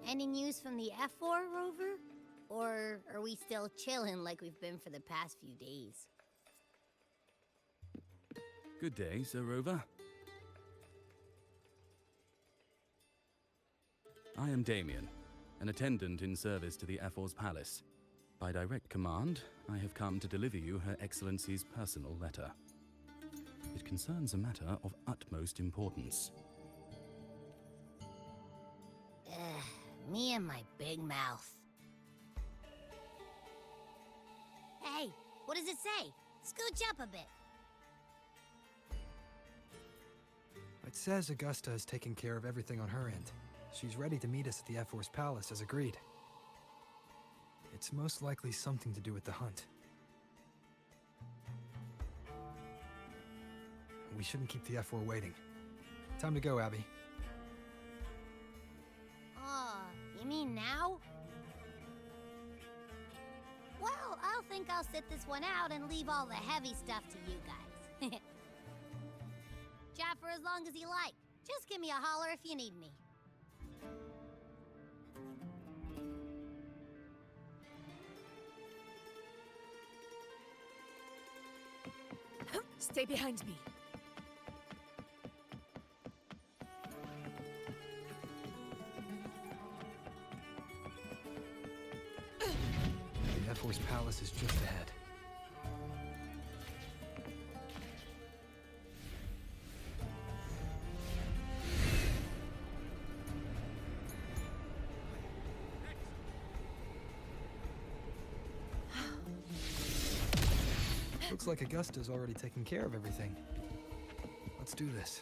Any news from the F4 rover? Or are we still chilling like we've been for the past few days? Good day, Sir Rover. I am Damien, an attendant in service to the F4's palace. By direct command, I have come to deliver you Her Excellency's personal letter. It concerns a matter of utmost importance. Me and my big mouth. Hey, what does it say? Scooch up a bit. It says Augusta is taking care of everything on her end. She's ready to meet us at the F4's palace as agreed. It's most likely something to do with the hunt. We shouldn't keep the F4 waiting. Time to go, Abby. You mean now? Well, I'll think I'll sit this one out and leave all the heavy stuff to you guys. Chat for as long as you like. Just give me a holler if you need me. Stay behind me. The F4's palace is just ahead. Looks like Augusta's already taken care of everything. Let's do this.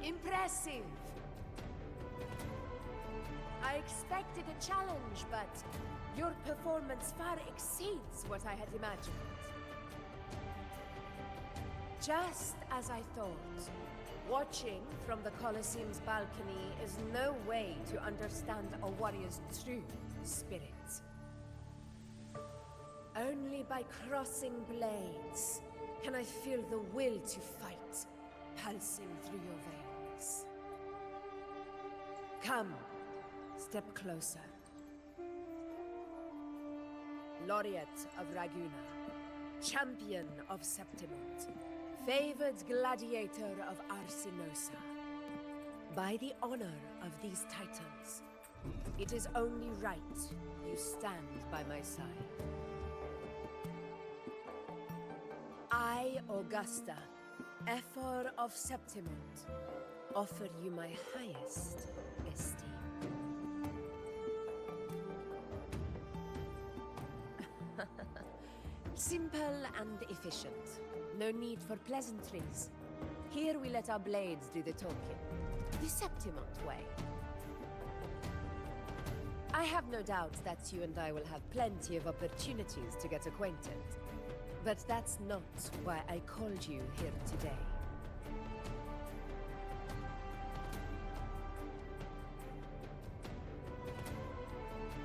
Impressive. I expected a challenge, but your performance far exceeds what I had imagined. Just as I thought, watching from the Colosseum's balcony is no way to understand a warrior's true spirit. Only by crossing blades can I feel the will to fight pulsing through your veins. Come, step closer. Laureate of Raguna, champion of Septimont, favored gladiator of Arsinosa. By the honor of these titans, it is only right you stand by my side. I, Augusta, Ephor of Septimont, offer you my highest esteem. Simple and efficient. No need for pleasantries. Here we let our blades do the talking. The Septimont way. I have no doubt that you and I will have plenty of opportunities to get acquainted. But that's not why I called you here today.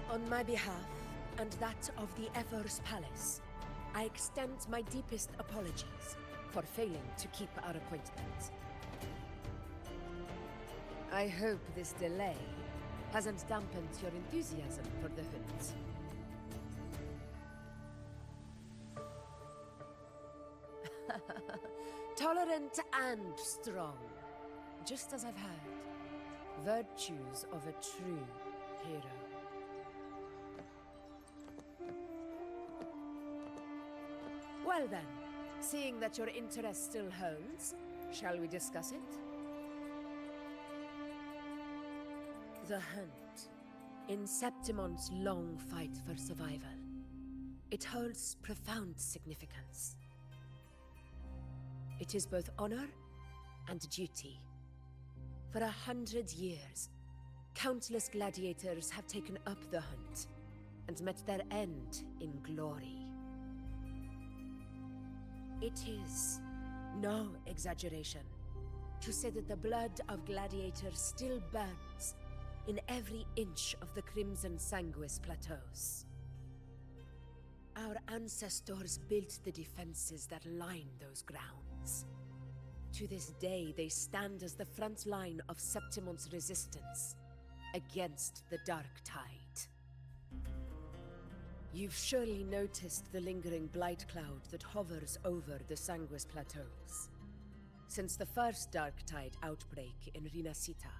On my behalf, and that of the Ever's Palace, I extend my deepest apologies for failing to keep our appointment. I hope this delay hasn't dampened your enthusiasm for the hunt. Tolerant and strong, just as I've heard. Virtues of a true hero. Well then, seeing that your interest still holds, shall we discuss it? The hunt. In Septimont's long fight for survival, it holds profound significance. It is both honor and duty. For 100 years, countless gladiators have taken up the hunt and met their end in glory. It is no exaggeration to say that the blood of gladiators still burns in every inch of the Crimson Sanguis plateaus. Our ancestors built the defenses that line those grounds. To this day, they stand as the front line of Septimont's resistance against the Dark Tide. You've surely noticed the lingering blight cloud that hovers over the Sanguis plateaus. Since the first Dark Tide outbreak in Rinasita,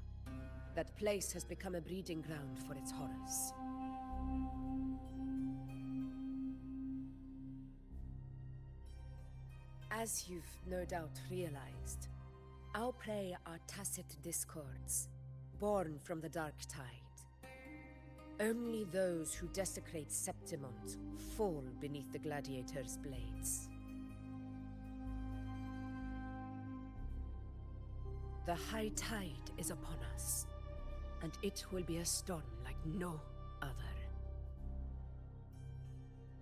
that place has become a breeding ground for its horrors. As you've no doubt realized, our prey are tacit discords, born from the Dark Tide. Only those who desecrate Septimont fall beneath the gladiators' blades. The high tide is upon us, and it will be a storm like no other.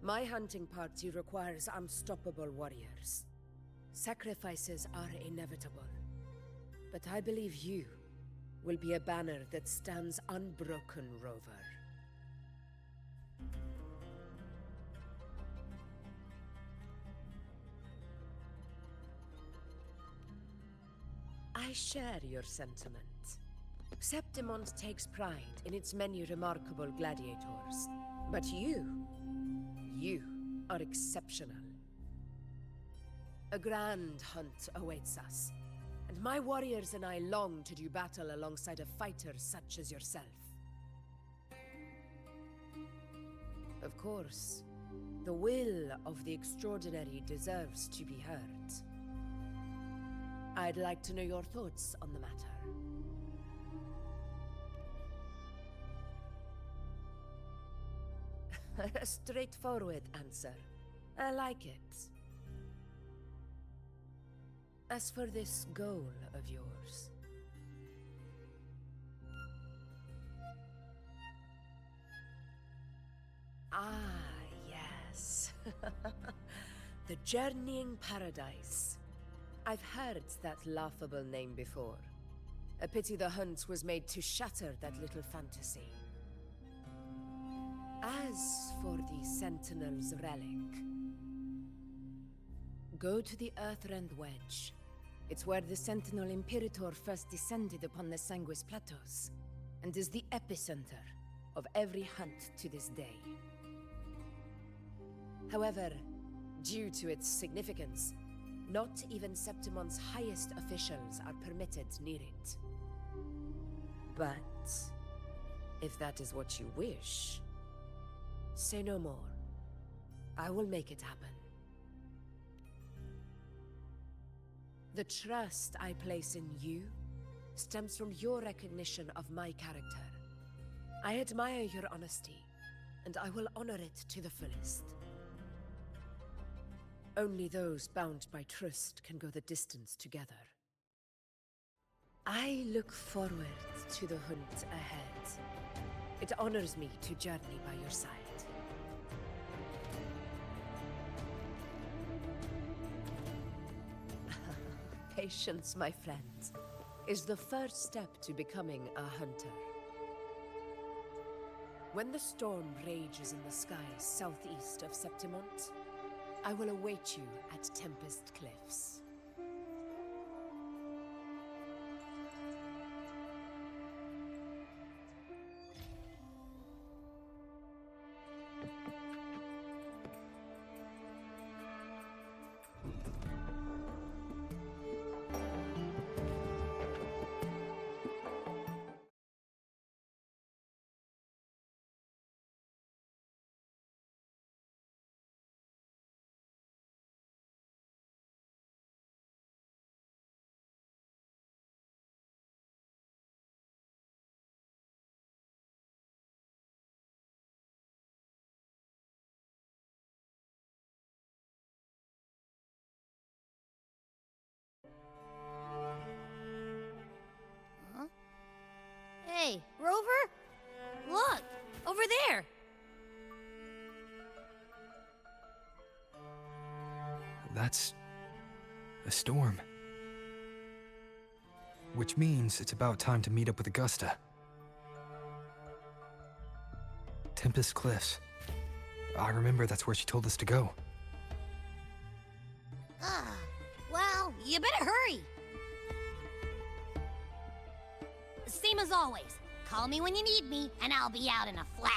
My hunting party requires unstoppable warriors. Sacrifices are inevitable, but I believe you will be a banner that stands unbroken, Rover. I share your sentiment. Septimont takes pride in its many remarkable gladiators, but you are exceptional. A grand hunt awaits us, and my warriors and I long to do battle alongside a fighter such as yourself. Of course, the will of the extraordinary deserves to be heard. I'd like to know your thoughts on the matter. A straightforward answer. I like it. As for this goal of yours... Ah, yes. The Journeying Paradise. I've heard that laughable name before. A pity the hunt was made to shatter that little fantasy. As for the Sentinel's relic, go to the Earthrend Wedge. It's where the Sentinel Imperator first descended upon the Sanguis Plateaus, and is the epicenter of every hunt to this day. However, due to its significance, not even Septimont's highest officials are permitted near it. But if that is what you wish, say no more. I will make it happen. The trust I place in you stems from your recognition of my character. I admire your honesty, and I will honor it to the fullest. Only those bound by trust can go the distance together. I look forward to the hunt ahead. It honors me to journey by your side. Patience, my friend, is the first step to becoming a hunter. When the storm rages in the skies southeast of Septimont, I will await you at Tempest Cliffs. Hey, Rover? Look! Over there! That's a storm. Which means it's about time to meet up with Augusta. Tempest Cliffs. I remember that's where she told us to go. Well, you better hurry. Same as always. Call me when you need me, and I'll be out in a flash.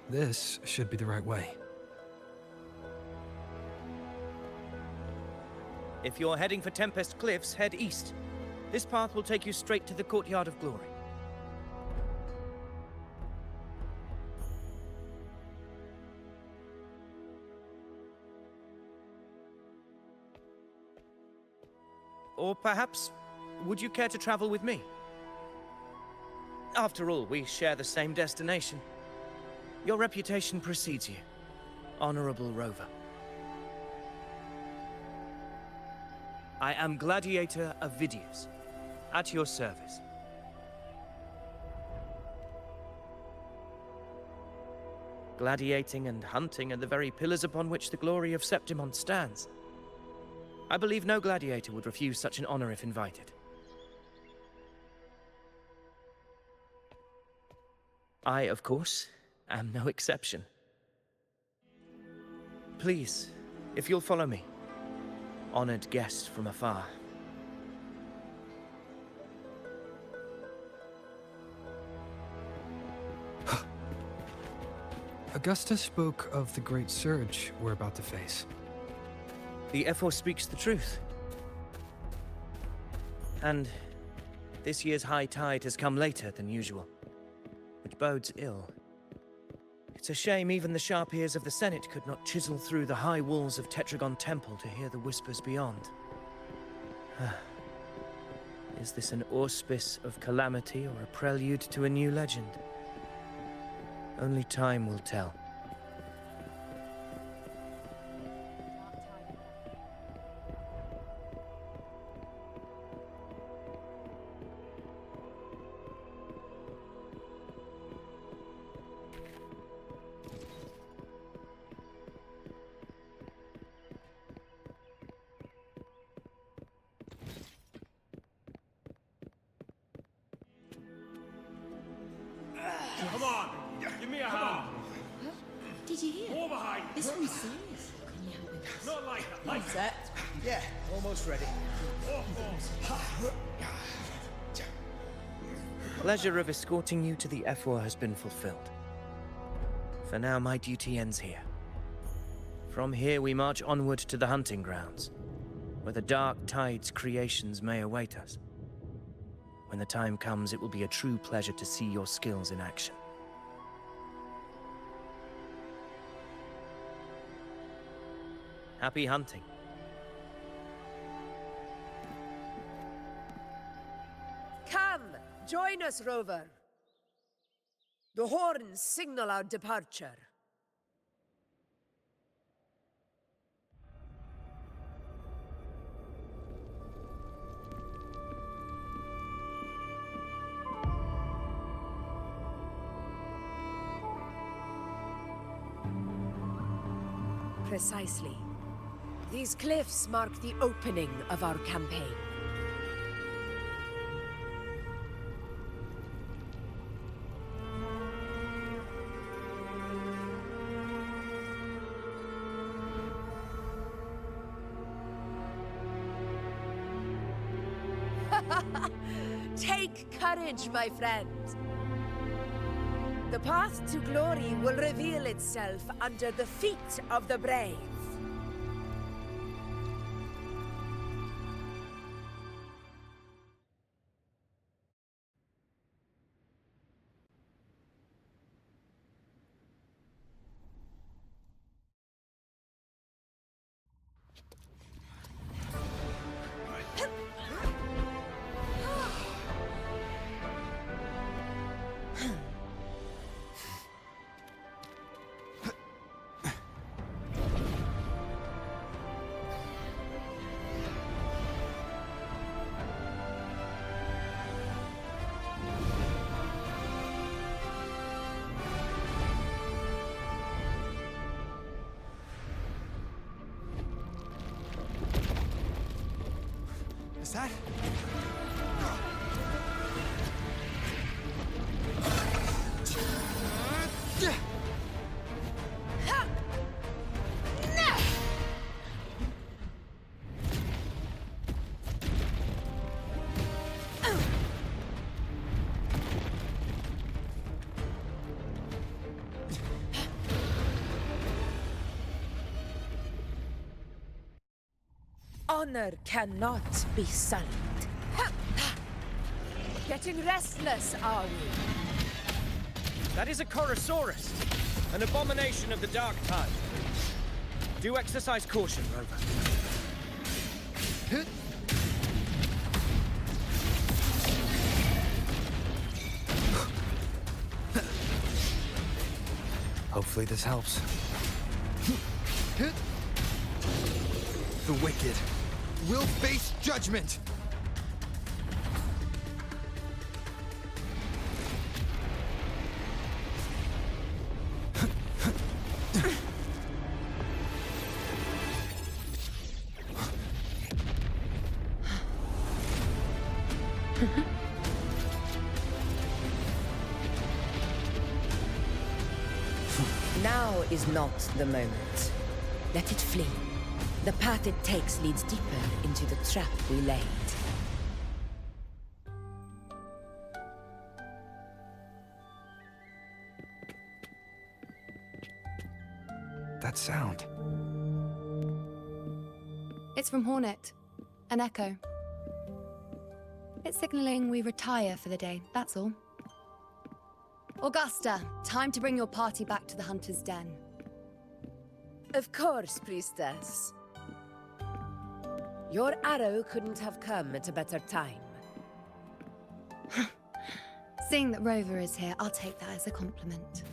This should be the right way. If you're heading for Tempest Cliffs, head east. This path will take you straight to the Courtyard of Glory. Or perhaps, would you care to travel with me? After all, we share the same destination. Your reputation precedes you, Honorable Rover. I am Gladiator Avidius, at your service. Gladiating and hunting are the very pillars upon which the glory of Septimont stands. I believe no gladiator would refuse such an honor if invited. I, of course, am no exception. Please, if you'll follow me. Honored guest from afar. Augusta spoke of the great surge we're about to face. The Ephor speaks the truth. And this year's high tide has come later than usual, which bodes ill. It's a shame even the sharp ears of the Senate could not chisel through the high walls of Tetragon Temple to hear the whispers beyond. Is this an auspice of calamity or a prelude to a new legend? Only time will tell. Come on, give me a hand. Did you hear? More behind. This one's serious. Can you help with this? Not like that. Like Set. Yeah, almost ready. Pleasure of escorting you to the Ephor has been fulfilled. For now, my duty ends here. From here, we march onward to the hunting grounds, where the dark tide's creations may await us. When the time comes, it will be a true pleasure to see your skills in action. Happy hunting. Come, join us, Rover. The horns signal our departure. Precisely. These cliffs mark the opening of our campaign. Take courage, my friend. The path to glory will reveal itself under the feet of the brave. Is that? Honor cannot be sullied. Getting restless, are we? That is a Chorosaurus, an abomination of the Dark Tide. Do exercise caution, Rover. Hopefully this helps. The wicked will face judgment! Now is not the moment. Let it flee. The path it takes leads deeper into the trap we laid. That sound. It's from Hornet. An echo. It's signaling we retire for the day, that's all. Augusta, time to bring your party back to the Hunter's Den. Of course, Priestess. Your arrow couldn't have come at a better time. Seeing that Rover is here, I'll take that as a compliment.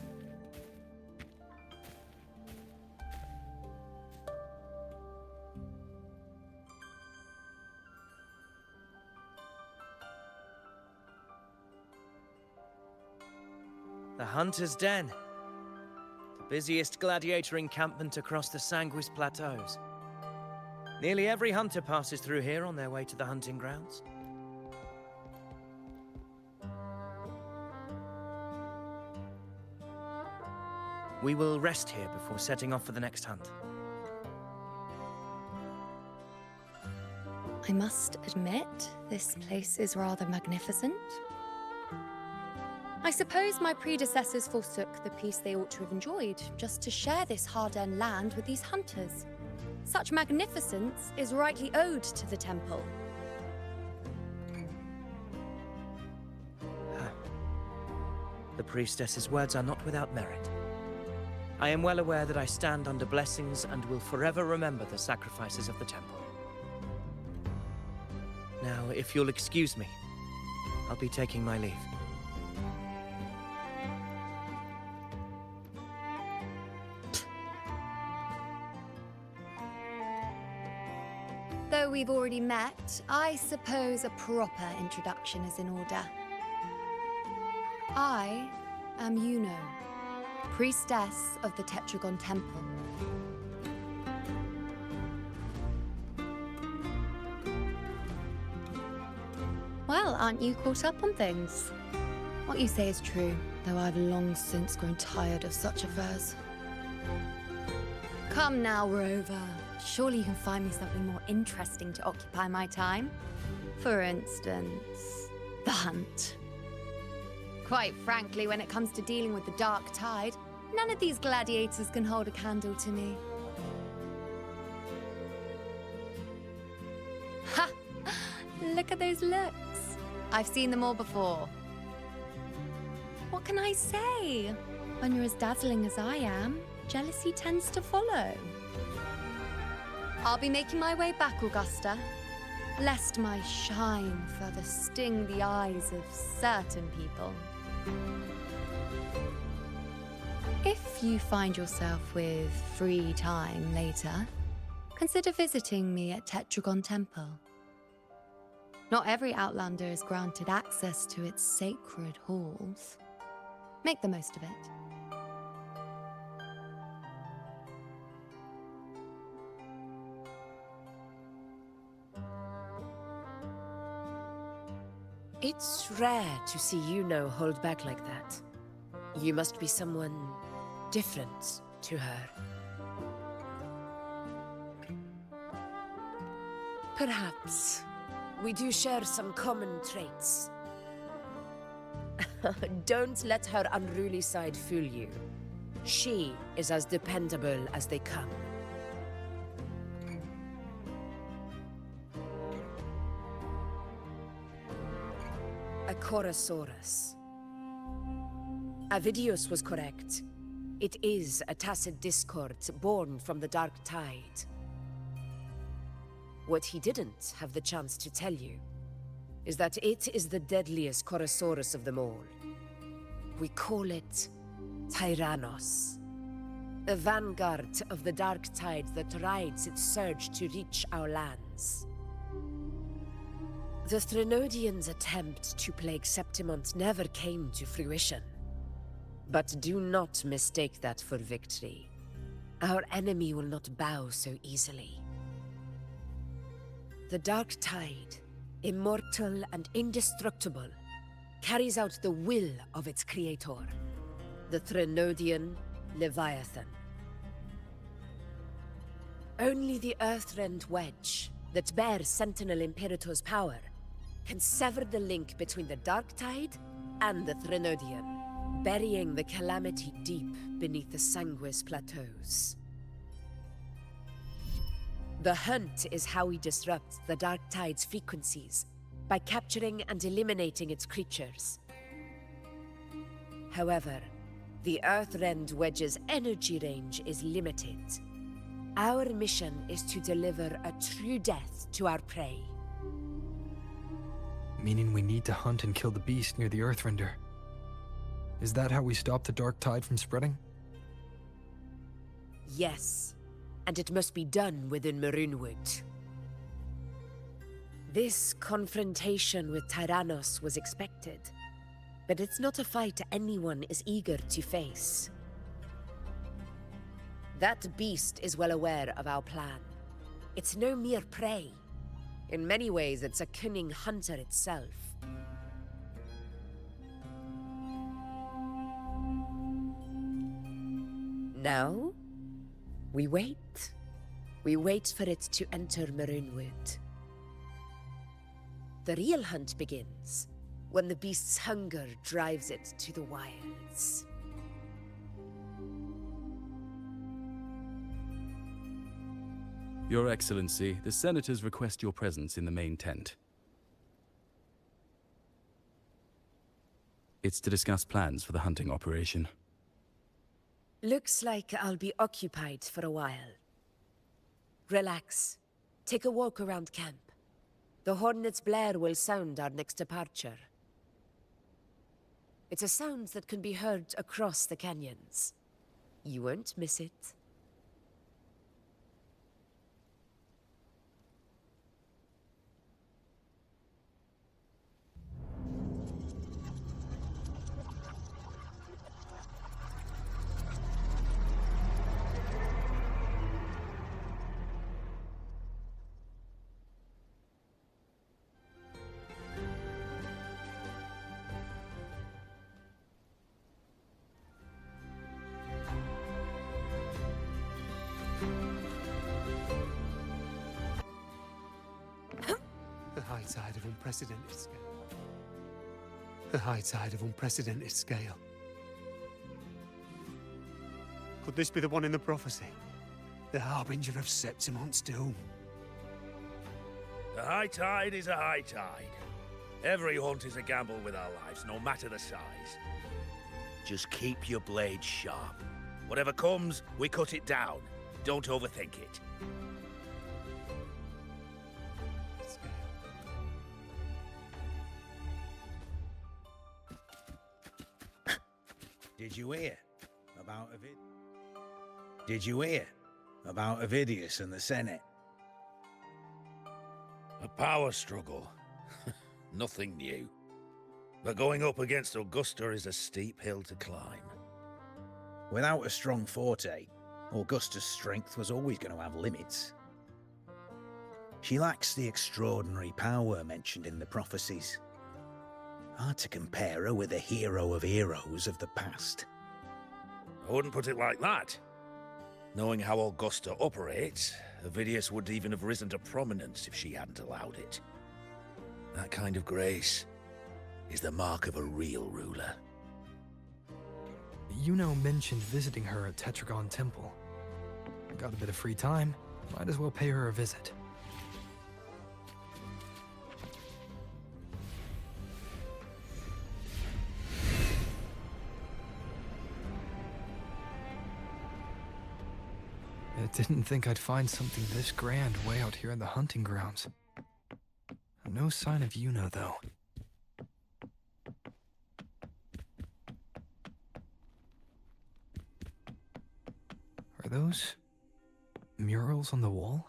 The Hunter's Den. The busiest gladiator encampment across the Sanguis Plateaus. Nearly every hunter passes through here on their way to the hunting grounds. We will rest here before setting off for the next hunt. I must admit, this place is rather magnificent. I suppose my predecessors forsook the peace they ought to have enjoyed, just to share this hard-earned land with these hunters. Such magnificence is rightly owed to the temple. the priestess's words are not without merit. I am well aware that I stand under blessings and will forever remember the sacrifices of the temple. Now, if you'll excuse me, I'll be taking my leave. Though we've already met, I suppose a proper introduction is in order. I am Yuno, priestess of the Tetragon Temple. Well, aren't you caught up on things? What you say is true, though I've long since grown tired of such affairs. Come now, Rover. Surely you can find me something more interesting to occupy my time. For instance, the hunt. Quite frankly, when it comes to dealing with the dark tide, none of these gladiators can hold a candle to me. Ha! Look at those looks. I've seen them all before. What can I say? When you're as dazzling as I am, jealousy tends to follow. I'll be making my way back, Augusta, lest my shine further sting the eyes of certain people. If you find yourself with free time later, consider visiting me at Tetragon Temple. Not every Outlander is granted access to its sacred halls. Make the most of it. It's rare to see Yuno hold back like that. You must be someone different to her. Perhaps we do share some common traits. Don't let her unruly side fool you. She is as dependable as they come. A Chorosaurus. Avidius was correct. It is a tacit discord born from the dark tide. What he didn't have the chance to tell you is that it is the deadliest Chorosaurus of them all. We call it Tyrannos, a vanguard of the dark tide that rides its surge to reach our lands. The Threnodians' attempt to plague Septimont never came to fruition. But do not mistake that for victory. Our enemy will not bow so easily. The dark tide, immortal and indestructible, carries out the will of its creator, the Threnodian Leviathan. Only the Earthrend Wedge, that bears Sentinel Imperator's power, can sever the link between the dark tide and the Threnodian, burying the calamity deep beneath the Sanguis plateaus. The hunt is how we disrupt the dark tide's frequencies, by capturing and eliminating its creatures. However, the Earthrend Wedge's energy range is limited. Our mission is to deliver a true death to our prey. Meaning we need to hunt and kill the beast near the Earthrender. Is that how we stop the dark tide from spreading? Yes, and it must be done within Maroonwood. This confrontation with Tyrannos was expected, but it's not a fight anyone is eager to face. That beast is well aware of our plan. It's no mere prey. In many ways, it's a cunning hunter itself. Now, we wait. We wait for it to enter Maroonwood. The real hunt begins when the beast's hunger drives it to the wilds. Your Excellency, the Senators request your presence in the main tent. It's to discuss plans for the hunting operation. Looks like I'll be occupied for a while. Relax. Take a walk around camp. The hornet's blare will sound our next departure. It's a sound that can be heard across the canyons. You won't miss it. The high tide of unprecedented scale. The high tide of unprecedented scale. Could this be the one in the prophecy? The harbinger of Septimont's doom? The high tide is a high tide. Every hunt is a gamble with our lives, no matter the size. Just keep your blade sharp. Whatever comes, we cut it down. Don't overthink it. Did you hear about Did you hear about Avidius and the Senate? A power struggle. Nothing new. But going up against Augusta is a steep hill to climb. Without a strong forte, Augusta's strength was always going to have limits. She lacks the extraordinary power mentioned in the prophecies. Hard to compare her with a hero of heroes of the past. I wouldn't put it like that. Knowing how Augusta operates, Avidius would even have risen to prominence if she hadn't allowed it. That kind of grace is the mark of a real ruler. Yuno mentioned visiting her at Tetragon Temple. Got a bit of free time, might as well pay her a visit. I didn't think I'd find something this grand way out here in the hunting grounds. No sign of Yuno, though. Are those murals on the wall?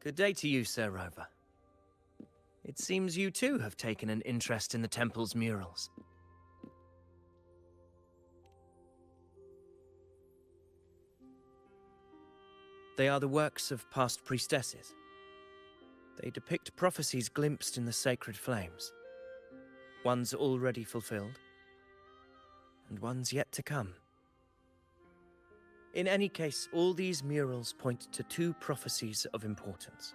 Good day to you, Sir Rover. It seems you too have taken an interest in the temple's murals. They are the works of past priestesses. They depict prophecies glimpsed in the sacred flames. Ones already fulfilled, and ones yet to come. In any case, all these murals point to two prophecies of importance.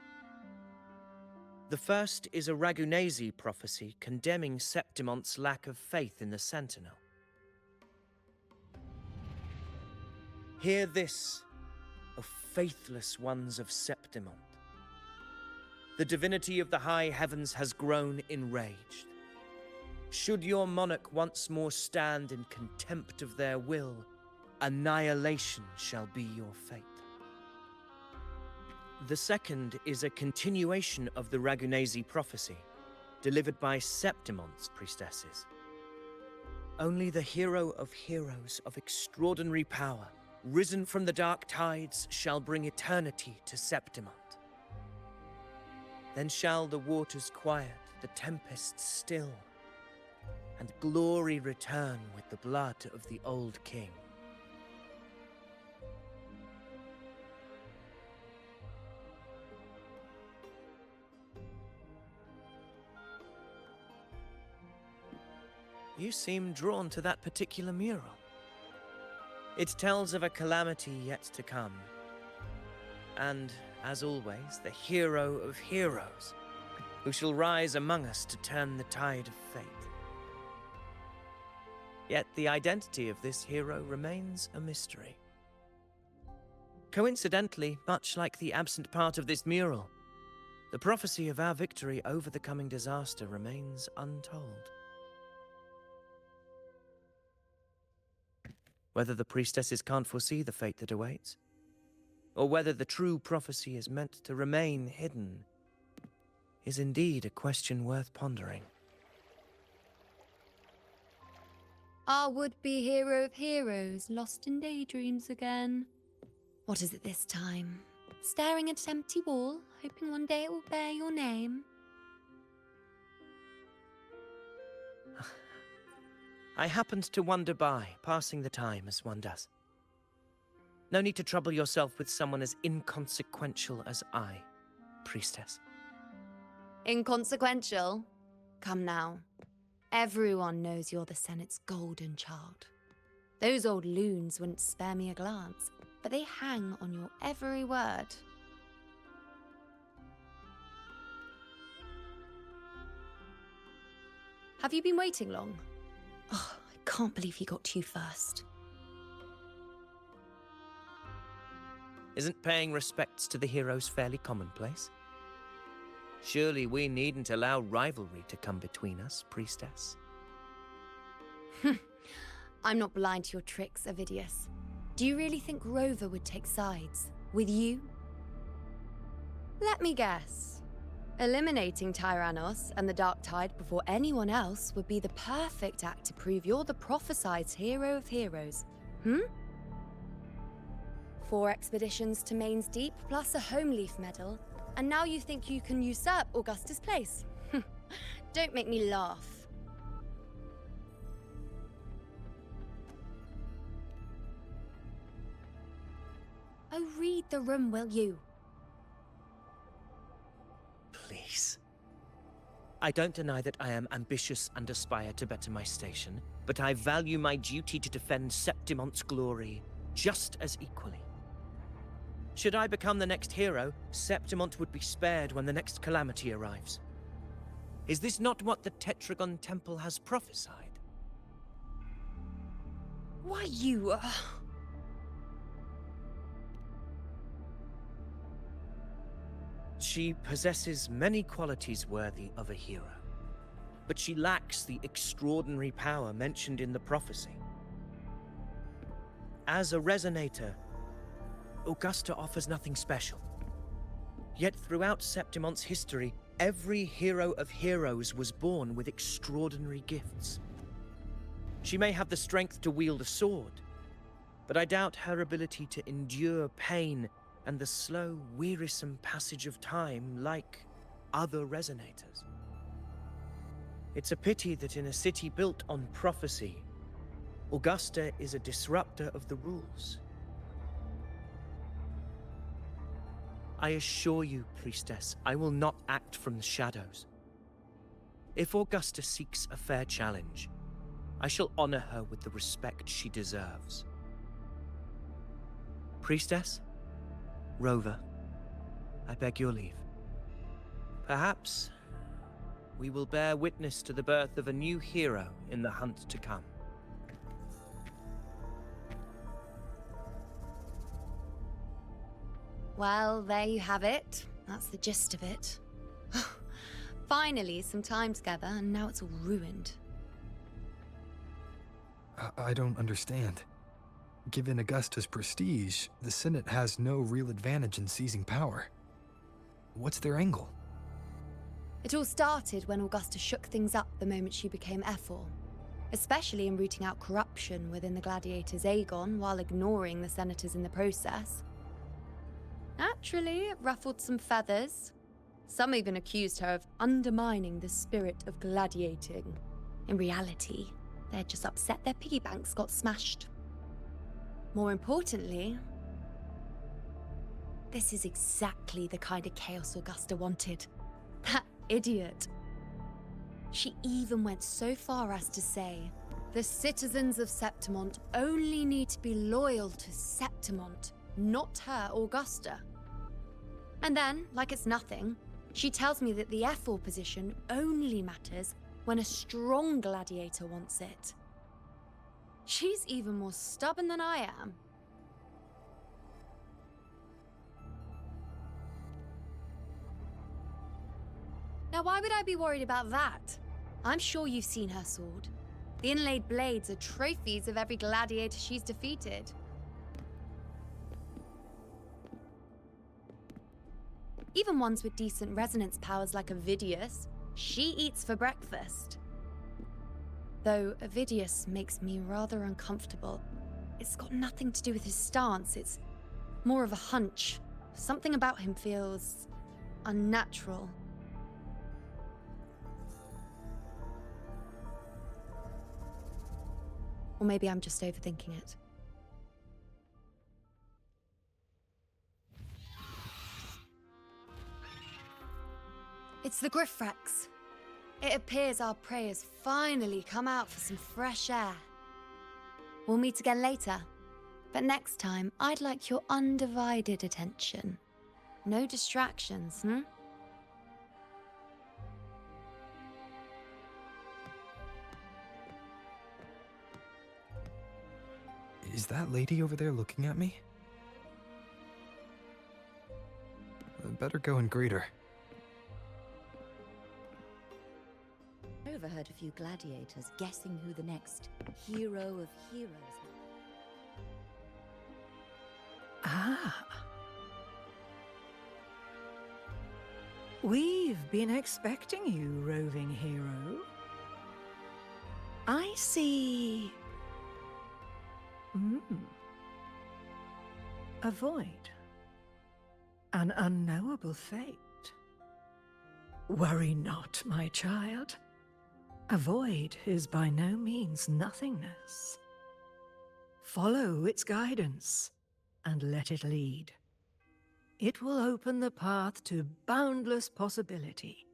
The first is a Ragunasi prophecy condemning Septimonte's lack of faith in the Sentinel. Hear this, O faithless ones of Septimont. The divinity of the high heavens has grown enraged. Should your monarch once more stand in contempt of their will, annihilation shall be your fate. The second is a continuation of the Ragunasi prophecy, delivered by Septimonte's priestesses. Only the hero of heroes of extraordinary power, risen from the dark tides, shall bring eternity to Septimont. Then shall the waters quiet, the tempests still, and glory return with the blood of the old king. You seem drawn to that particular mural. It tells of a calamity yet to come. And, as always, the hero of heroes, who shall rise among us to turn the tide of fate. Yet the identity of this hero remains a mystery. Coincidentally, much like the absent part of this mural, the prophecy of our victory over the coming disaster remains untold. Whether the priestesses can't foresee the fate that awaits, or whether the true prophecy is meant to remain hidden, is indeed a question worth pondering. Our would-be hero of heroes lost in daydreams again. What is it this time? Staring at an empty wall, hoping one day it will bear your name? I happened to wander by, passing the time as one does. No need to trouble yourself with someone as inconsequential as I, priestess. Inconsequential? Come now. Everyone knows you're the Senate's golden child. Those old loons wouldn't spare me a glance, but they hang on your every word. Have you been waiting long? Oh, I can't believe he got to you first. Isn't paying respects to the heroes fairly commonplace? Surely we needn't allow rivalry to come between us, priestess. I'm not blind to your tricks, Avidius. Do you really think Rover would take sides? With you? Let me guess. Eliminating Tyrannos and the Dark Tide before anyone else would be the perfect act to prove you're the prophesied hero of heroes. 4 expeditions to Main's Deep, plus a Home Leaf medal, and now you think you can usurp Augustus' place? Don't make me laugh. Oh, read the room, will you? Please. I don't deny that I am ambitious and aspire to better my station, but I value my duty to defend Septimonte's glory just as equally. Should I become the next hero, Septimont would be spared when the next calamity arrives. Is this not what the Tetragon Temple has prophesied? Why, you... She possesses many qualities worthy of a hero, but she lacks the extraordinary power mentioned in the prophecy. As a resonator, Augusta offers nothing special. Yet throughout Septimonte's history, every hero of heroes was born with extraordinary gifts. She may have the strength to wield a sword, but I doubt her ability to endure pain and the slow, wearisome passage of time like other resonators. It's a pity that in a city built on prophecy, Augusta is a disruptor of the rules. I assure you, Priestess, I will not act from the shadows. If Augusta seeks a fair challenge, I shall honor her with the respect she deserves. Priestess, Rover, I beg your leave. Perhaps we will bear witness to the birth of a new hero in the hunt to come. Well, there you have it. That's the gist of it. Finally, some time together, and now it's all ruined. I don't understand. Given Augusta's prestige, the Senate has no real advantage in seizing power. What's their angle? It all started when Augusta shook things up the moment she became Ephor, especially in rooting out corruption within the gladiators' Aegon while ignoring the senators in the process. Naturally, it ruffled some feathers. Some even accused her of undermining the spirit of gladiating. In reality, they're just upset their piggy banks got smashed. More importantly, this is exactly the kind of chaos Augusta wanted. That idiot. She even went so far as to say, the citizens of Septimont only need to be loyal to Septimont, not her, Augusta. And then, like it's nothing, she tells me that the Ephor position only matters when a strong gladiator wants it. She's even more stubborn than I am. Now, why would I be worried about that? I'm sure you've seen her sword. The inlaid blades are trophies of every gladiator she's defeated. Even ones with decent resonance powers like Avidius, she eats for breakfast. Though Avidius makes me rather uncomfortable. It's got nothing to do with his stance, it's more of a hunch. Something about him feels unnatural. Or maybe I'm just overthinking it. It's the Griffrex. It appears our prey has finally come out for some fresh air. We'll meet again later, but next time I'd like your undivided attention. No distractions, Is that lady over there looking at me? I'd better go and greet her. I overheard a few gladiators guessing who the next hero of heroes might be. Ah. We've been expecting you, roving hero. I see... A void. An unknowable fate. Worry not, my child. A void is by no means nothingness. Follow its guidance, and let it lead. It will open the path to boundless possibility,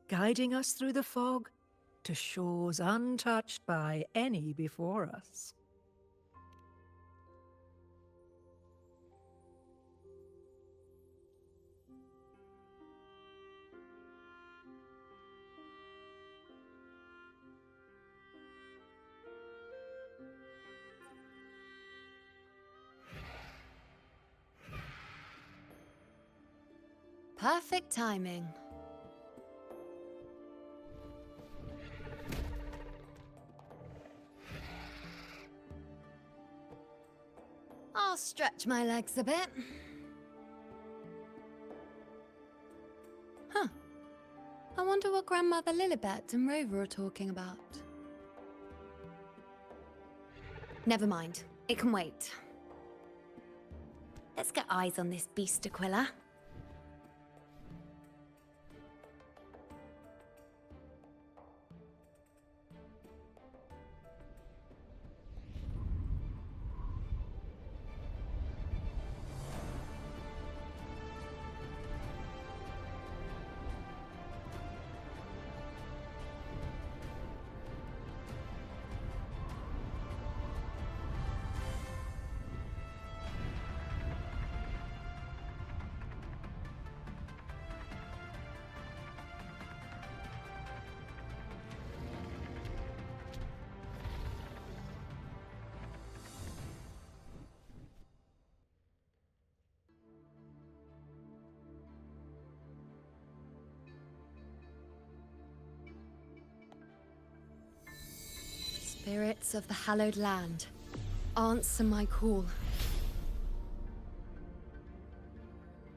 guiding us through the fog to shores untouched by any before us. Perfect timing. I'll stretch my legs a bit. Huh. I wonder what Grandmother Lilibet and Rover are talking about. Never mind. It can wait. Let's get eyes on this beast, Aquila. Spirits of the hallowed land, answer my call.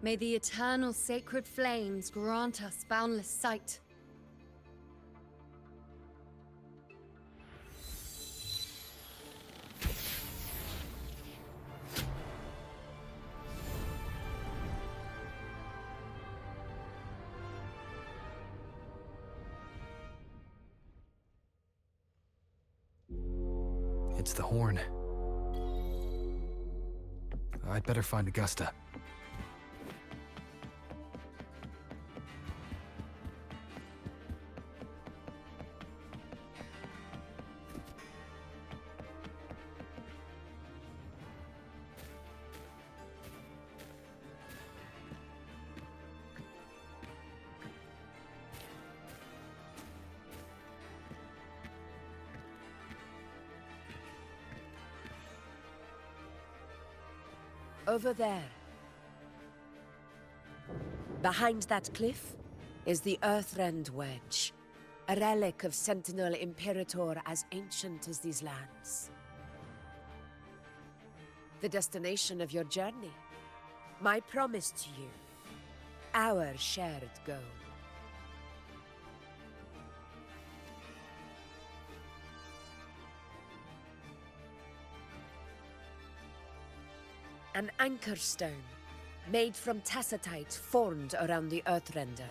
May the eternal sacred flames grant us boundless sight. It's the horn. I'd better find Augusta. Over there. Behind that cliff is the Earthrend Wedge, a relic of Sentinel Imperator as ancient as these lands. The destination of your journey, my promise to you, our shared goal. An anchor stone, made from tacitite formed around the Earthrender.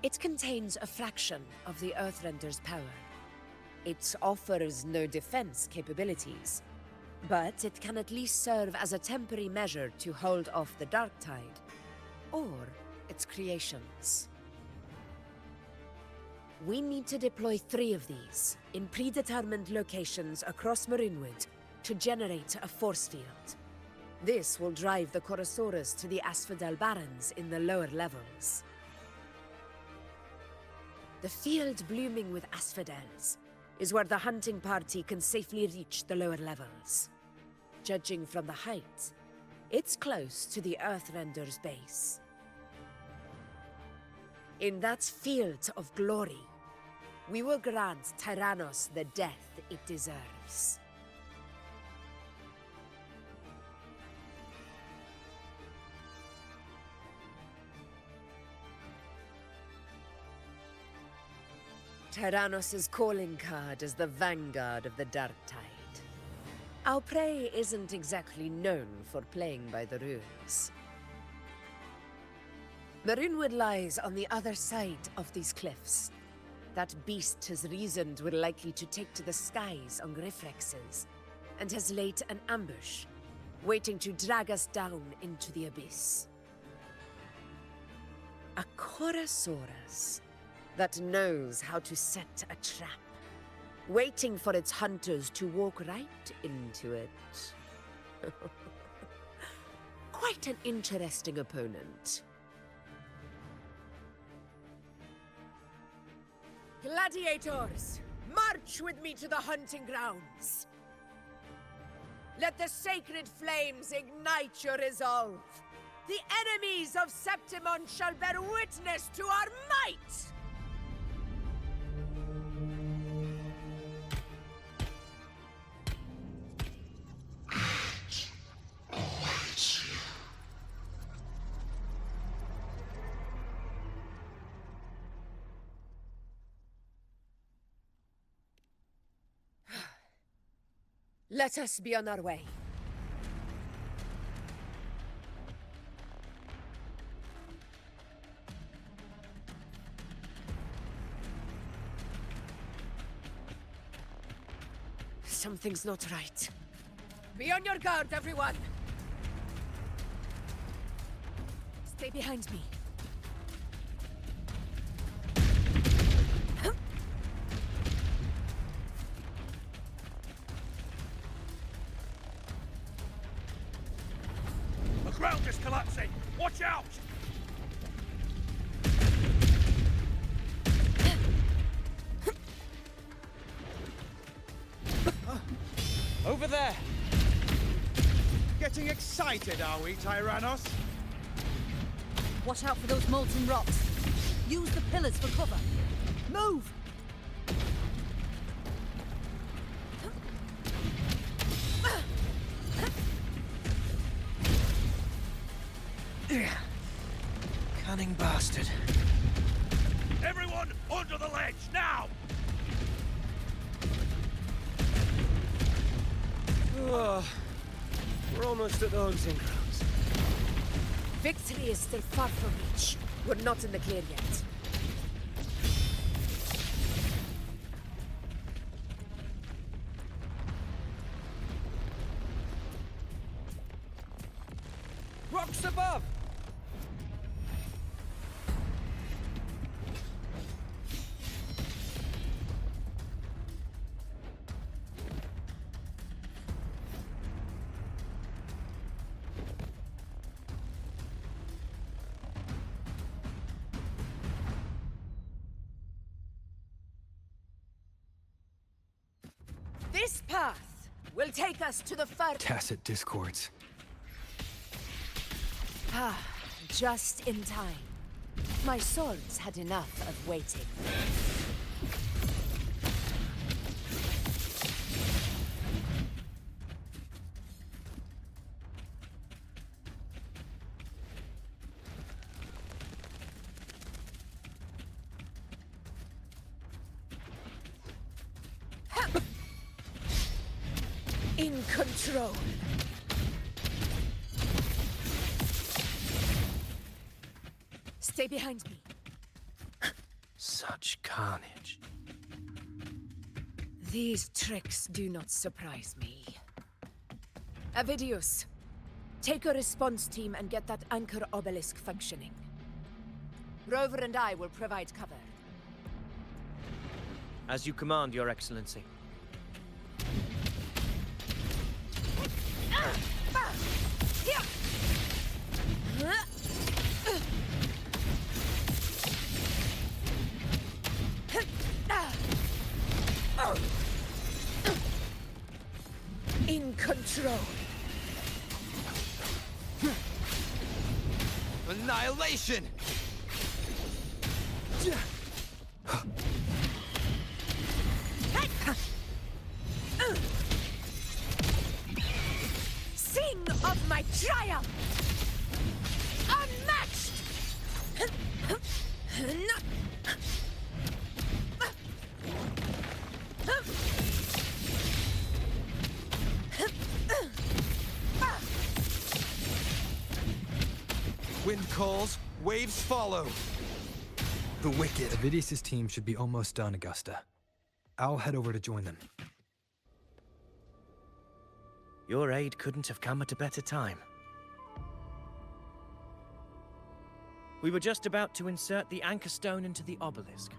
It contains a fraction of the Earthrender's power. It offers no defense capabilities, but it can at least serve as a temporary measure to hold off the dark tide, or its creations. We need to deploy 3 of these in predetermined locations across Marinwood to generate a force field. This will drive the Chorosaurus to the Asphodel Barrens in the lower levels. The field blooming with asphodels is where the hunting party can safely reach the lower levels. Judging from the height, it's close to the Earthrender's base. In that field of glory, we will grant Tyrannos the death it deserves. Tyrannos' calling card is the vanguard of the Dark Tide. Our prey isn't exactly known for playing by the rules. Marinwood lies on the other side of these cliffs. That beast has reasoned we're likely to take to the skies on Griffrexes, and has laid an ambush, waiting to drag us down into the abyss. A Chorosaurus that knows how to set a trap, waiting for its hunters to walk right into it. Quite an interesting opponent. Gladiators, march with me to the hunting grounds. Let the sacred flames ignite your resolve. The enemies of Septimon shall bear witness to our might! Let us be on our way. Something's not right. Be on your guard, everyone! Stay behind me. The ground is collapsing! Watch out! Over there! Getting excited, are we, Tyrannos? Watch out for those molten rocks. Use the pillars for cover. Move! Cunning bastard. Everyone, under the ledge, now! Oh, we're almost at the hunting grounds. Victory is still far from reach. We're not in the clear yet. Rocks above! This path will take us to the far... Tacit discords. Ah, just in time. My swords had enough of waiting. In control. Stay behind me. Such carnage. These tricks do not surprise me. Avidius, take a response team and get that anchor obelisk functioning. Rover and I will provide cover. As you command, Your Excellency. In control. Annihilation! Sing of my triumph! Unmatched! Wind calls, waves follow. The wicked. Avidius' team should be almost done, Augusta. I'll head over to join them. Your aid couldn't have come at a better time. We were just about to insert the anchor stone into the obelisk.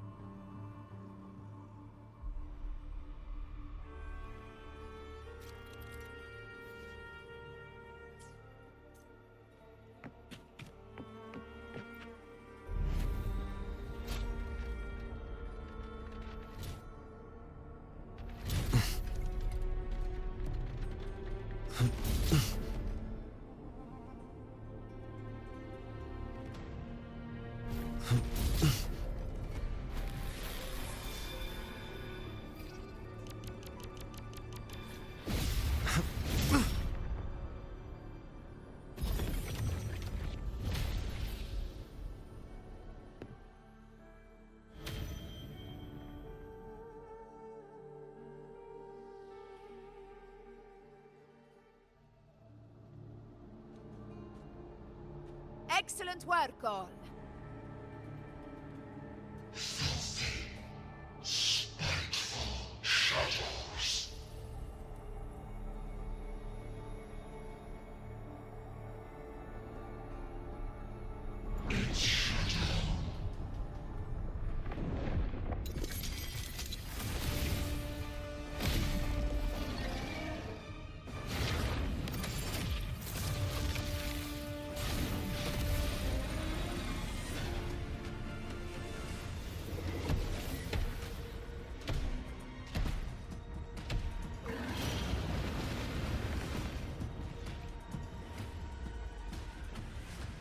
Excellent work, all.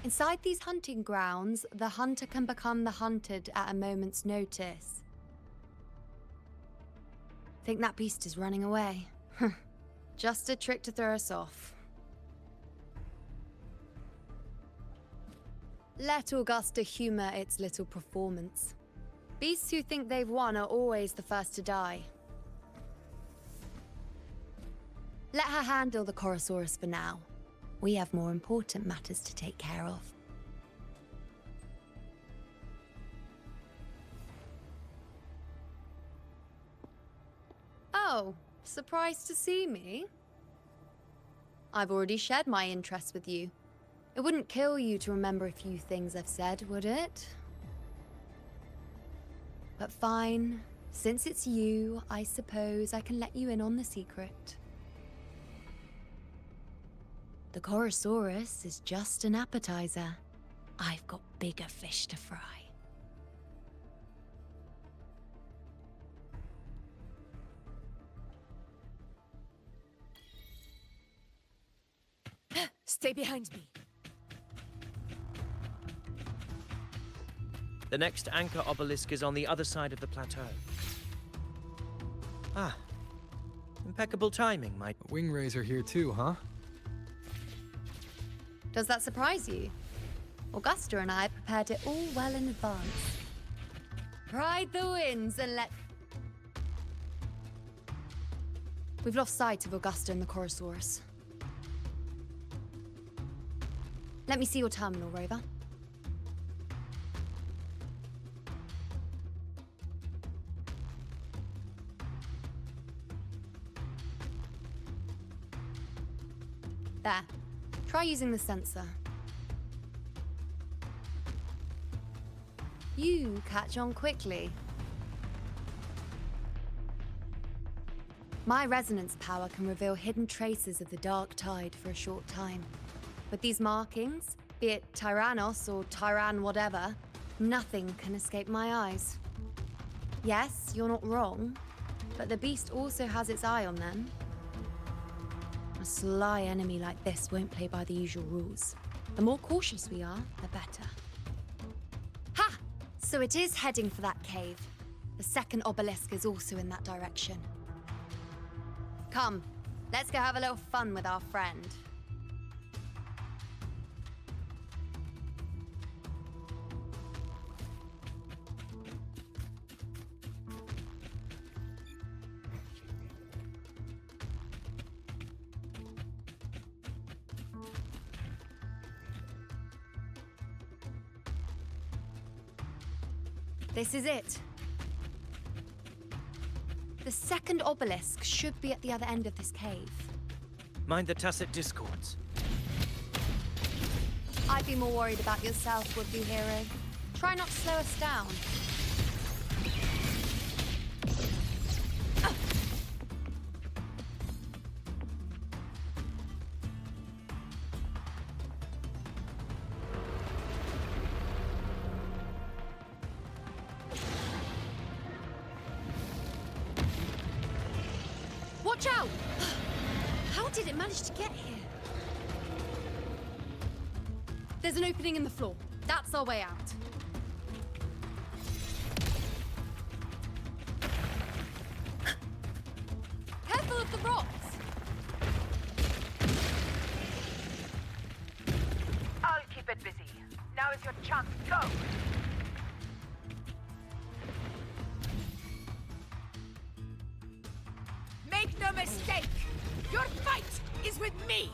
Inside these hunting grounds, the hunter can become the hunted at a moment's notice. Think that beast is running away? Just a trick to throw us off. Let Augusta humor its little performance. Beasts who think they've won are always the first to die. Let her handle the Chorosaurus for now. We have more important matters to take care of. Oh, surprised to see me? I've already shared my interest with you. It wouldn't kill you to remember a few things I've said, would it? But fine. Since it's you, I suppose I can let you in on the secret. The Chorosaurus is just an appetizer. I've got bigger fish to fry. Stay behind me. The next anchor obelisk is on the other side of the plateau. Ah. Impeccable timing, my... Wing Raiser here too, huh? Does that surprise you? Augusta and I prepared it all well in advance. Ride the winds and let... We've lost sight of Augusta and the Chorosaurus. Let me see your terminal, Rover. There. Try using the sensor. You catch on quickly. My resonance power can reveal hidden traces of the dark tide for a short time. With these markings, be it Tyrannos or Tyran whatever, nothing can escape my eyes. Yes, you're not wrong, but the beast also has its eye on them. A sly enemy like this won't play by the usual rules. The more cautious we are, the better. Ha! So it is heading for that cave. The second obelisk is also in that direction. Come, let's go have a little fun with our friend. This is it. The second obelisk should be at the other end of this cave. Mind the tacit discords. I'd be more worried about yourself, would-be hero. Try not to slow us down. Watch out! How did it manage to get here? There's an opening in the floor. That's our way out. Careful of the rocks! I'll keep it busy. Now is your chance. Go! Make no mistake! Your fight is with me!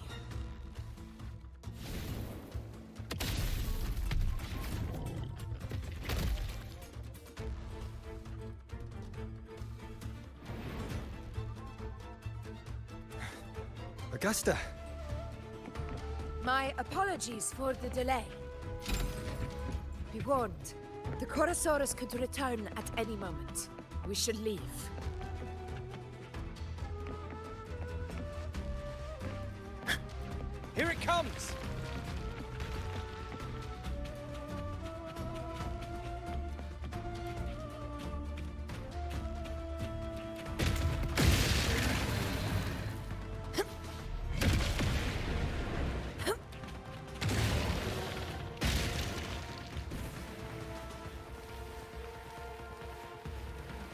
Augusta! My apologies for the delay. Be warned, the Chorosaurus could return at any moment. We should leave. Here it comes!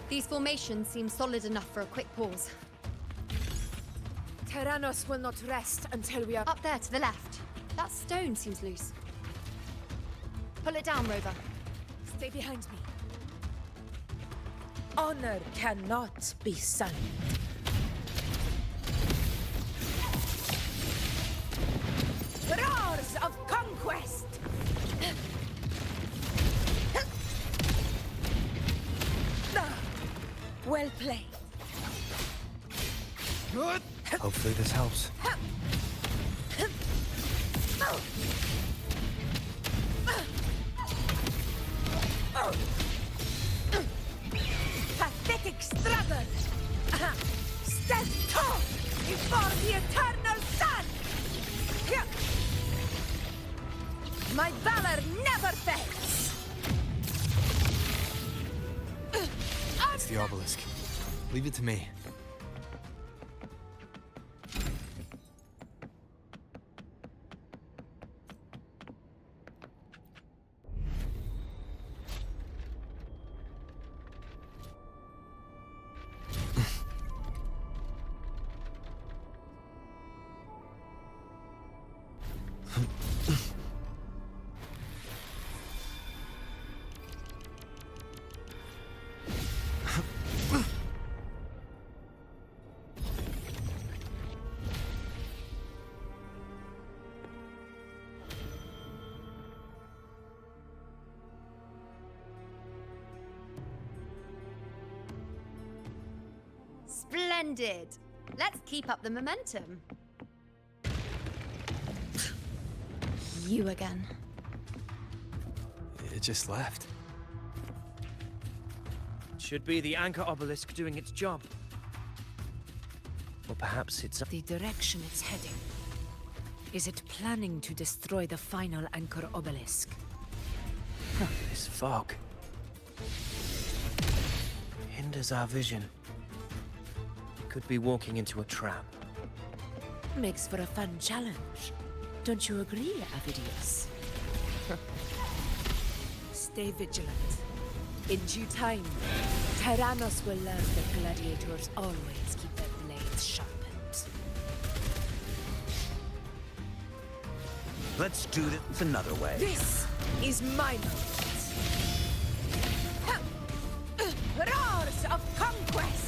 These formations seem solid enough for a quick pause. Tyrannos will not rest until we are... Up there to the left. That stone seems loose. Pull it down, Rover. Stay behind me. Honor cannot be sullied. Roars of conquest! Well played. Good. Hopefully this helps. Pathetic struggle! Stand tall before the eternal sun! My valor never fails! It's the obelisk. Leave it to me. Splendid! Let's keep up the momentum. You again. It just left. Should be the anchor obelisk doing its job. Or perhaps it's... The direction it's heading. Is it planning to destroy the final anchor obelisk? This fog hinders our vision. Could be walking into a trap. Makes for a fun challenge. Don't you agree, Avidius? Stay vigilant. In due time, Tyrannos will learn that gladiators always keep their blades sharpened. Let's do this another way. This is my moment. Roars of conquest!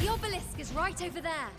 The obelisk is right over there.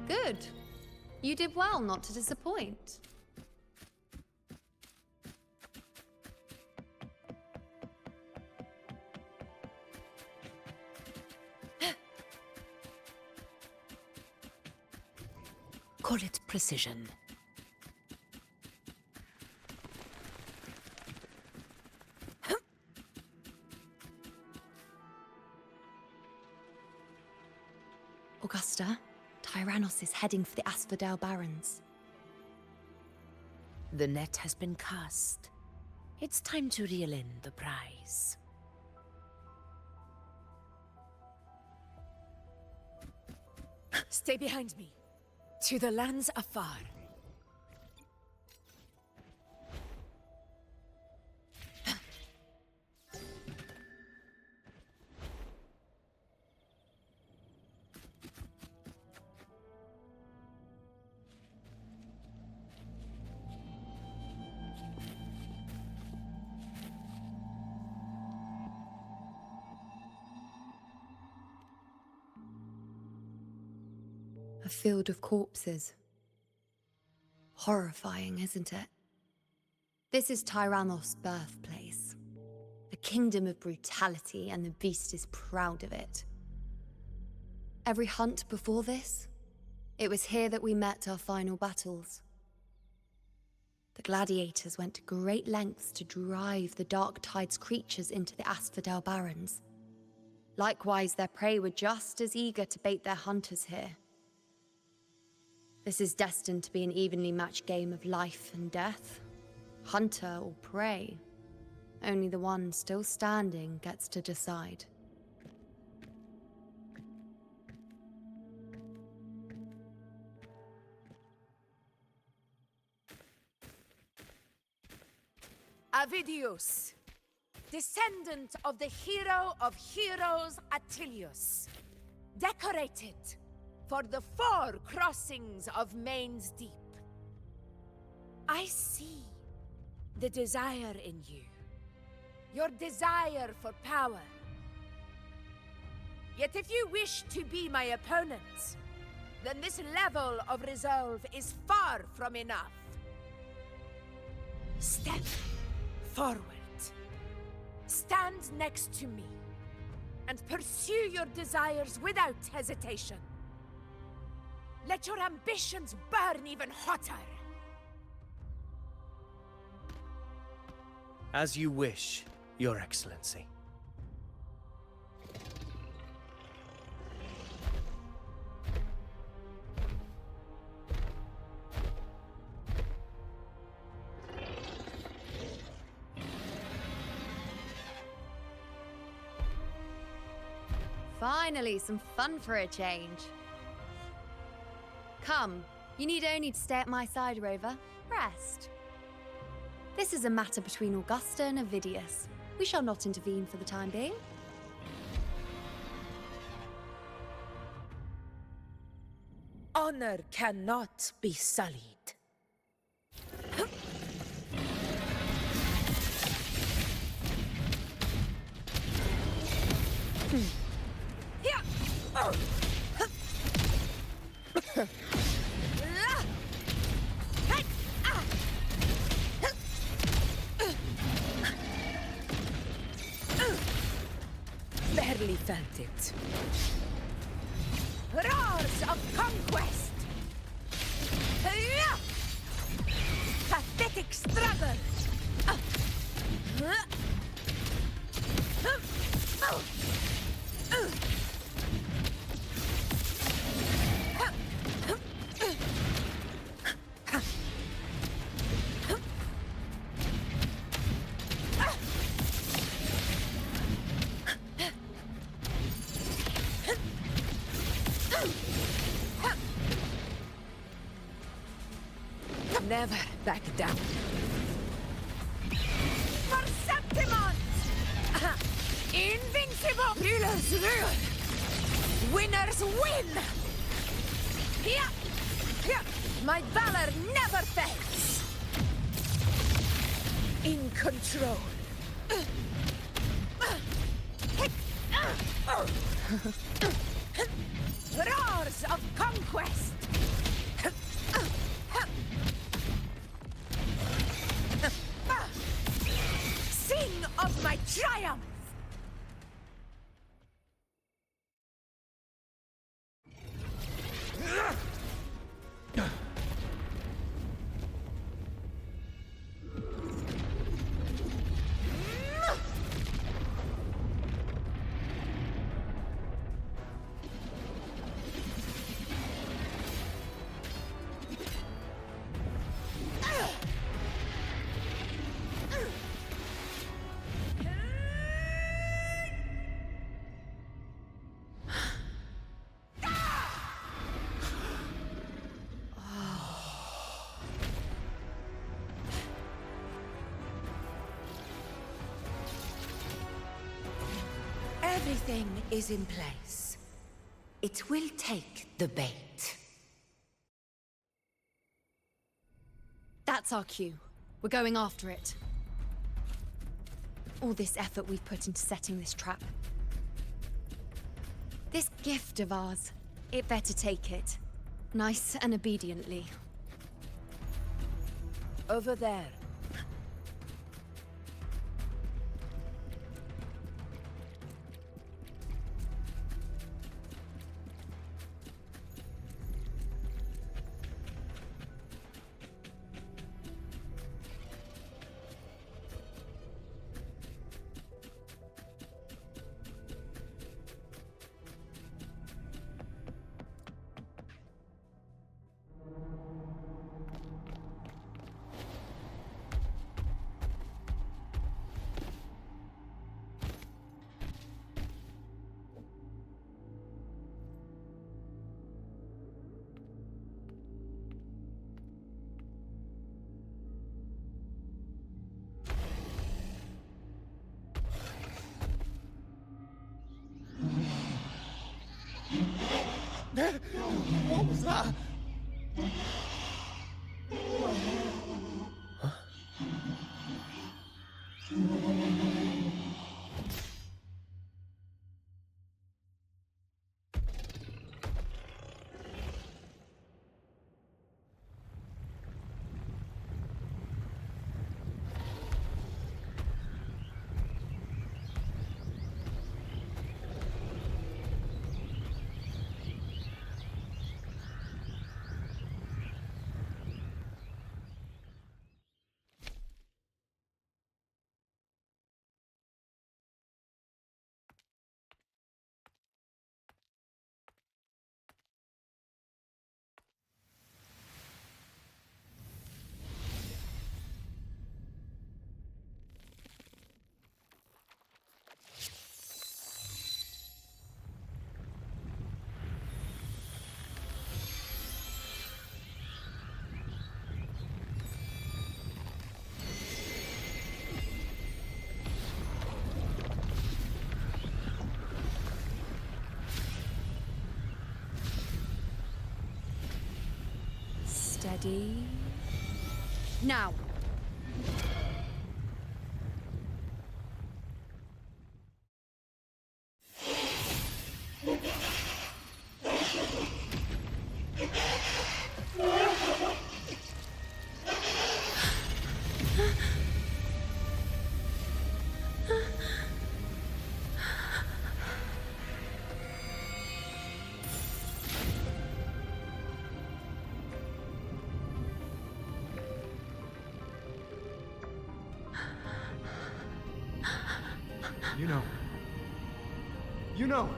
Good. You did well not to disappoint. Call it precision. Augusta, Tyrannos is heading for the Asphodel Barrens. The net has been cast. It's time to reel in the prize. Stay behind me. To the lands afar. A field of corpses. Horrifying, isn't it? This is Tyrannos' birthplace. The kingdom of brutality, and the beast is proud of it. Every hunt before this, it was here that we met our final battles. The gladiators went to great lengths to drive the Dark Tide's creatures into the Asphodel Barrens. Likewise, their prey were just as eager to bait their hunters here. This is destined to be an evenly matched game of life and death. Hunter or prey. Only the one still standing gets to decide. Avidius, descendant of the hero of heroes Attilius, decorated for the 4 crossings of Main's Deep. I see the desire in you, your desire for power. Yet if you wish to be my opponent, then this level of resolve is far from enough. Step forward. Stand next to me, and pursue your desires without hesitation. Let your ambitions burn even hotter. As you wish, Your Excellency. Finally, some fun for a change. Come, you need only to stay at my side, Rover. Rest. This is a matter between Augusta and Avidius. We shall not intervene for the time being. Honor cannot be sullied. Barely felt it. Roars of conquest! Pathetic struggle! Never back down. For Septimont! Invincible! Rulers rule! Winners win! My valor never fails! In control. Roars of conquest! Sing of my triumph! Everything is in place. It will take the bait. That's our cue. We're going after it. All this effort we've put into setting this trap. This gift of ours, it better take it. Nice and obediently. Over there. What was that? Steady. Now. You know. You know.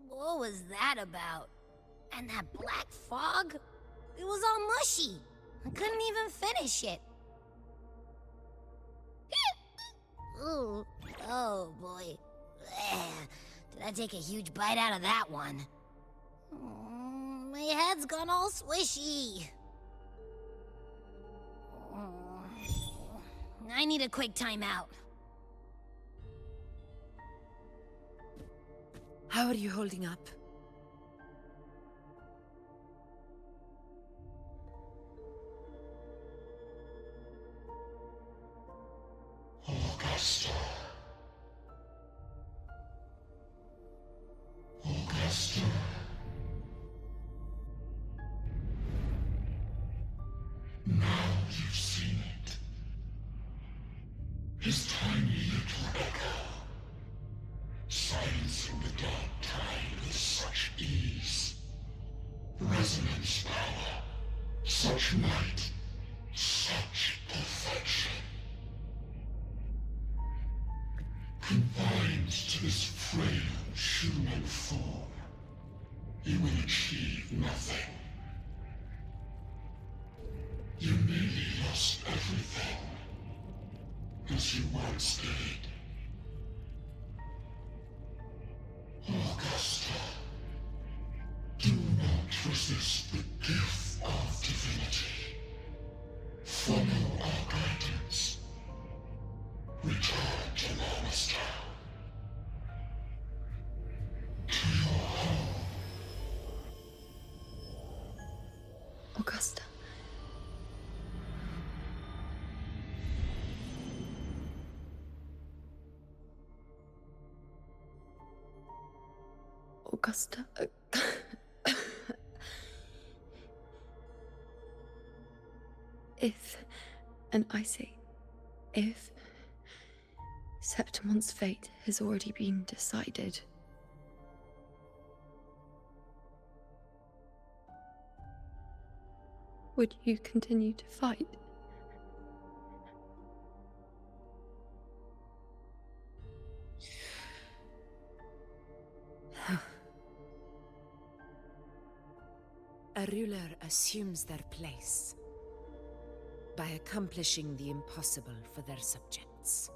What was that about? And that black fog? It was all mushy. I couldn't even finish it. Ooh, oh boy. Did I take a huge bite out of that one? My head's gone all swishy. I need a quick timeout. How are you holding up? Augusta. Augusta. Now you've seen it. His tiny little echo, silencing the dark tide with such ease. Resonance power, such might, such perfection. Confined to this frail human form, you will achieve nothing. You nearly lost everything, as you once did. Augusta, do not resist the gift of divinity. Follow our guidance. Return to Lannister. To your home. Augusta. Augusta. If, and I say, if Septimon's fate has already been decided, would you continue to fight? a ruler assumes their place by accomplishing the impossible for their subjects.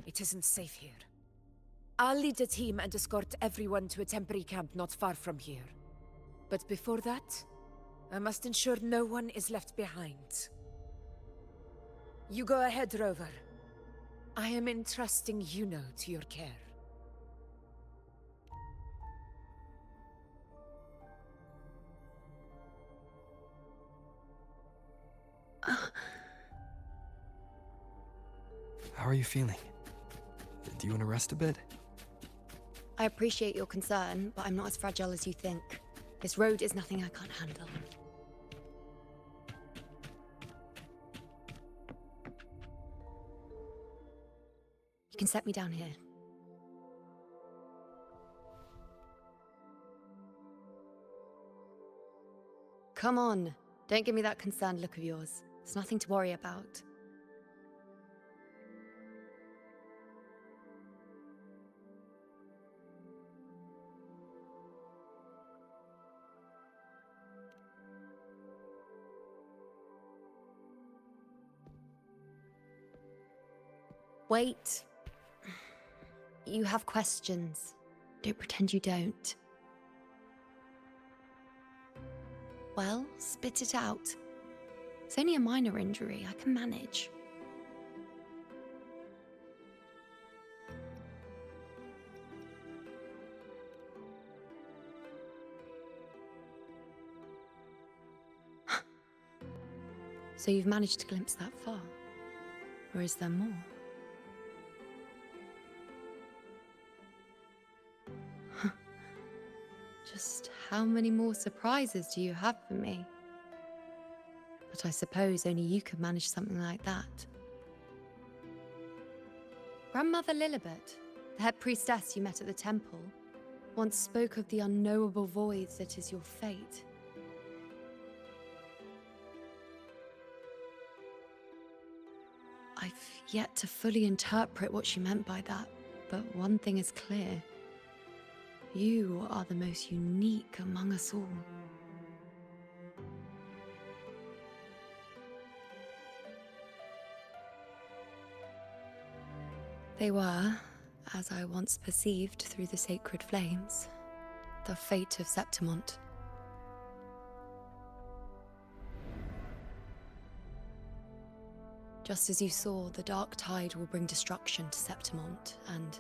It isn't safe here. I'll lead a team and escort everyone to a temporary camp not far from here. But before that, I must ensure no one is left behind. You go ahead, Rover. I am entrusting Yuno to your care. How are you feeling? Do you want to rest a bit? I appreciate your concern, but I'm not as fragile as you think. This road is nothing I can't handle. You can set me down here. Come on, don't give me that concerned look of yours. It's nothing to worry about. Wait. You have questions. Don't pretend you don't. Well, spit it out. It's only a minor injury. I can manage. So you've managed to glimpse that far? Or is there more? Just how many more surprises do you have for me? But I suppose only you could manage something like that. Grandmother Lilibet, the head priestess you met at the temple, once spoke of the unknowable void that is your fate. I've yet to fully interpret what she meant by that, but one thing is clear. You are the most unique among us all. They were, as I once perceived through the sacred flames, the fate of Septimont. Just as you saw, the dark tide will bring destruction to Septimont and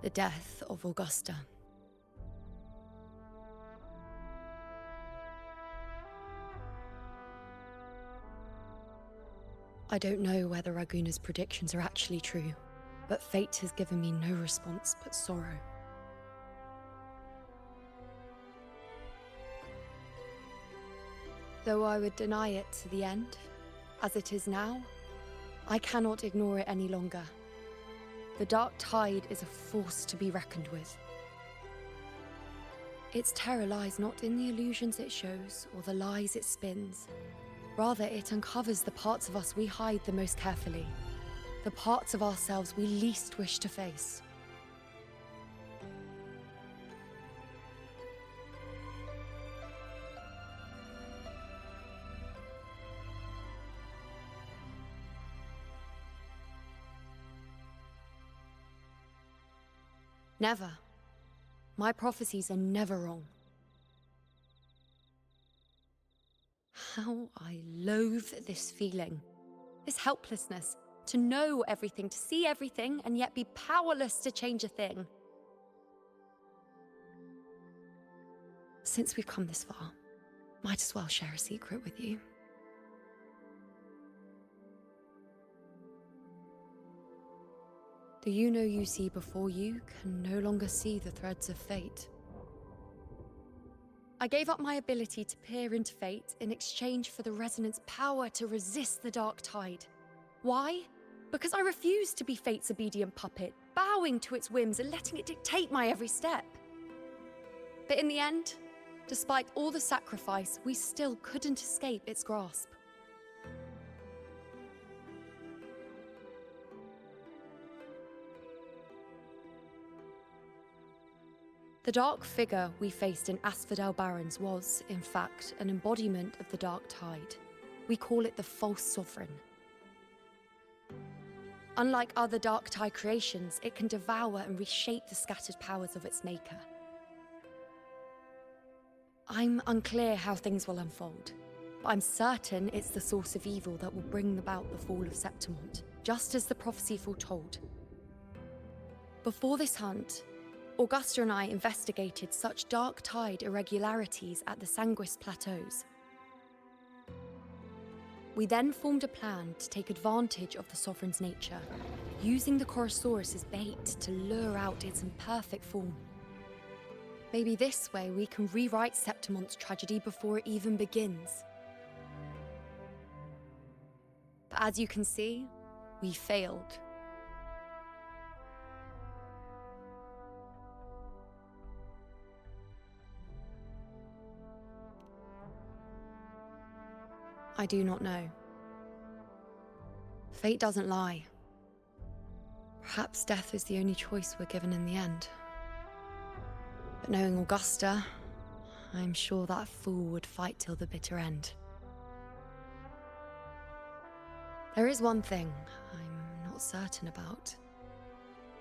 the death of Augusta. I don't know whether Raguna's predictions are actually true, but fate has given me no response but sorrow. Though I would deny it to the end, as it is now, I cannot ignore it any longer. The dark tide is a force to be reckoned with. Its terror lies not in the illusions it shows or the lies it spins. Rather, it uncovers the parts of us we hide the most carefully, the parts of ourselves we least wish to face. Never. My prophecies are never wrong. How I loathe this feeling, this helplessness, to know everything, to see everything, and yet be powerless to change a thing. Since we've come this far, might as well share a secret with you. The Yuno you see before you can no longer see the threads of fate. I gave up my ability to peer into fate in exchange for the Resonant's power to resist the dark tide. Why? Because I refused to be fate's obedient puppet, bowing to its whims and letting it dictate my every step. But in the end, despite all the sacrifice, we still couldn't escape its grasp. The dark figure we faced in Asphodel Barrens was, in fact, an embodiment of the Dark Tide. We call it the False Sovereign. Unlike other Dark Tide creations, it can devour and reshape the scattered powers of its maker. I'm unclear how things will unfold, but I'm certain it's the source of evil that will bring about the fall of Septimont, just as the prophecy foretold. Before this hunt, Augusta and I investigated such Dark Tide irregularities at the Sanguis Plateaus. We then formed a plan to take advantage of the Sovereign's nature, using the Chorosaurus as bait to lure out its imperfect form. Maybe this way we can rewrite Septimont's tragedy before it even begins. But as you can see, we failed. I do not know. Fate doesn't lie. Perhaps death is the only choice we're given in the end. But knowing Augusta, I'm sure that fool would fight till the bitter end. There is one thing I'm not certain about.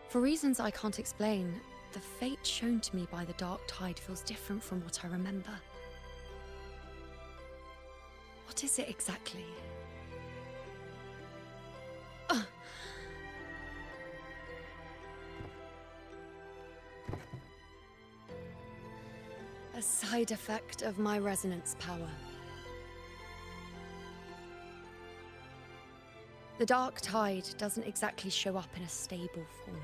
For reasons I can't explain, the fate shown to me by the Dark Tide feels different from what I remember. What is it exactly? A side effect of my resonance power. The Dark Tide doesn't exactly show up in a stable form.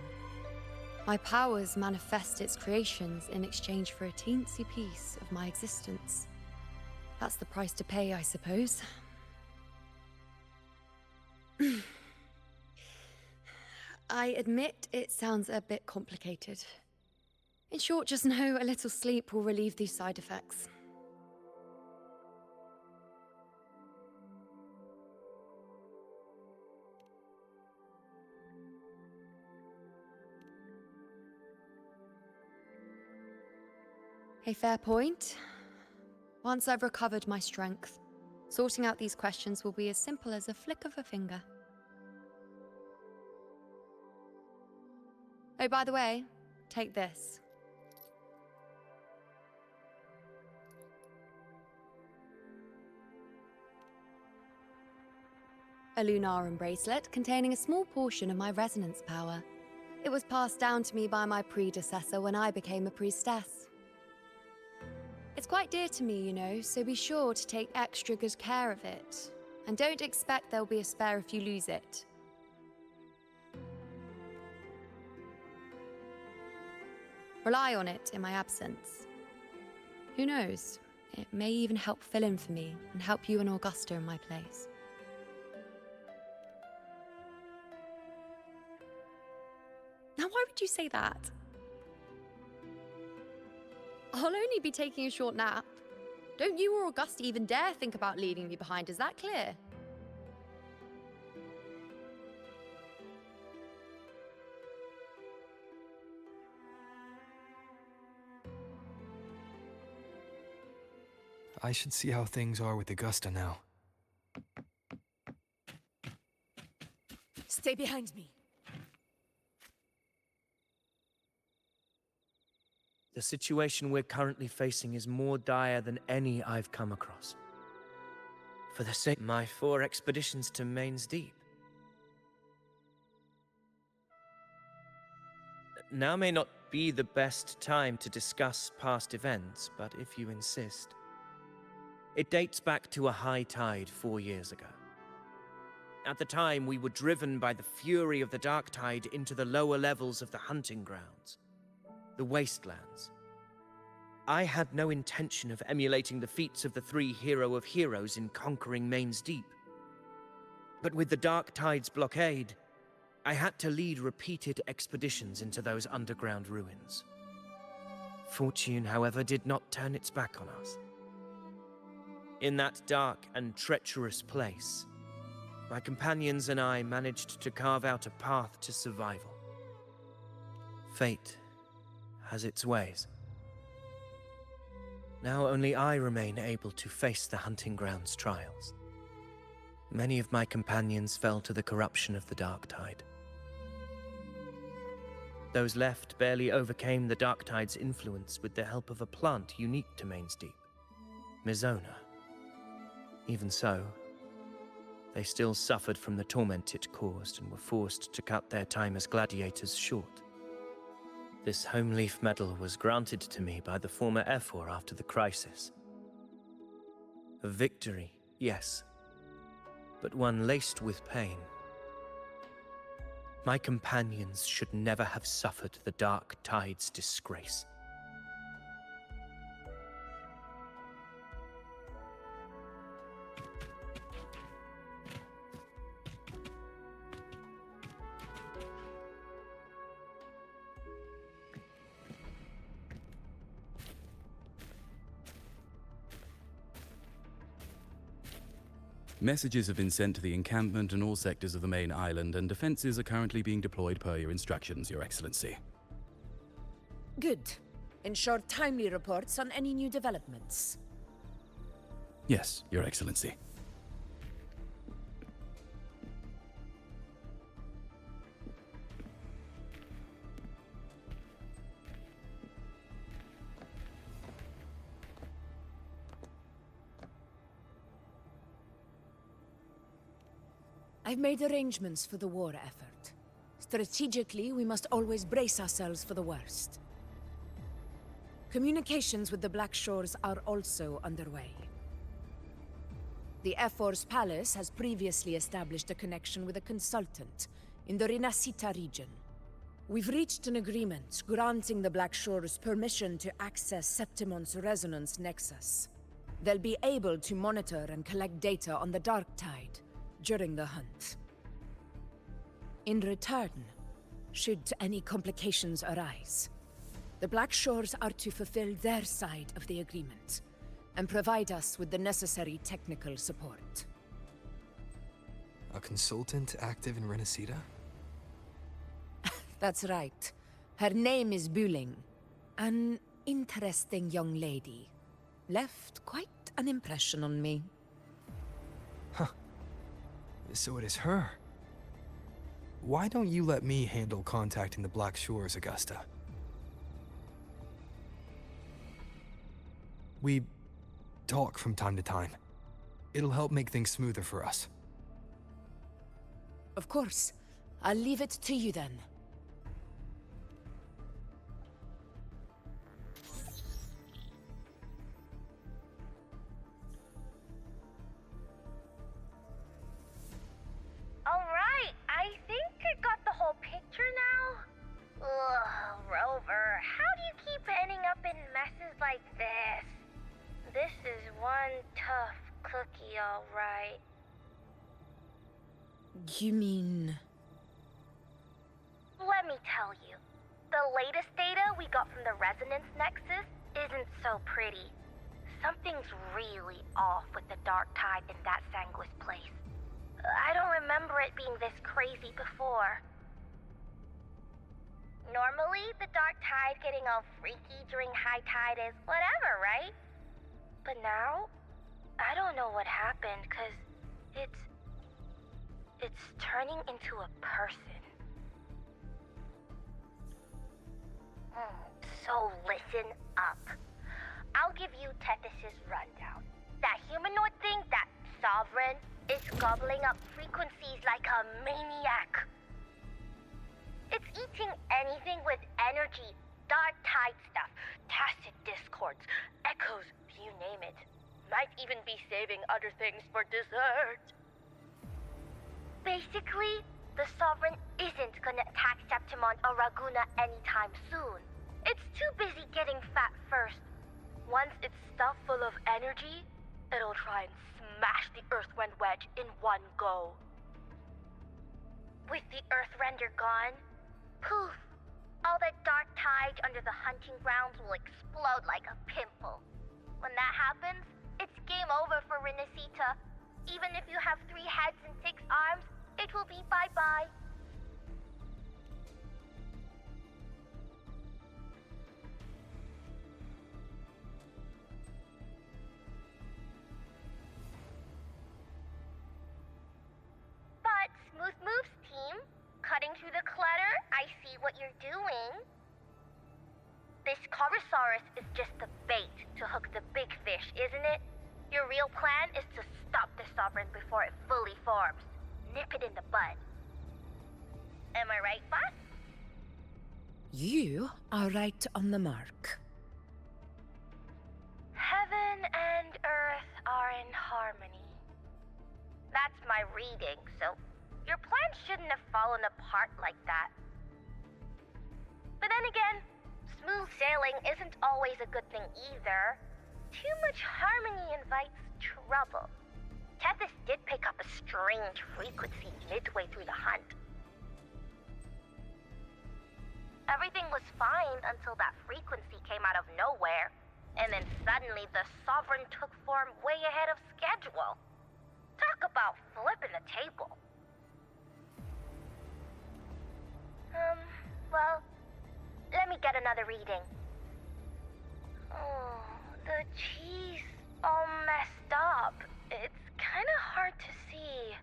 My powers manifest its creations in exchange for a teensy piece of my existence. That's the price to pay, I suppose. I admit it sounds a bit complicated. In short, just know a little sleep will relieve these side effects. A fair point. Once I've recovered my strength, sorting out these questions will be as simple as a flick of a finger. Oh, by the way, take this. A Lunarum bracelet containing a small portion of my resonance power. It was passed down to me by my predecessor when I became a priestess. It's quite dear to me, you know, so be sure to take extra good care of it. And don't expect there'll be a spare if you lose it. Rely on it in my absence. Who knows? It may even help fill in for me and help you and Augusta in my place. Now, why would you say that? I'll only be taking a short nap. Don't you or Augusta even dare think about leaving me behind, is that clear? I should see how things are with Augusta now. Stay behind me. The situation we're currently facing is more dire than any I've come across. For the sake of my 4 expeditions to Main's Deep. Now may not be the best time to discuss past events, but if you insist. It dates back to a high tide 4 years ago. At the time, we were driven by the fury of the Dark Tide into the lower levels of the hunting grounds. The wastelands. I had no intention of emulating the feats of the 3 Hero of Heroes in conquering Main's Deep. But with the Dark Tide's blockade, I had to lead repeated expeditions into those underground ruins. Fortune, however, did not turn its back on us. In that dark and treacherous place, my companions and I managed to carve out a path to survival. Fate has its ways. Now only I remain able to face the hunting grounds trials. Many of my companions fell to the corruption of the Dark Tide. Those left barely overcame the Dark Tide's influence with the help of a plant unique to Main's Deep, Mizona. Even so, they still suffered from the torment it caused and were forced to cut their time as gladiators short. This home leaf medal was granted to me by the former Ephor after the crisis. A victory, yes, but one laced with pain. My companions should never have suffered the Dark Tide's disgrace. Messages have been sent to the encampment and all sectors of the main island, and defenses are currently being deployed per your instructions, Your Excellency. Good. Ensure timely reports on any new developments. Yes, Your Excellency. I've made arrangements for the war effort. Strategically, we must always brace ourselves for the worst. Communications with the Black Shores are also underway. The Ephor's palace has previously established a connection with a consultant in the Rinascita region. We've reached an agreement granting the Black Shores permission to access Septimon's resonance nexus. They'll be able to monitor and collect data on the Dark Tide during the hunt. In return, should any complications arise, the Black Shores are to fulfill their side of the agreement and provide us with the necessary technical support. A consultant active in Rinascita? That's right. Her name is Buling. An interesting young lady. Left quite an impression on me. Huh. So it is her. Why don't you let me handle contacting the Black Shores, Augusta? We talk from time to time. It'll help make things smoother for us. Of course. I'll leave it to you then. Alright, I think I got the whole picture now. Ugh, Rover, how do you keep ending up in messes like this? This is one tough cookie, alright. You mean... Let me tell you, the latest data we got from the Resonance Nexus isn't so pretty. Something's really off with the Dark Tide in that Sanguis place. I don't remember it being this crazy before. Normally, the Dark Tide getting all freaky during high tide is whatever, right? But now, I don't know what happened, 'cause it's turning into a person. So listen up. I'll give you Tethys' rundown. That humanoid thing, that Sovereign, is gobbling up frequencies like a maniac. It's eating anything with energy, Dark Tide stuff, tacit discords, echoes, you name it. Might even be saving other things for dessert. Basically, the Sovereign isn't gonna attack Septimon or Raguna anytime soon. It's too busy getting fat first. Once it's stuffed full of energy, it'll try and smash the Earthrend wedge in one go. With the Earthrender gone, poof, all that Dark Tide under the hunting grounds will explode like a pimple. When that happens, it's game over for Rinascita. Even if you have 3 heads and 6 arms, it will be bye-bye. what you're doing. This Corosaurus is just the bait to hook the big fish, isn't it? Your real plan is to stop the Sovereign before it fully forms. Nip it in the bud. Am I right, boss? You are right on the mark. Heaven and earth are in harmony. That's my reading, so your plan shouldn't have fallen apart like that. But then again, smooth sailing isn't always a good thing either. Too much harmony invites trouble. Tethys did pick up a strange frequency midway through the hunt. Everything was fine until that frequency came out of nowhere, and then suddenly the Sovereign took form way ahead of schedule. Talk about flipping the table. Well, let me get another reading. Oh, the cheese all messed up. It's kinda hard to see.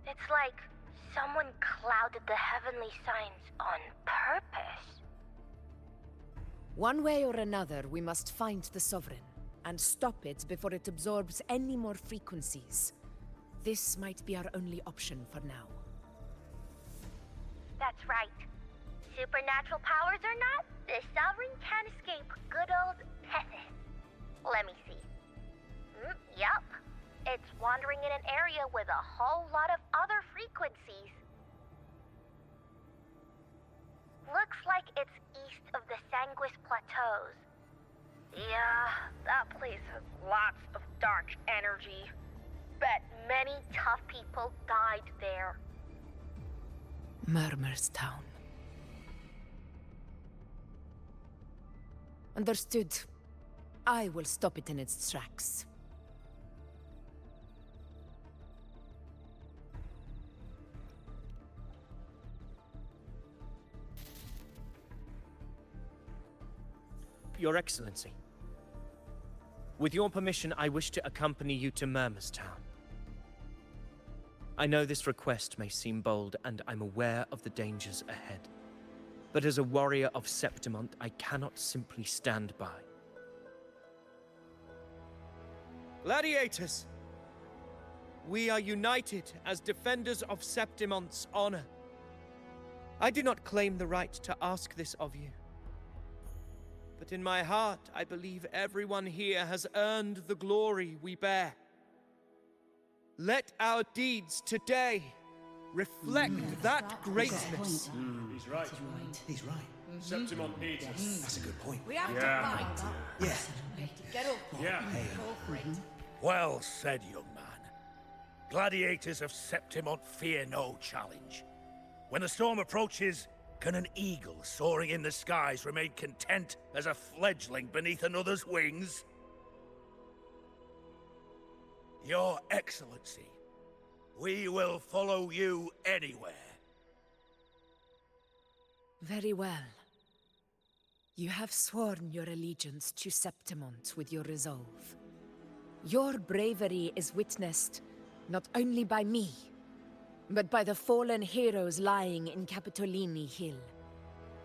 It's like someone clouded the heavenly signs on purpose. One way or another, we must find the Sovereign and stop it before it absorbs any more frequencies. This might be our only option for now. That's right. Supernatural powers or not, the Sovereign can't escape good old Tethys. Let me see. Yup. It's wandering in an area with a whole lot of other frequencies. Looks like it's east of the Sanguis Plateaus. Yeah, that place has lots of dark energy. Bet many tough people died there. Murmur's Town. Understood. I will stop it in its tracks. Your Excellency. With your permission, I wish to accompany you to Murmur's Town. I know this request may seem bold, and I'm aware of the dangers ahead. But as a warrior of Septimont, I cannot simply stand by. Gladiators! We are united as defenders of Septimont's honor. I do not claim the right to ask this of you. But in my heart, I believe everyone here has earned the glory we bear. Let our deeds today reflect that greatness. He's right. He's right. Septimont needs us. That's a good point. We have to fight. Yeah. Get up. Yeah. Go for it. Well said, young man. Gladiators of Septimont fear no challenge. When the storm approaches, can an eagle soaring in the skies remain content as a fledgling beneath another's wings? Your Excellency, we will follow you anywhere. Very well. You have sworn your allegiance to Septimont with your resolve. Your bravery is witnessed not only by me, but by the fallen heroes lying in Capitolini Hill.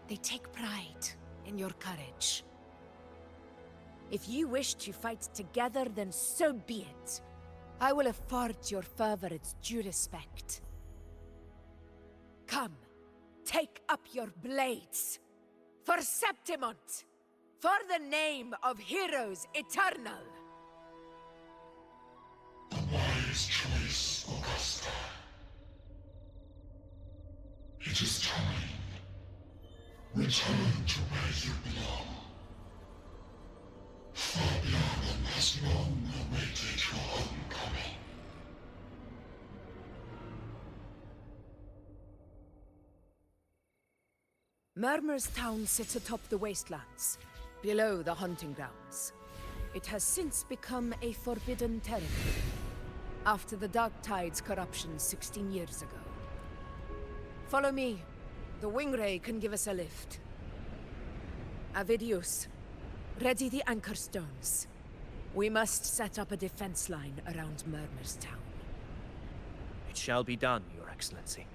They take pride in your courage. If you wish to fight together, then so be it. I will afford your fervor its due respect. Come, take up your blades. For Septimont! For the name of heroes eternal! The wise choice, Augusta. It is time. Return to where you belong. Fabianum has long awaited your homecoming. Murmur's Town sits atop the wastelands, below the hunting grounds. It has since become a forbidden territory, after the Dark Tide's corruption 16 years ago. Follow me. The Wingray can give us a lift. Avidius, ready the anchor stones. We must set up a defense line around Murmur's Town. It shall be done, Your Excellency.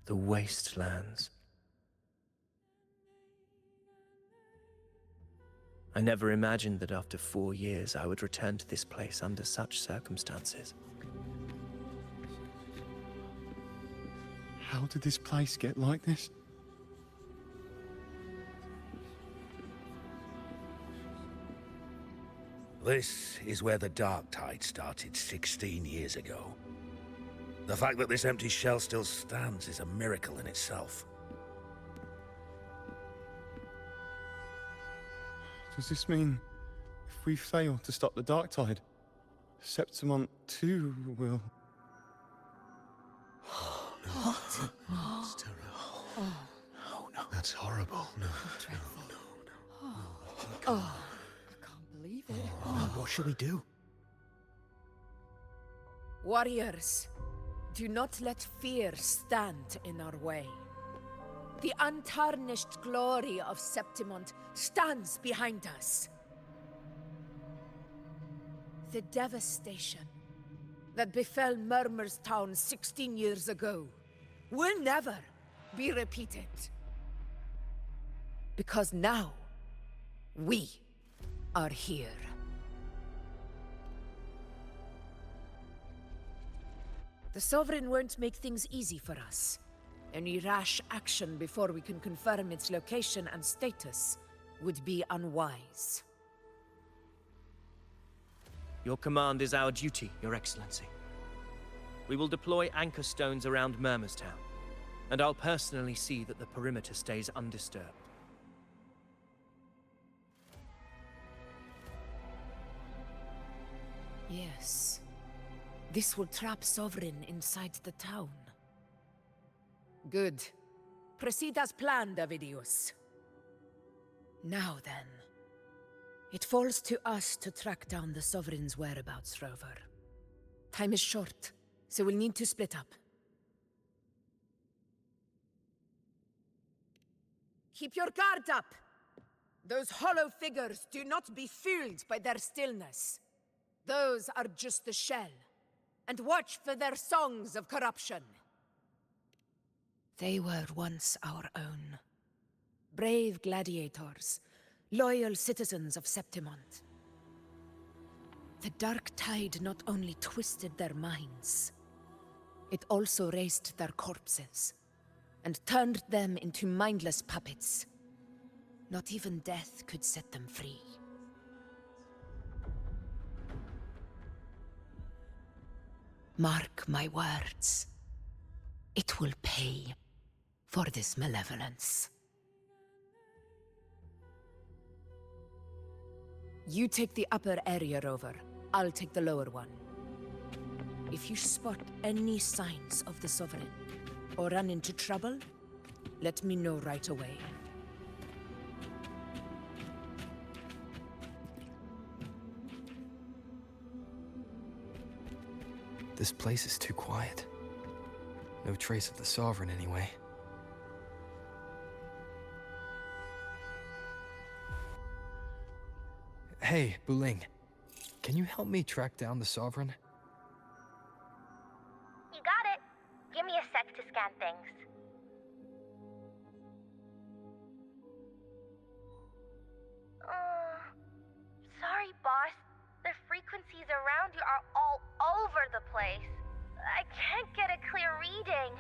The wastelands. I never imagined that after 4 years I would return to this place under such circumstances. How did this place get like this? This is where the Dark Tide started 16 years ago. The fact that this empty shell still stands is a miracle in itself. Does this mean if we fail to stop the Dark Tide, Septimont too will... What? It's terrible. Oh no. That's horrible. No. Oh, I can't believe it. What shall we do? Warriors, do not let fear stand in our way. The untarnished glory of Septimont stands behind us. The devastation that befell Murmur's town 16 years ago will never be repeated. Because now, we are here. The Sovereign won't make things easy for us. Any rash action before we can confirm its location and status would be unwise. Your command is our duty, Your Excellency. We will deploy anchor stones around Murmur's town, and I'll personally see that the perimeter stays undisturbed. Yes. This will trap Sovereign inside the town. Good. Proceed as planned, Avidius. Now then. It falls to us to track down the Sovereign's whereabouts, Rover. Time is short, so we'll need to split up. Keep your guard up! Those hollow figures do not be fooled by their stillness. Those are just the shell. And watch for their songs of corruption. They were once our own. Brave gladiators, loyal citizens of Septimont. The Dark Tide not only twisted their minds, it also raised their corpses, and turned them into mindless puppets. Not even death could set them free. Mark my words. It will pay for this malevolence. You take the upper area, Rover. I'll take the lower one. If you spot any signs of the Sovereign, or run into trouble, let me know right away. This place is too quiet. No trace of the Sovereign, anyway. Hey, Buling. Can you help me track down the Sovereign? You got it. Give me a sec to scan things. Sorry, boss. The frequencies around you are all over the place. I can't get a clear reading.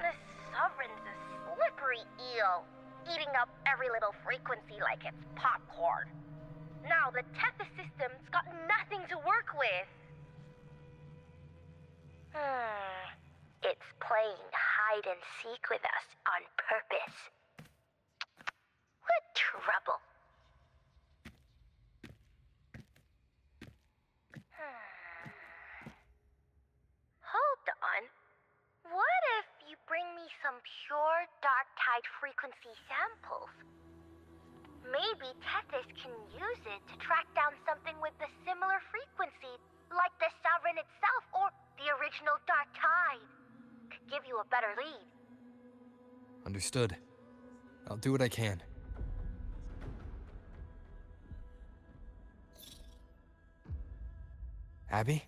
The Sovereign's a slippery eel, eating up every little frequency like it's popcorn. Now the Tethys system's got nothing to work with. It's playing hide and seek with us on purpose. What trouble. Hold on. What if you bring me some pure Dark Tide frequency samples? Maybe Tethys can use it to track down something with a similar frequency, like the Sovereign itself or the original Dark Tide. Could give you a better lead. Understood. I'll do what I can. Abby?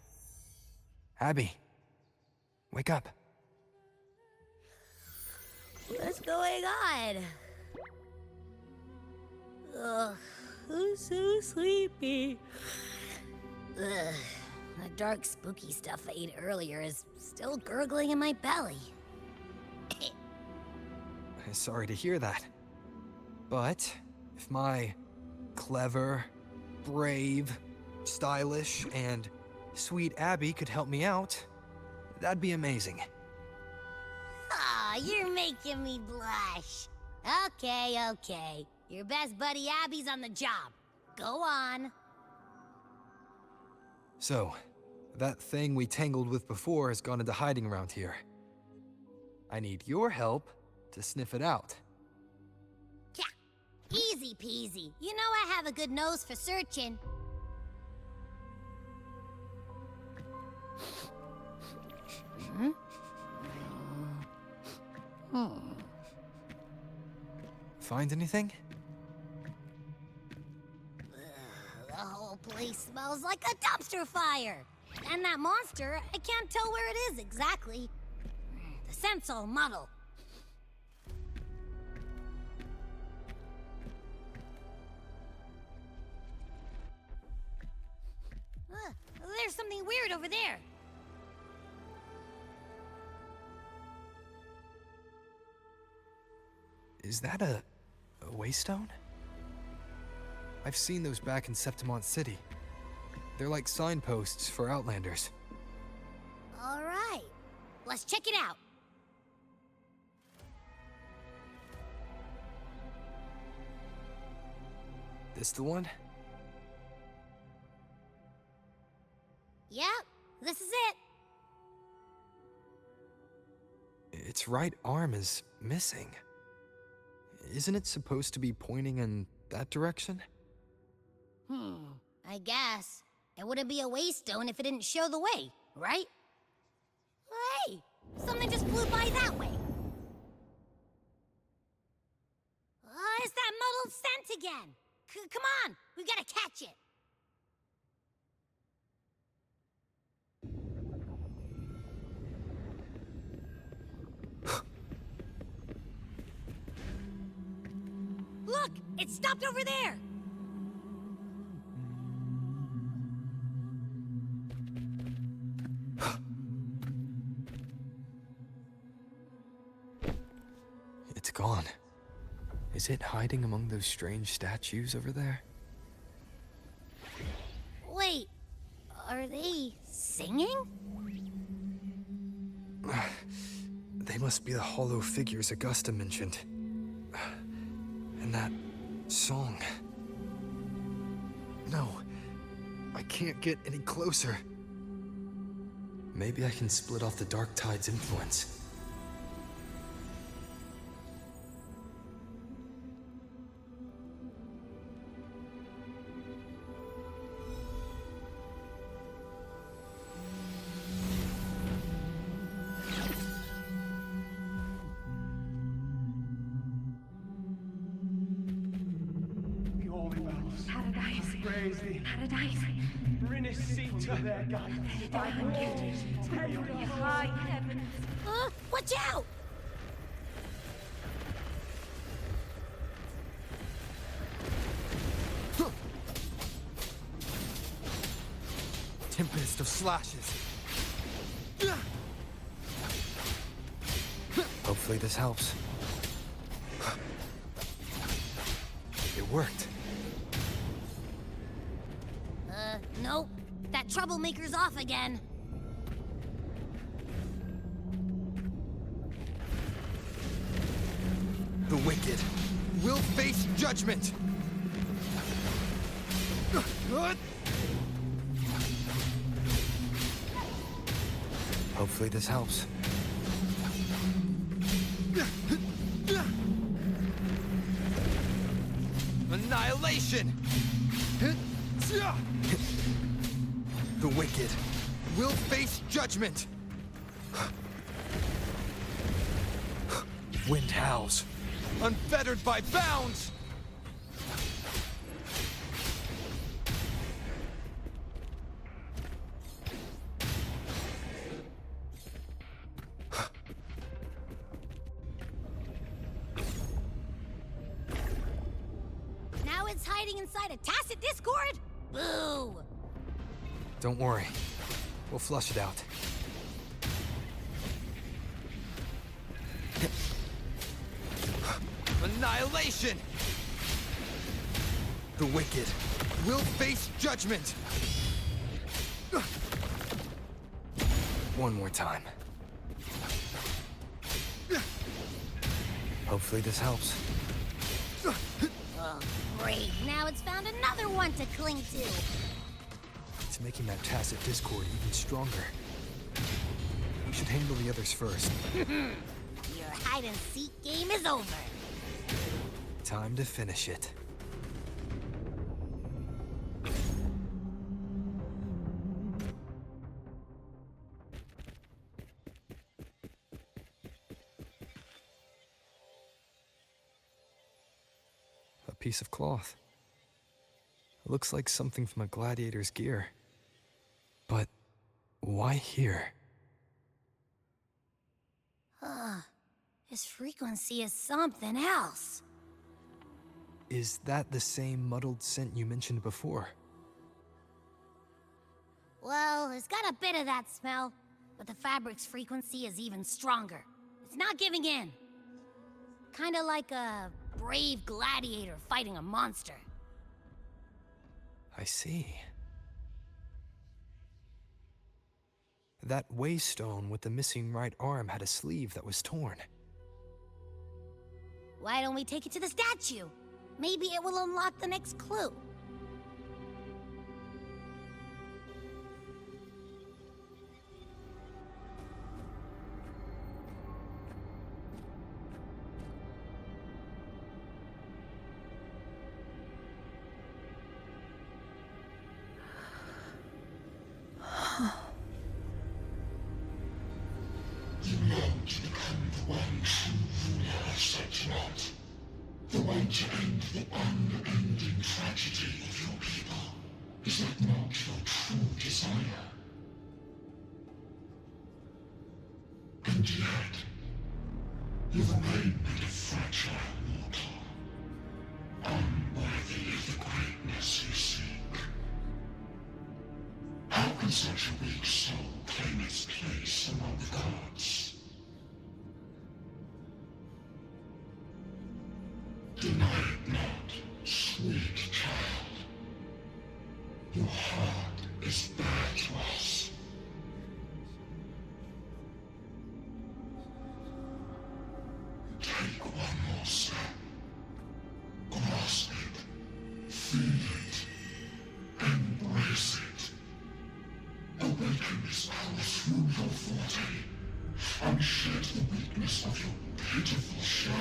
Abby! Wake up! What's going on? Ugh, I'm so sleepy. Ugh, the dark, spooky stuff I ate earlier is still gurgling in my belly. Sorry to hear that. But if my clever, brave, stylish, and sweet Abby could help me out, that'd be amazing. Aw, you're making me blush. Okay. Your best buddy Abby's on the job. Go on. So, that thing we tangled with before has gone into hiding around here. I need your help to sniff it out. Yeah, easy peasy. You know I have a good nose for searching. Find anything? The whole place smells like a dumpster fire. And that monster, I can't tell where it is exactly. The scent's all muddled. There's something weird over there. Is that a waystone? I've seen those back in Septimont City. They're like signposts for Outlanders. All right, let's check it out. This the one? Yep, this is it. Its right arm is missing. Isn't it supposed to be pointing in that direction? I guess. It wouldn't be a waystone if it didn't show the way, right? Hey, something just flew by that way. It's that muddled scent again. Come on, we've got to catch it. Look, it stopped over there. It's gone. Is it hiding among those strange statues over there? Wait, are they singing? They must be the hollow figures Augusta mentioned. And that song. No, I can't get any closer. Maybe I can split off the Dark Tide's influence. Watch out! Tempest of slashes. Hopefully this helps. It worked. Nope. That troublemaker's off again. The wicked will face judgment! Hopefully this helps. Annihilate! Annihilation! The wicked will face judgment! Wind howls, unfettered by bounds! Now it's hiding inside a tacit discord? Boo! Don't worry, we'll flush it out. Annihilation! The wicked will face judgment! One more time. Hopefully this helps. Oh, great. Now it's found another one to cling to. It's making that tacit discord even stronger. We should handle the others first. Your hide-and-seek game is over. Time to finish it. A piece of cloth. It looks like something from a gladiator's gear. But why here? His frequency is something else. Is that the same muddled scent you mentioned before? Well, it's got a bit of that smell, but the fabric's frequency is even stronger. It's not giving in. Kinda like a brave gladiator fighting a monster. I see. That waystone with the missing right arm had a sleeve that was torn. Why don't we take it to the statue? Maybe it will unlock the next clue. You long to become the one true ruler of Septimonth. The one to end the unending tragedy of your people. Is that not your true desire? And yet, you remain but a fragile mortal, unworthy of the greatness you seek. How can such a weak soul claim its place among the gods? Deny it not, sweet child. Your heart is bare to us. Take one more step. Grasp it. Feel it. Embrace it. Awaken this power through your forte, and shed the weakness of your pitiful shell.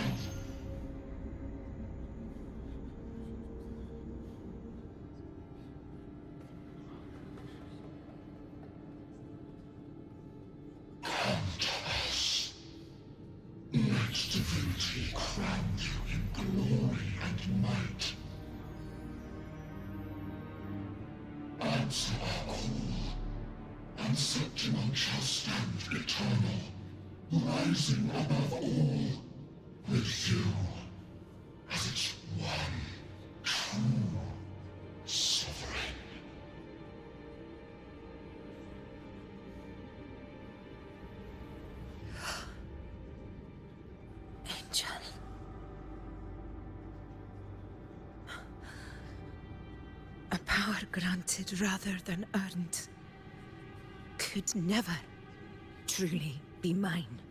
Come to us. Let divinity crown you in glory and might. Answer our call, and Septimonth shall stand eternal, rising above all, with you as its one true sovereign. Angel. A power granted rather than earned could never truly be mine.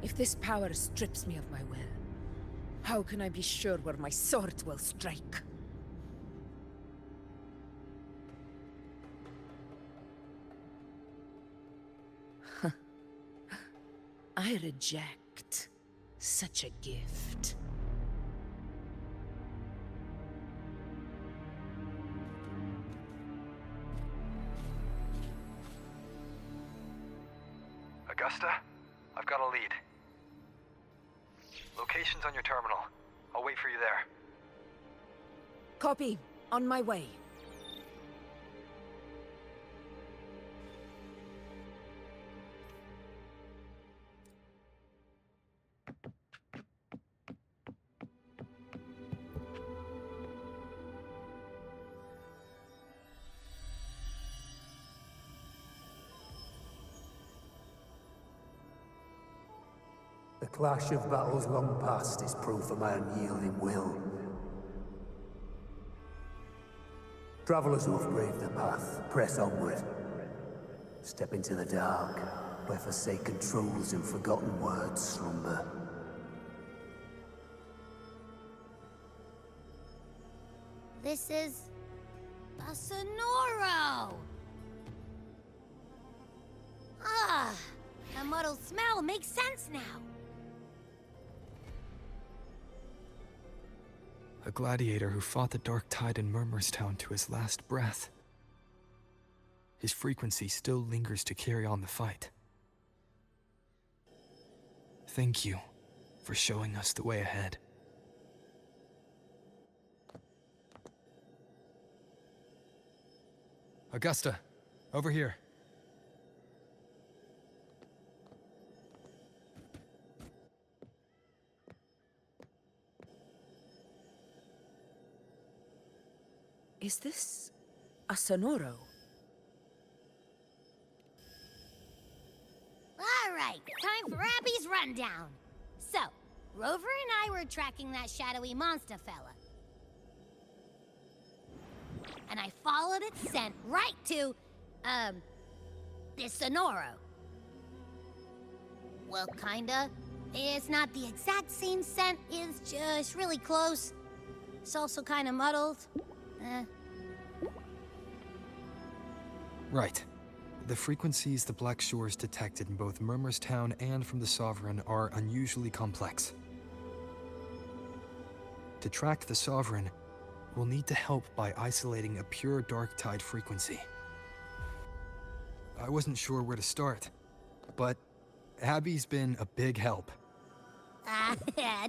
If this power strips me of my will, how can I be sure where my sword will strike? I reject such a gift. Location's on your terminal. I'll wait for you there. Copy. On my way. The clash of battles long past is proof of my unyielding will. Travelers who have braved the path, press onward. Step into the dark, where forsaken truths and forgotten words slumber. This is... a Sonoro! Ah, the muddled smell makes sense now. A gladiator who fought the Dark Tide in Murmurstown to his last breath. His frequency still lingers to carry on the fight. Thank you for showing us the way ahead. Augusta, over here. Is this a Sonoro? All right, time for Abby's rundown. So, Rover and I were tracking that shadowy monster fella. And I followed its scent right to, this Sonoro. Well, kinda. It's not the exact same scent, it's just really close. It's also kinda muddled. Right. The frequencies the Black Shores detected in both Murmurstown and from the Sovereign are unusually complex. To track the Sovereign, we'll need to help by isolating a pure Dark Tide frequency. I wasn't sure where to start, but Abby's been a big help.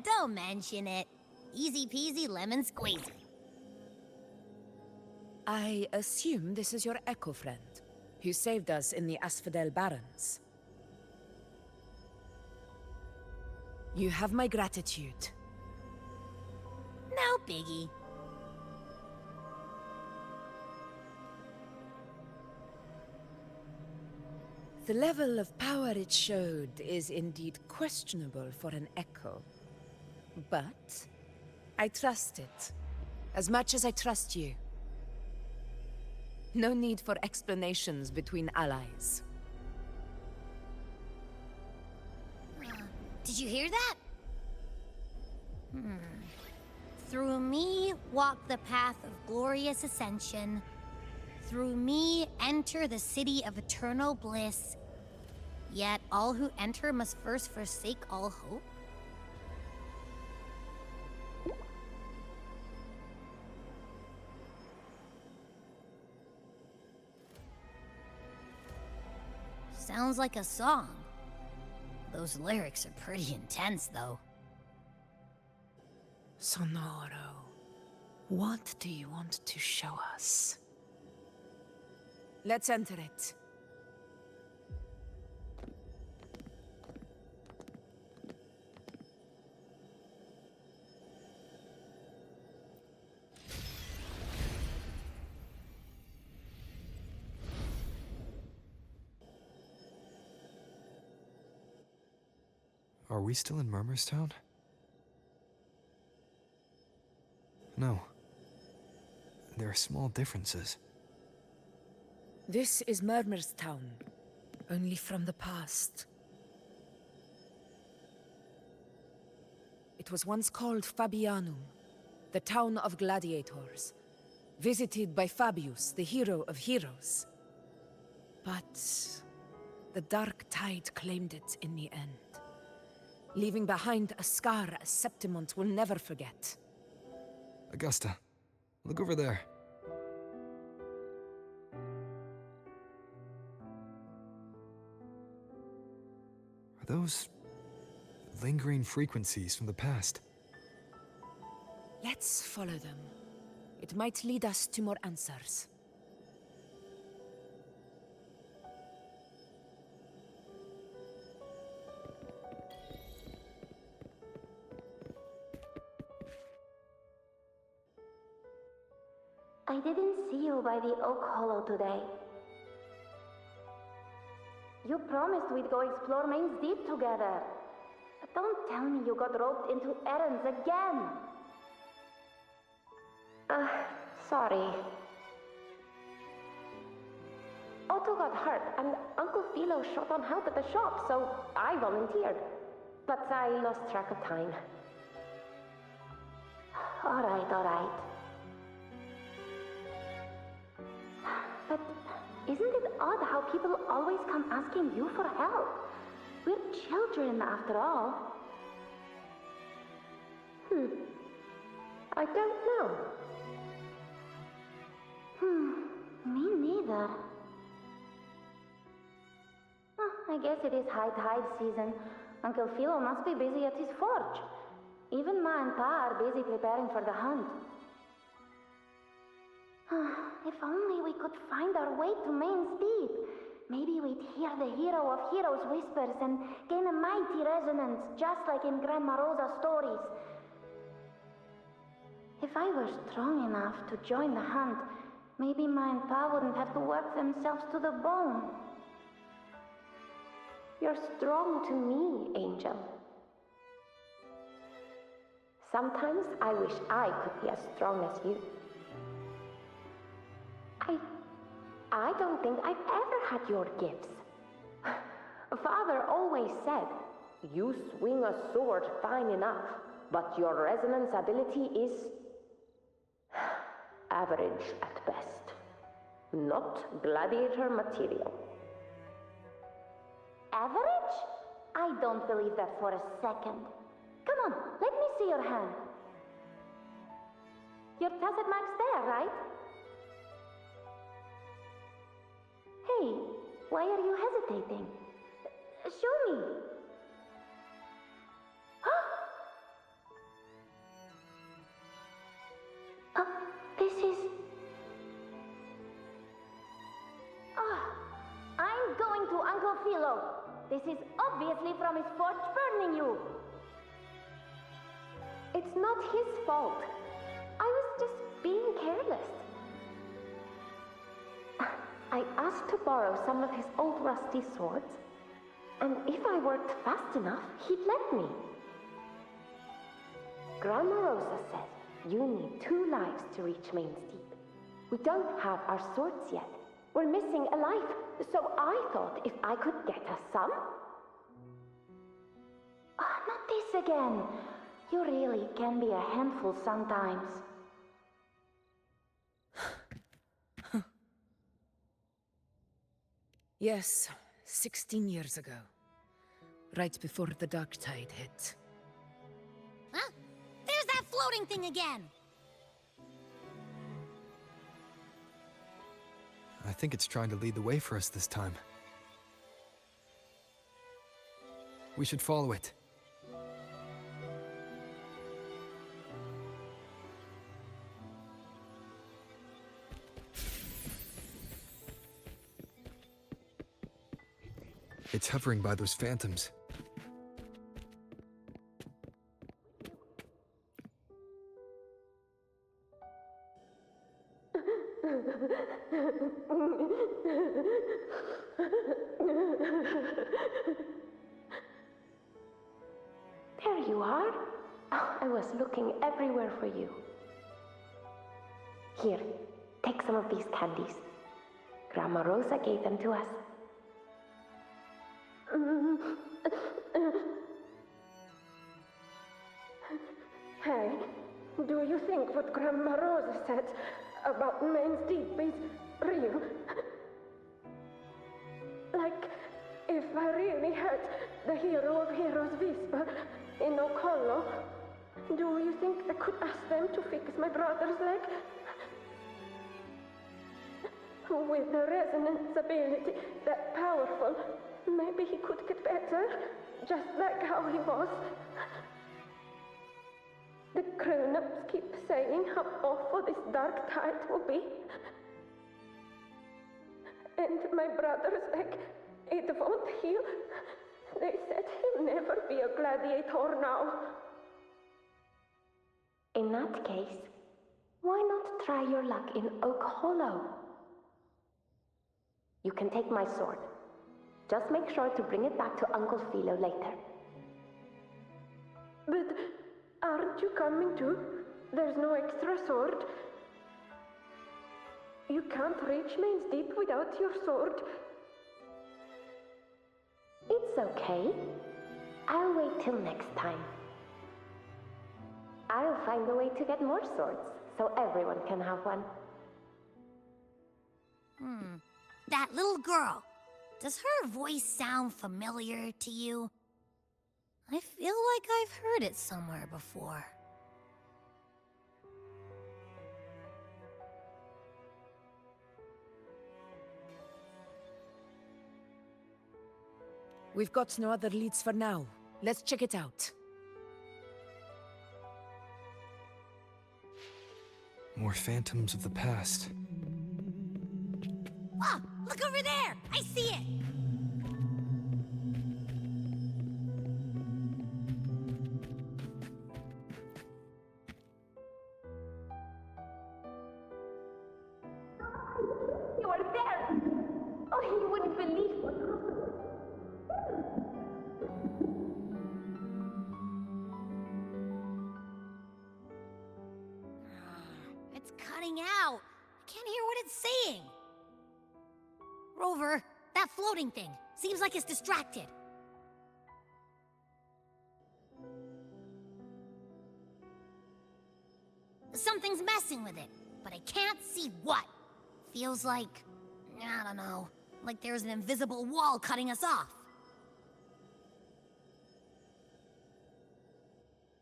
Don't mention it. Easy peasy lemon squeezy. I assume this is your Echo friend, who saved us in the Asphodel Barrens. You have my gratitude. No biggie. The level of power it showed is indeed questionable for an Echo. But I trust it, as much as I trust you. No need for explanations between allies. Did you hear that? Through me walk the path of glorious ascension. Through me enter the city of eternal bliss. Yet all who enter must first forsake all hope. Sounds like a song. Those lyrics are pretty intense, though. Sonoro, what do you want to show us? Let's enter it. Are we still in Murmurstown? No. There are small differences. This is Murmurstown, only from the past. It was once called Fabianum, the town of gladiators, visited by Fabius, the hero of heroes. But the Dark Tide claimed it in the end, leaving behind a scar Septimont will never forget. Augusta, look over there. Are lingering frequencies from the past. Let's follow them. It might lead us to more answers. I didn't see you by the Oak Hollow today. You promised we'd go explore Main's Deep together. But don't tell me you got roped into errands again. Sorry. Otto got hurt, and Uncle Philo shot on help at the shop, so I volunteered. But I lost track of time. All right. But isn't it odd how people always come asking you for help? We're children, after all. I don't know. Me neither. I guess it is high tide season. Uncle Philo must be busy at his forge. Even Ma and Pa are busy preparing for the hunt. If only we could find our way to Main's Deep. Maybe we'd hear the hero of heroes whispers and gain a mighty resonance, just like in Grandma Rosa's stories. If I were strong enough to join the hunt, maybe Ma and Pa wouldn't have to work themselves to the bone. You're strong to me, Angel. Sometimes I wish I could be as strong as you. I don't think I've ever had your gifts. Father always said, you swing a sword fine enough, but your resonance ability is average at best. Not gladiator material. Average? I don't believe that for a second. Come on, let me see your hand. Your tacet mark's there, right? Hey, why are you hesitating? Show me. This is... I'm going to Uncle Philo. This is obviously from his forge burning you. It's not his fault. I was just being careless. I asked to borrow some of his old rusty swords, and if I worked fast enough, he'd let me. Grandma Rosa says you need 2 lives to reach Main's Deep. We don't have our swords yet. We're missing a life, so I thought if I could get us some... not this again. You really can be a handful sometimes. Yes, 16 years ago. Right before the dark tide hit. Huh? There's that floating thing again! I think it's trying to lead the way for us this time. We should follow it. It's hovering by those phantoms. There you are. Oh, I was looking everywhere for you. Here, take some of these candies. Grandma Rosa gave them to us. Hey, do you think what Grandma Rosa said about Main's Deep is real? Like, if I really heard the hero of heroes whisper in Oak Hollow, do you think I could ask them to fix my brother's leg? With a resonance ability that powerful, maybe he could get better. just like how he was. The grown-ups keep saying how awful this dark tide will be. And my brother's like, it won't heal. They said he'll never be a gladiator now. In that case, why not try your luck in Oak Hollow? You can take my sword. Just make sure to bring it back to Uncle Philo later. But aren't you coming too? There's no extra sword. You can't reach Main's Deep without your sword. It's okay. I'll wait till next time. I'll find a way to get more swords, so everyone can have one. That little girl. Does her voice sound familiar to you? I feel like I've heard it somewhere before. We've got no other leads for now. Let's check it out. More phantoms of the past. Oh, look over there! I see it! You were there! Oh, you wouldn't believe what happened. It's cutting out. I can't hear what it's saying. Rover, that floating thing. Seems like it's distracted. Something's messing with it, but I can't see what. Feels like, I don't know, like there's an invisible wall cutting us off.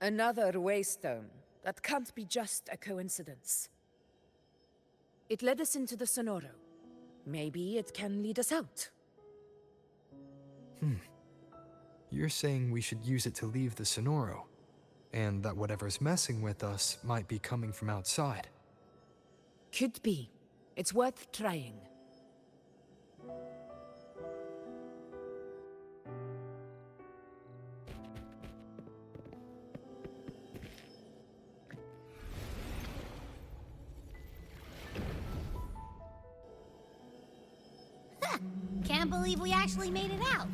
Another waystone. That can't be just a coincidence. It led us into the Sonoro. Maybe it can lead us out. You're saying we should use it to leave the Sonoro, and that whatever's messing with us might be coming from outside. Could be. It's worth trying. Can't believe we actually made it out.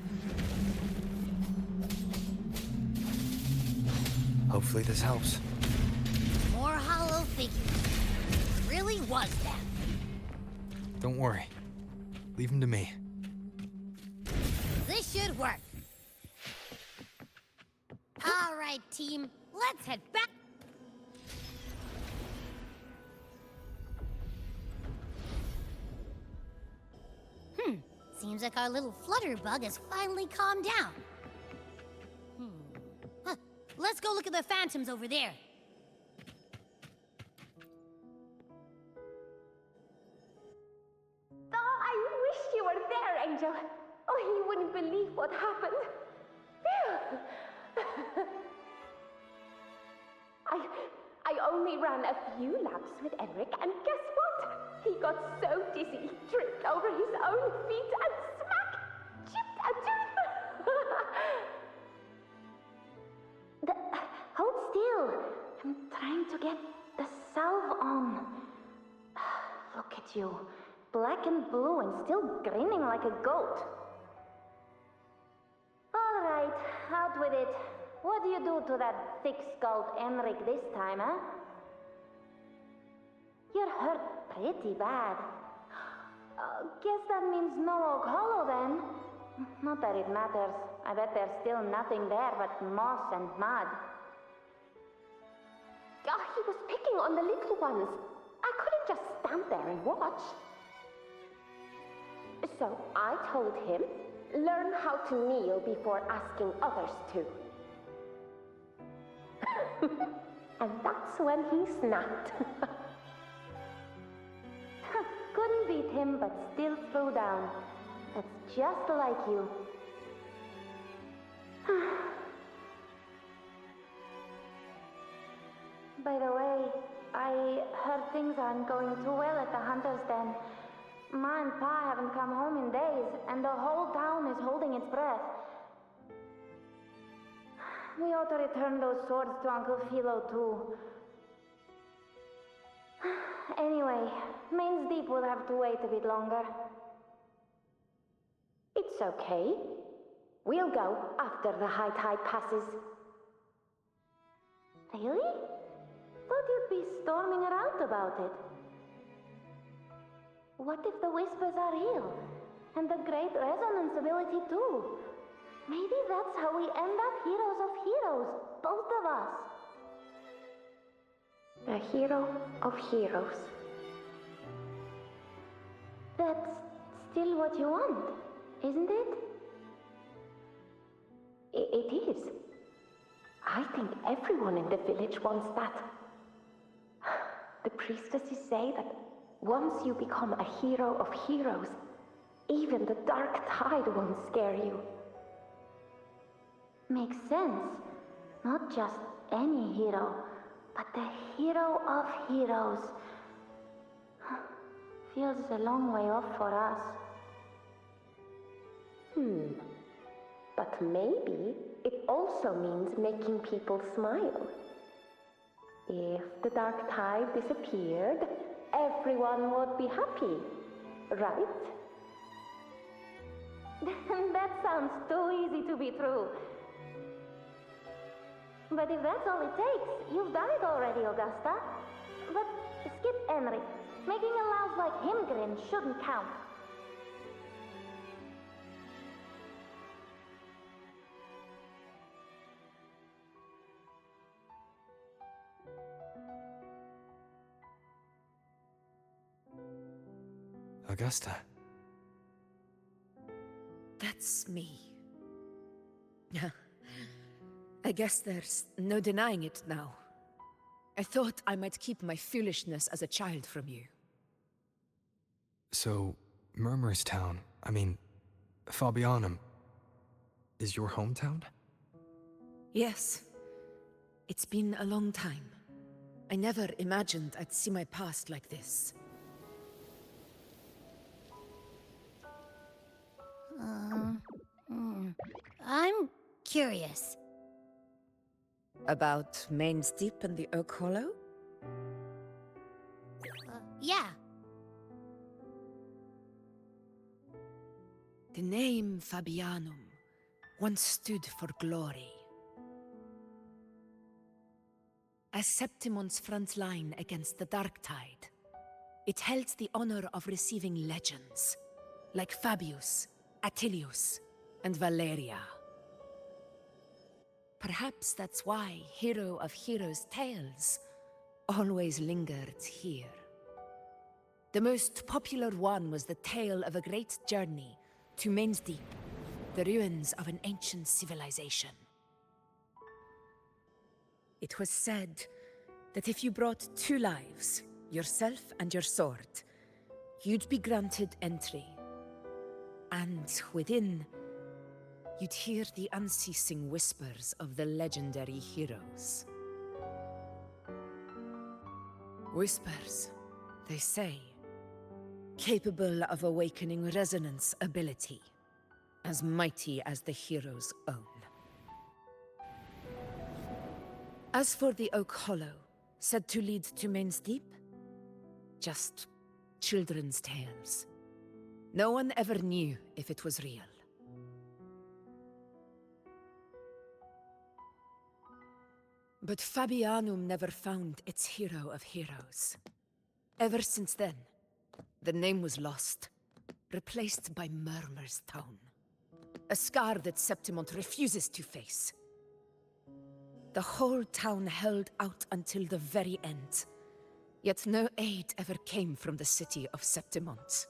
Hopefully this helps. More hollow figures. It really was them. Don't worry. Leave them to me. This should work. All right, team. Let's head back. Seems like our little flutterbug has finally calmed down. Let's go look at the phantoms over there. Oh, I wish you were there, Angel. Oh, you wouldn't believe what happened. Phew. I only ran a few laps with Eric, and guess what? He got so dizzy, he tripped over his own feet and smack! Chipped a tooth! Hold still. I'm trying to get the salve on. Look at you. Black and blue and still grinning like a goat. All right, out with it. What do you do to that thick-skulled Enric this time, huh? You're hurt pretty bad. Guess that means no Oak Hollow then. Not that it matters. I bet there's still nothing there but moss and mud. Oh, he was picking on the little ones. I couldn't just stand there and watch. So I told him, learn how to kneel before asking others to. And that's when he snapped. Couldn't beat him, but still threw down. That's just like you. By the way, I heard things aren't going too well at the Hunter's Den. Ma and Pa haven't come home in days, and the whole town is holding its breath. We ought to return those swords to Uncle Philo, too. Anyway, Main's Deep will have to wait a bit longer. It's okay. We'll go after the high tide passes. Really? Thought you'd be storming around about it. What if the whispers are real? And the great resonance ability too? Maybe that's how we end up heroes of heroes, both of us. A hero of heroes. That's still what you want, isn't it? It is. I think everyone in the village wants that. The priestesses say that once you become a hero of heroes, even the dark tide won't scare you. Makes sense. Not just any hero, but the hero of heroes. Feels a long way off for us. But maybe it also means making people smile. If the dark tide disappeared, everyone would be happy, right? That sounds too easy to be true. But if that's all it takes, you've done it already, Augusta. But skip Henry. Making a louse like him grin shouldn't count. Augusta. That's me. I guess there's no denying it now. I thought I might keep my foolishness as a child from you. So, Murmurstown, Fabianum, is your hometown? Yes. It's been a long time. I never imagined I'd see my past like this. I'm curious. About Main's Deep and the Oak Hollow? Yeah. The name Fabianum once stood for glory. As Septimon's front line against the Dark Tide, it held the honor of receiving legends, like Fabius, Attilius, and Valeria. Perhaps that's why Hero of Heroes' tales always lingered here. The most popular one was the tale of a great journey to Main's Deep, the ruins of an ancient civilization. It was said that if you brought 2 lives, yourself and your sword, you'd be granted entry. And within, you'd hear the unceasing whispers of the legendary heroes. Whispers, they say, capable of awakening resonance ability, as mighty as the hero's own. As for the Oak Hollow, said to lead to Main's Deep, just children's tales. No one ever knew if it was real. But Fabianum never found its hero of heroes. Ever since then, the name was lost, replaced by Murmurstown, a scar that Septimont refuses to face. The whole town held out until the very end, yet no aid ever came from the city of Septimont.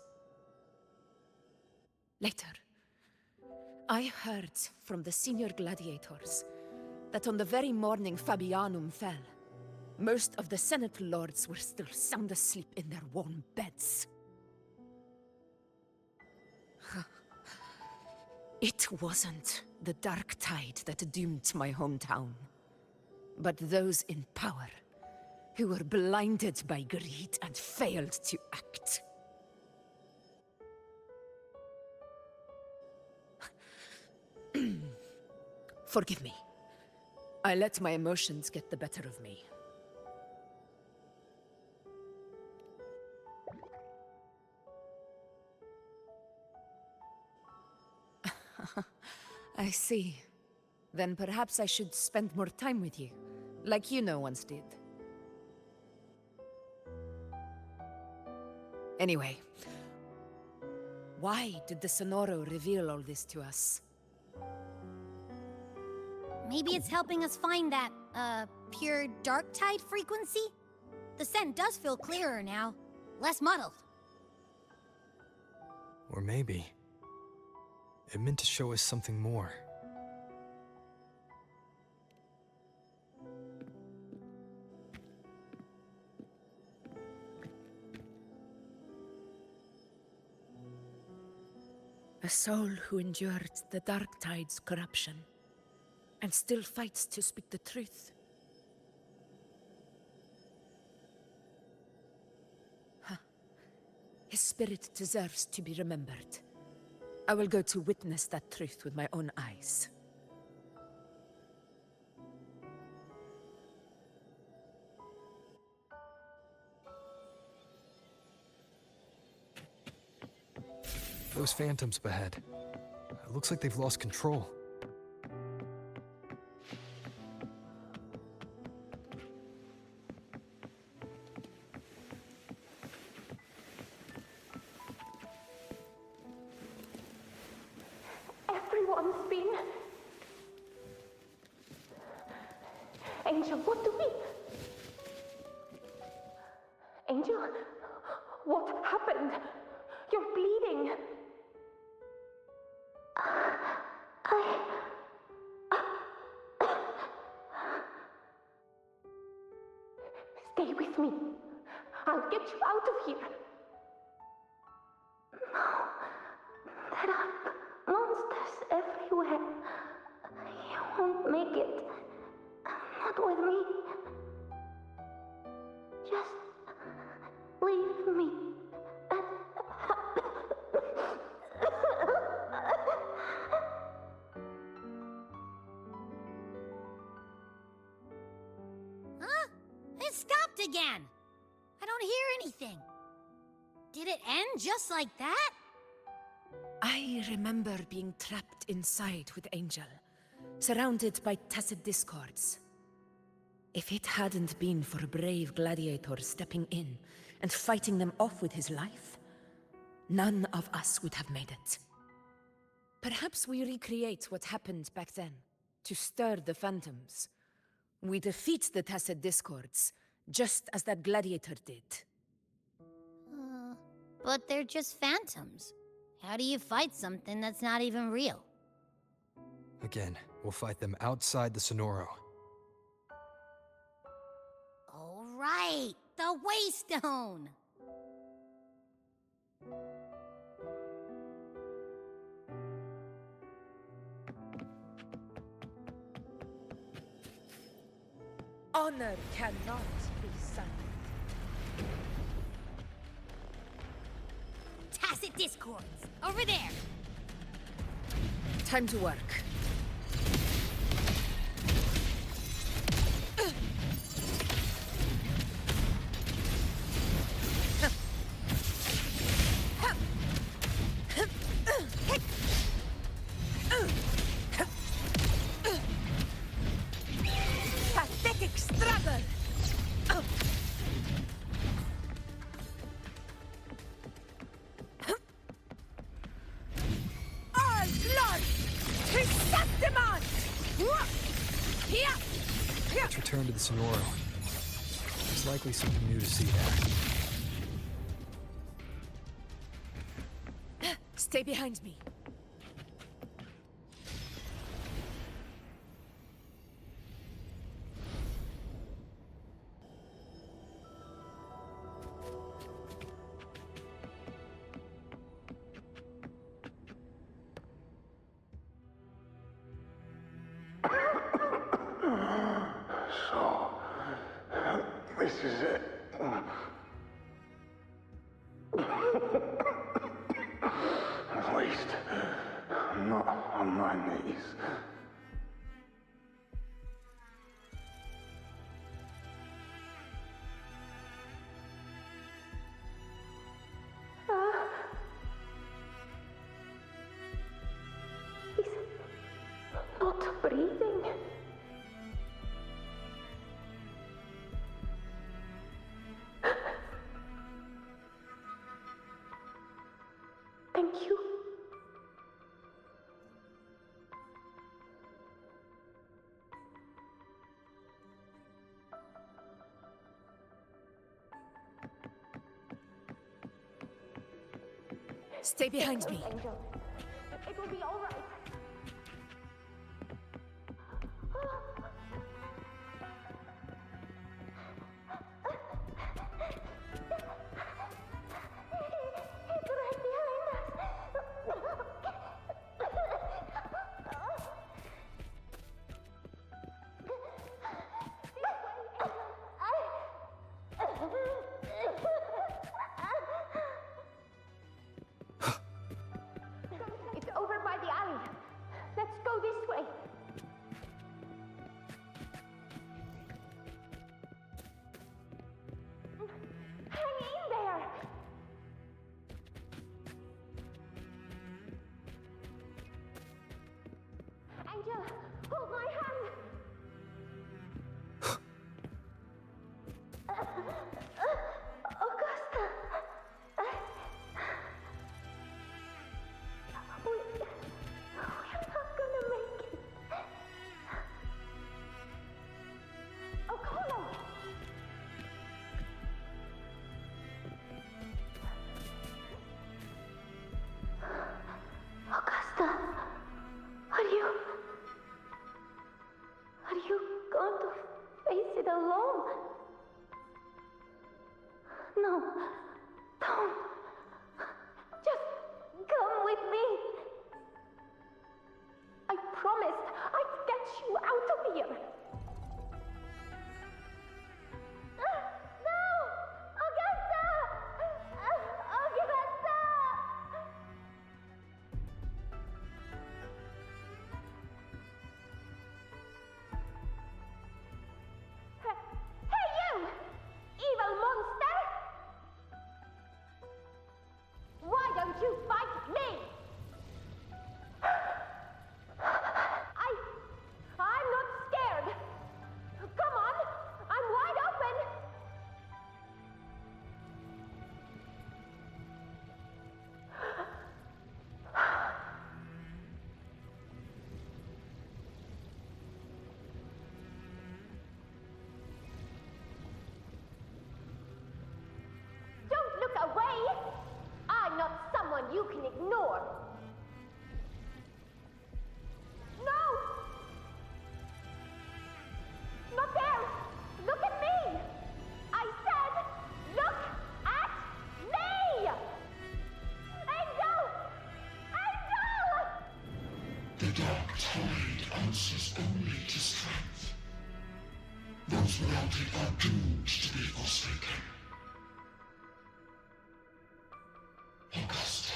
Later, I heard from the senior gladiators that on the very morning Fabianum fell, most of the Senate lords were still sound asleep in their warm beds. It wasn't the Dark Tide that doomed my hometown, but those in power who were blinded by greed and failed to act. Forgive me. I let my emotions get the better of me. I see. Then perhaps I should spend more time with you, like Yuno once did. Anyway, why did the Sonoro reveal all this to us? Maybe it's helping us find that, pure dark tide frequency? The scent does feel clearer now, less muddled. Or maybe it meant to show us something more. A soul who endured the dark tide's corruption and still fights to speak the truth. Huh. His spirit deserves to be remembered. I will go to witness that truth with my own eyes. Those phantoms up ahead. It looks like they've lost control. Everyone's been... Angel, what do we... Angel? What happened? You're bleeding. Stay with me. I'll get you out of here. No. There are monsters everywhere. You won't make it. Not with me. Just leave me. Huh? It stopped again! I don't hear anything. Did it end just like that? I remember being trapped inside with Angel, surrounded by tacit discords. If it hadn't been for a brave gladiator stepping in and fighting them off with his life, none of us would have made it. Perhaps we recreate what happened back then, to stir the phantoms. We defeat the tacit discords, just as that gladiator did. But they're just phantoms. How do you fight something that's not even real? Again, we'll fight them outside the Sonoro. All right, the Waystone! Honor cannot be silenced. Tacit discords, over there! Time to work. Pathetic struggle! All glory to Septimon! Let's return to the Sonoro. There's likely something new to see there. Stay behind me. So, help me. This is it. At least, I'm not on my knees. He's not breathing. Thank you. Stay behind me. Angel. It will be all right. It's right behind us. It's over by the alley. Let's go this way. Hang in there. Angel, hold my hand. Augusta. We're not gonna make it. Okolo! Augusta, are you going to face it alone? No, don't. Just come with me. I promised I'd get you out of here. No! Augusta! Augusta! Hey you! Evil monster! Why don't you fight me? I'm not scared. Come on, I'm wide open. Don't look away. I'm not someone you can ignore. No! Not there! Look at me! I said, look at me! Angel! Angel! The dark tide answers only to strength. Those without it are doomed to be forsaken. Augusta,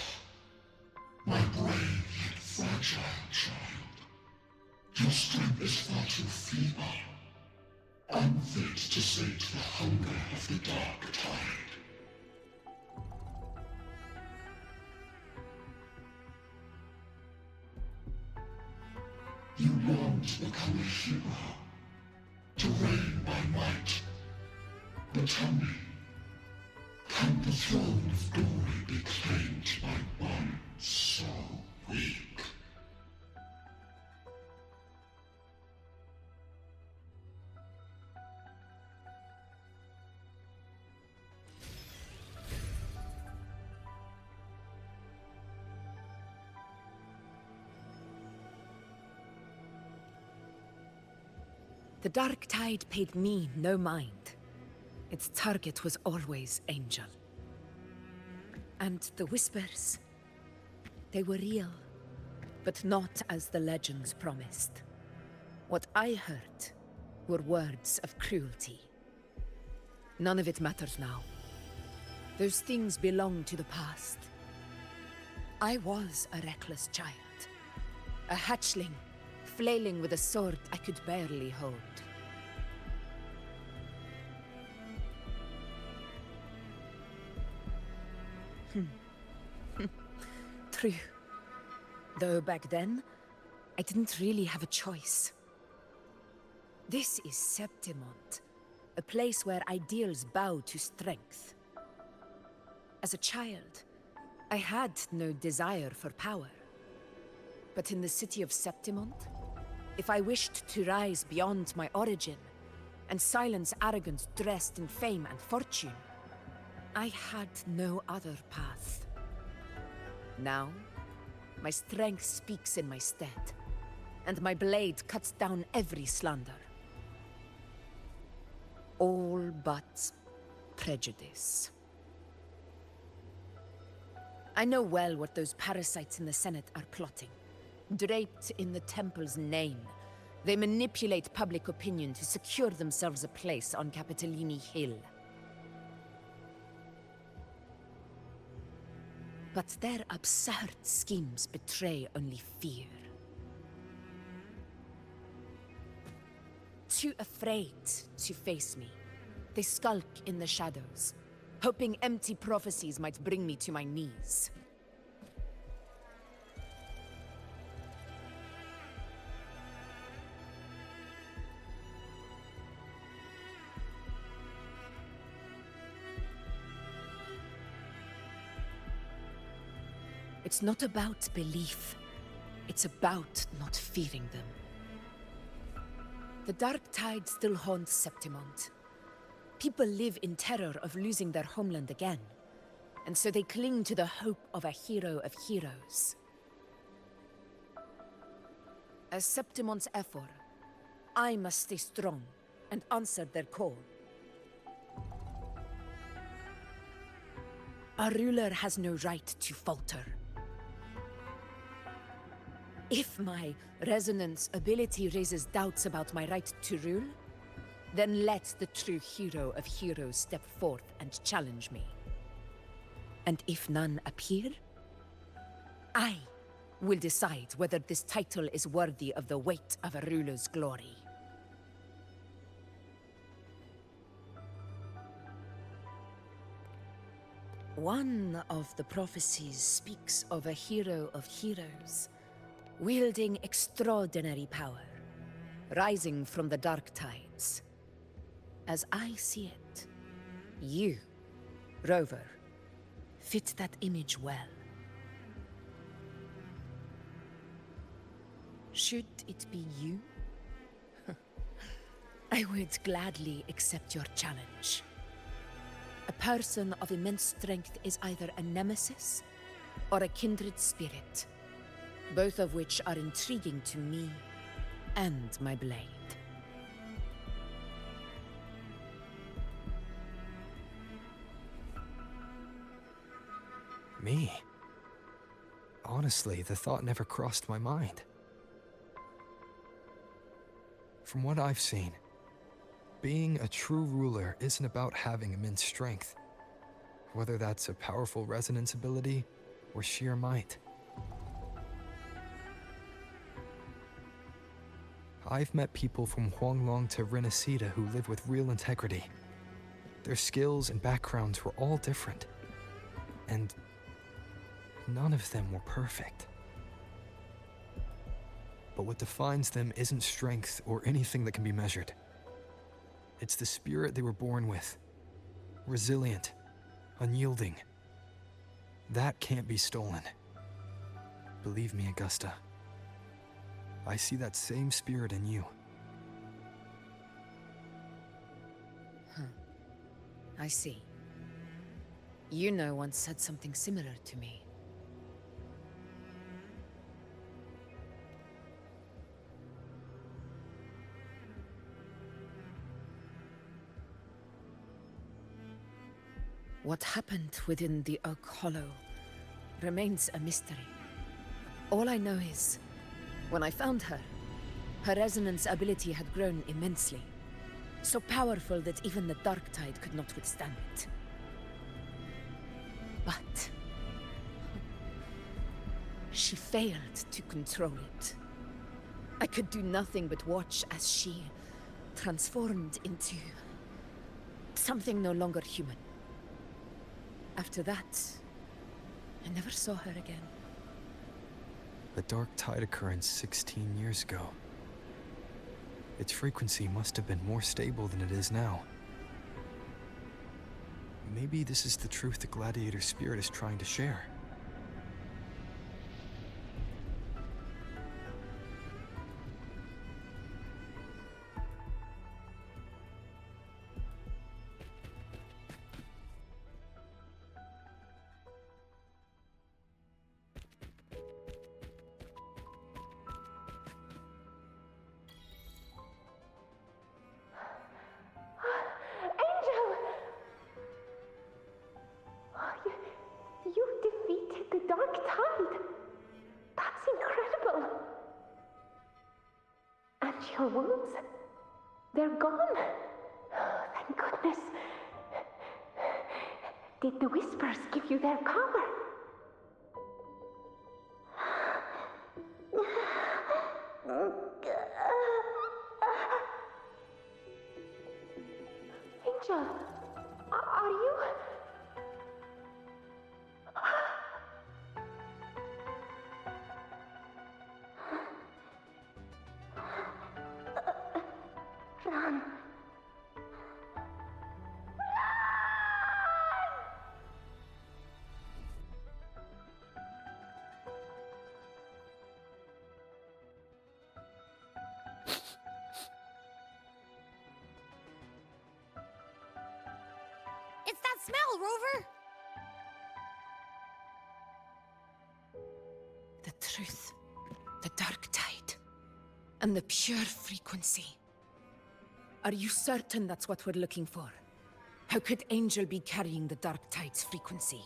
my brave yet fragile child, your strength is far too feeble, unfit to sate the hunger of the dark tide. You long to become a hero, to reign by might. But tell me, can the throne of glory be claimed by one so weak? The Dark Tide paid me no mind. Its target was always Angel. And the whispers, they were real, but not as the legends promised. What I heard were words of cruelty. None of it matters now. Those things belong to the past. I was a reckless child. A hatchling, flailing with a sword I could barely hold. True. Though back then, I didn't really have a choice. This is Septimont, a place where ideals bow to strength. As a child, I had no desire for power. But in the city of Septimont, if I wished to rise beyond my origin and silence arrogance dressed in fame and fortune, I had no other path. Now, my strength speaks in my stead, and my blade cuts down every slander. All but prejudice. I know well what those parasites in the Senate are plotting. Draped in the Temple's name, they manipulate public opinion to secure themselves a place on Capitolini Hill. But their absurd schemes betray only fear. Too afraid to face me, they skulk in the shadows, hoping empty prophecies might bring me to my knees. It's not about belief. It's about not fearing them. The dark tide still haunts Septimont. People live in terror of losing their homeland again, and so they cling to the hope of a hero of heroes. As Septimont's Ephor, I must stay strong and answer their call. Our ruler has no right to falter. If my resonance ability raises doubts about my right to rule, then let the true hero of heroes step forth and challenge me. And if none appear, I will decide whether this title is worthy of the weight of a ruler's glory. One of the prophecies speaks of a hero of heroes, wielding extraordinary power, rising from the dark tides. As I see it, you, Rover, fit that image well. Should it be you? I would gladly accept your challenge. A person of immense strength is either a nemesis or a kindred spirit, both of which are intriguing to me and my blade. Me? Honestly, the thought never crossed my mind. From what I've seen, being a true ruler isn't about having immense strength, whether that's a powerful resonance ability or sheer might. I've met people from Huanglong to Renacida who live with real integrity. Their skills and backgrounds were all different, and none of them were perfect. But what defines them isn't strength or anything that can be measured. It's the spirit they were born with. Resilient, unyielding. That can't be stolen. Believe me, Augusta. I see that same spirit in you. I see. Yuno once said something similar to me. What happened within the Oak Hollow remains a mystery. All I know is, when I found her, her resonance ability had grown immensely, So powerful that even the dark tide could not withstand it. But she failed to control it. I could do nothing but watch as she transformed into something no longer human. After that, I never saw her again. The dark tide occurrence 16 years ago. Its frequency must have been more stable than it is now. Maybe this is the truth the gladiator spirit is trying to share. Angel! Oh, you defeated the Dark Tide. That's incredible. And your wounds, they're gone. Oh, thank goodness. Did the Whispers give you their power? Angel, are you? Run. It's that smell, Rover! The truth, the dark tide, and the pure frequency. Are you certain that's what we're looking for? How could Angel be carrying the dark tide's frequency?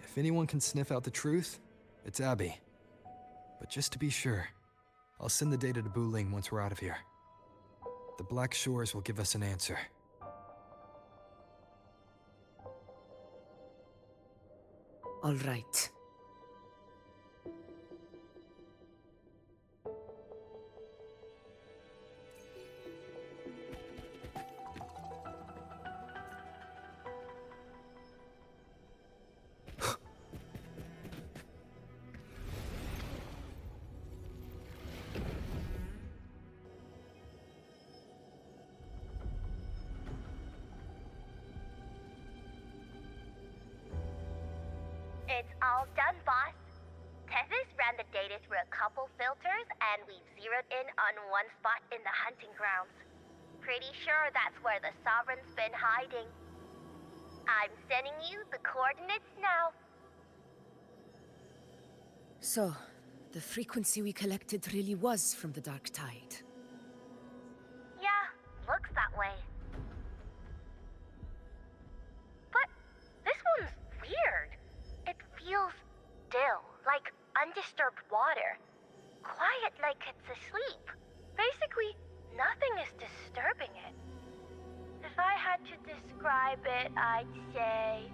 If anyone can sniff out the truth, it's Abby. But just to be sure, I'll send the data to Buling once we're out of here. The Black Shores will give us an answer. All right. It's all done, boss. Tethys ran the data through a couple filters, and we've zeroed in on one spot in the hunting grounds. Pretty sure that's where the Sovereign's been hiding. I'm sending you the coordinates now. So, the frequency we collected really was from the dark tide. Yeah, looks that way. But this one's weird. It feels still, like undisturbed water. Quiet like it's asleep. Basically, nothing is disturbing it. If I had to describe it, I'd say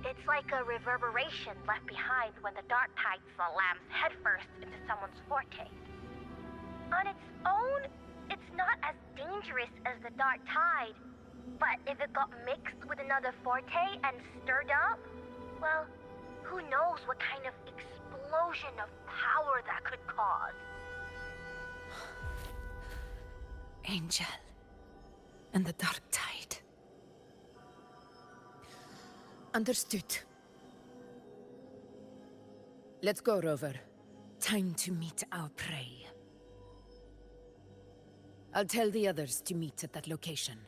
it's like a reverberation left behind when the dark tide slams headfirst into someone's forte. On its own, it's not as dangerous as the dark tide, but if it got mixed with another forte and stirred up, well, who knows what kind of explosion of power that could cause. Angel and the dark tide. Understood. Let's go, Rover. Time to meet our prey. I'll tell the others to meet at that location.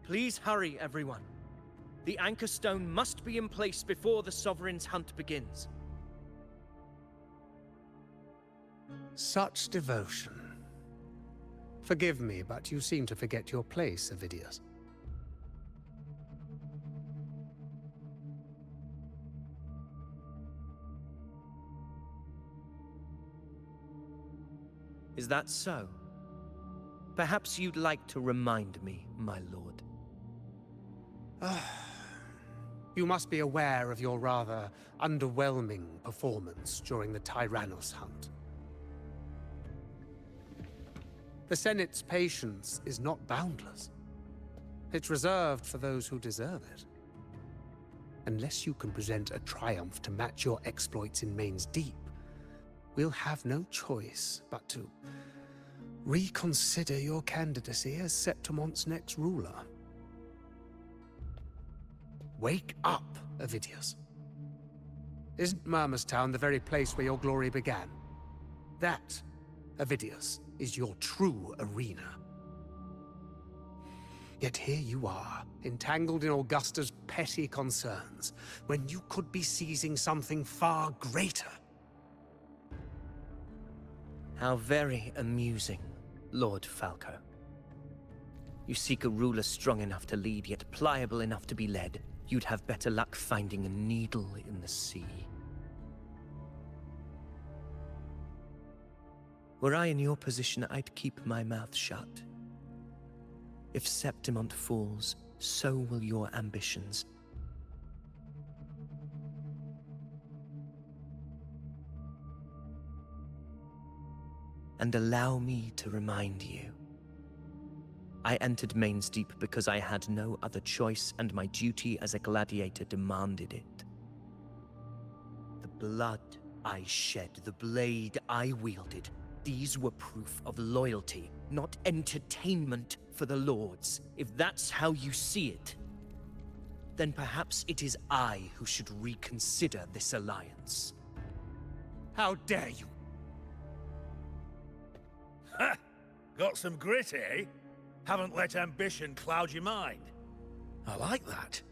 Please hurry, everyone. The anchor stone must be in place before the Sovereign's hunt begins. Such devotion. Forgive me, but you seem to forget your place, Avidius. Is that so? Perhaps you'd like to remind me, my lord. You must be aware of your rather underwhelming performance during the Tyrannus hunt. The Senate's patience is not boundless. It's reserved for those who deserve it. Unless you can present a triumph to match your exploits in Main's Deep, we'll have no choice but to reconsider your candidacy as Septimont's next ruler. Wake up, Avidius. Isn't Murmurstown the very place where your glory began? That, Avidius, is your true arena. Yet here you are, entangled in Augusta's petty concerns, when you could be seizing something far greater. How very amusing, Lord Falco. You seek a ruler strong enough to lead, yet pliable enough to be led. You'd have better luck finding a needle in the sea. Were I in your position, I'd keep my mouth shut. If Septimont falls, so will your ambitions. And allow me to remind you. I entered Main's Deep because I had no other choice, and my duty as a gladiator demanded it. The blood I shed, the blade I wielded, these were proof of loyalty, not entertainment for the Lords. If that's how you see it, then perhaps it is I who should reconsider this alliance. How dare you! Ha! Got some grit, eh? Haven't let ambition cloud your mind. I like that.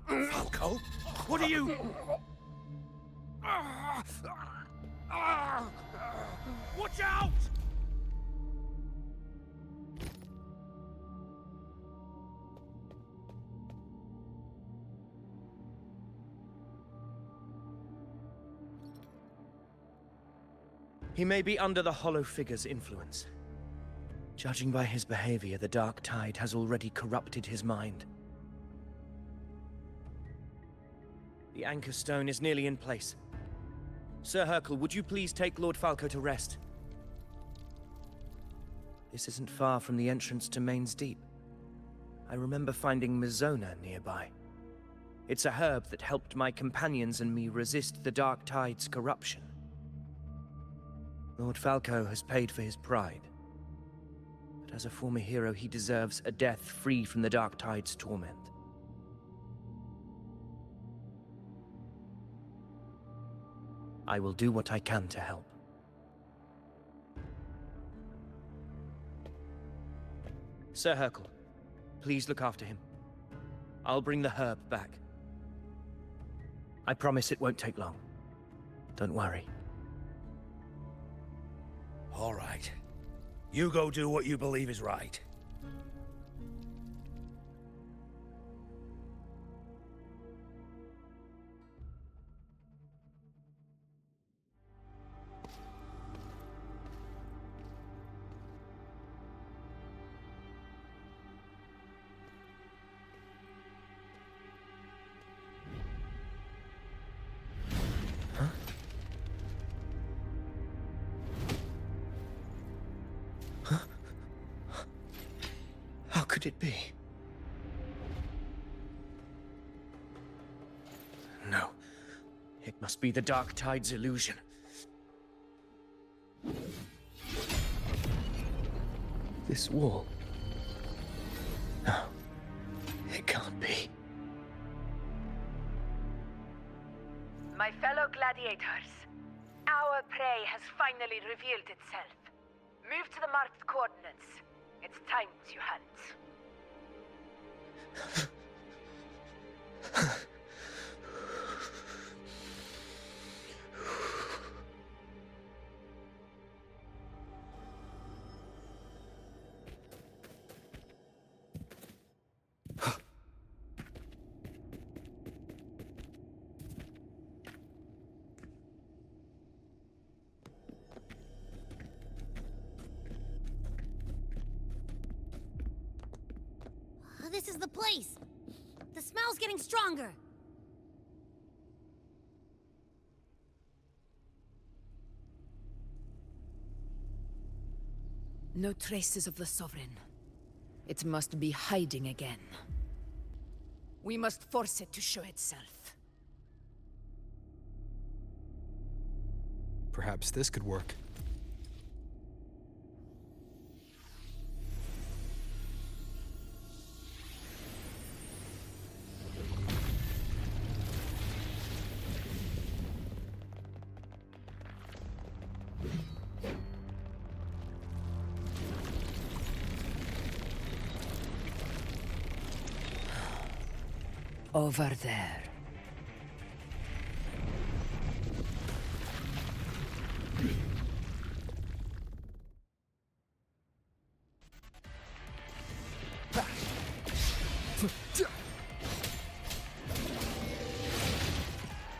Falco, what are you... Watch out! He may be under the Hollow Figure's influence. Judging by his behavior, the Dark Tide has already corrupted his mind. The Anchor Stone is nearly in place. Sir Hercule, would you please take Lord Falco to rest? This isn't far from the entrance to Main's Deep. I remember finding Mizona nearby. It's a herb that helped my companions and me resist the Dark Tide's corruption. Lord Falco has paid for his pride. But as a former hero, he deserves a death free from the Dark Tide's torment. I will do what I can to help. Sir Hercule, please look after him. I'll bring the herb back. I promise it won't take long. Don't worry. All right. You go do what you believe is right. How could it be? No. It must be the Dark Tide's illusion. This wall. No. It can't be. My fellow gladiators, our prey has finally revealed itself. Move to the marked coordinates. It's time to hunt. This is the place. The smell's getting stronger. No traces of the Sovereign. It must be hiding again. We must force it to show itself. Perhaps this could work. Over there.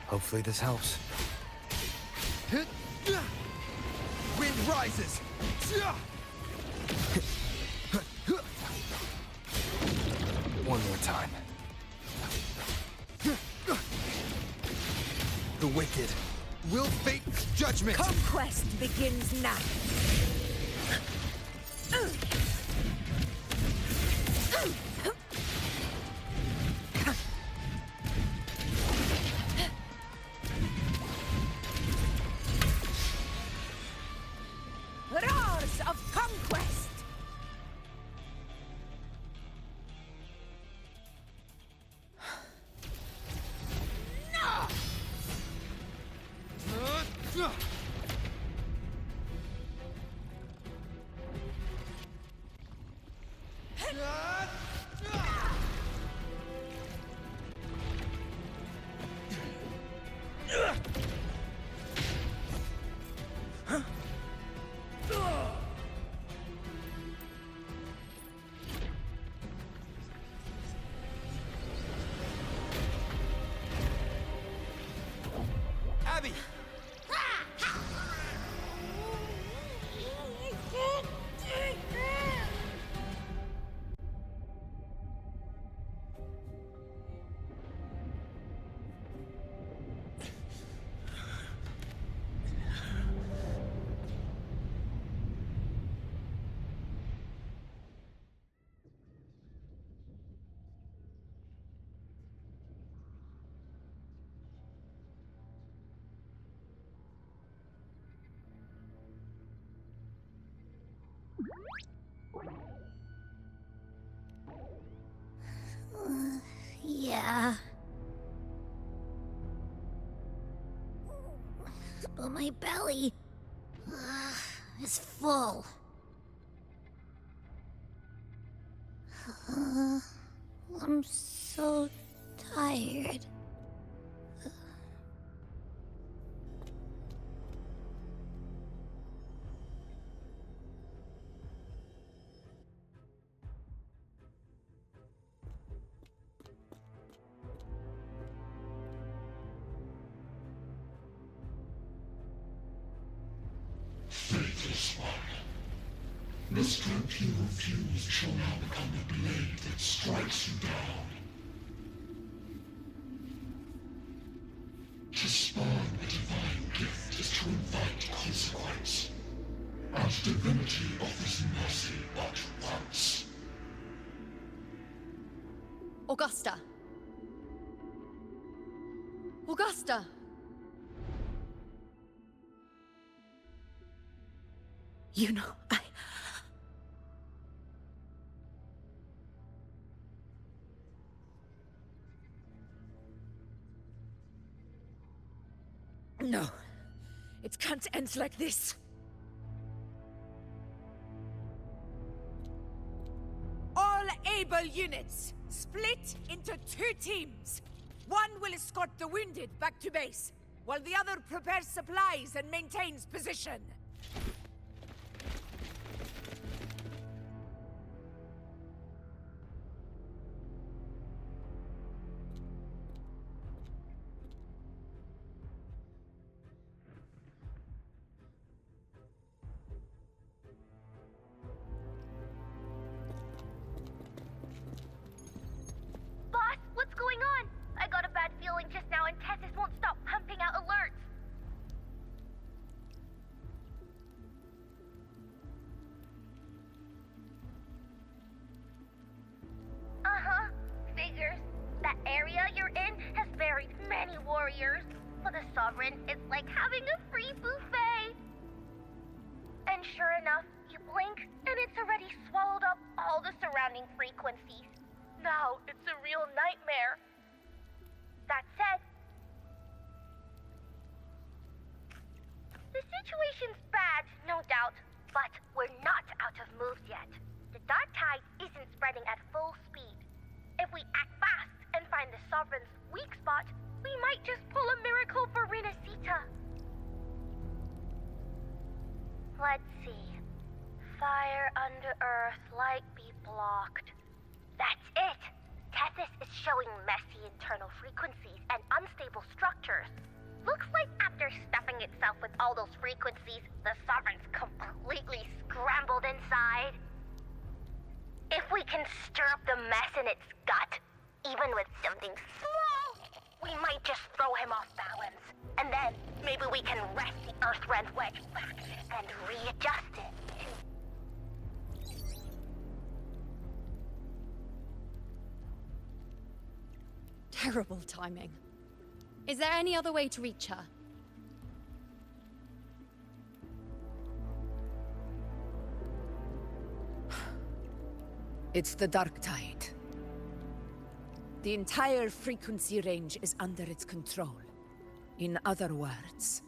Hopefully this helps. Wind rises! One more time. The wicked will fate judgment! Conquest begins now! Roars of conquest! Abby! Yeah. But my belly is full. I'm so tired. Faithless one. The strength you refuse shall now become the blade that strikes you down. To spawn a divine gift is to invite consequence. And divinity offers mercy but once. Augusta! Augusta! You know, No. It can't end like this. All able units, split into 2 teams. One will escort the wounded back to base, while the other prepares supplies and maintains position. blink, and it's already swallowed up all the surrounding frequencies. Now it's a real nightmare. That said, the situation's bad, no doubt, but we're not out of moves yet. The dark tide isn't spreading at full speed. If we act fast and find the Sovereign's weak spot, we might just pull a miracle for Renacita. Let's see. Fire under earth, light be blocked. That's it! Tethys is showing messy internal frequencies and unstable structures. Looks like after stuffing itself with all those frequencies, the Sovereign's completely scrambled inside. If we can stir up the mess in its gut, even with something small, we might just throw him off balance. And then maybe we can wrest the Earthrend wedge back and readjust it. Terrible timing. Is there any other way to reach her? It's the dark tide. The entire frequency range is under its control. In other words,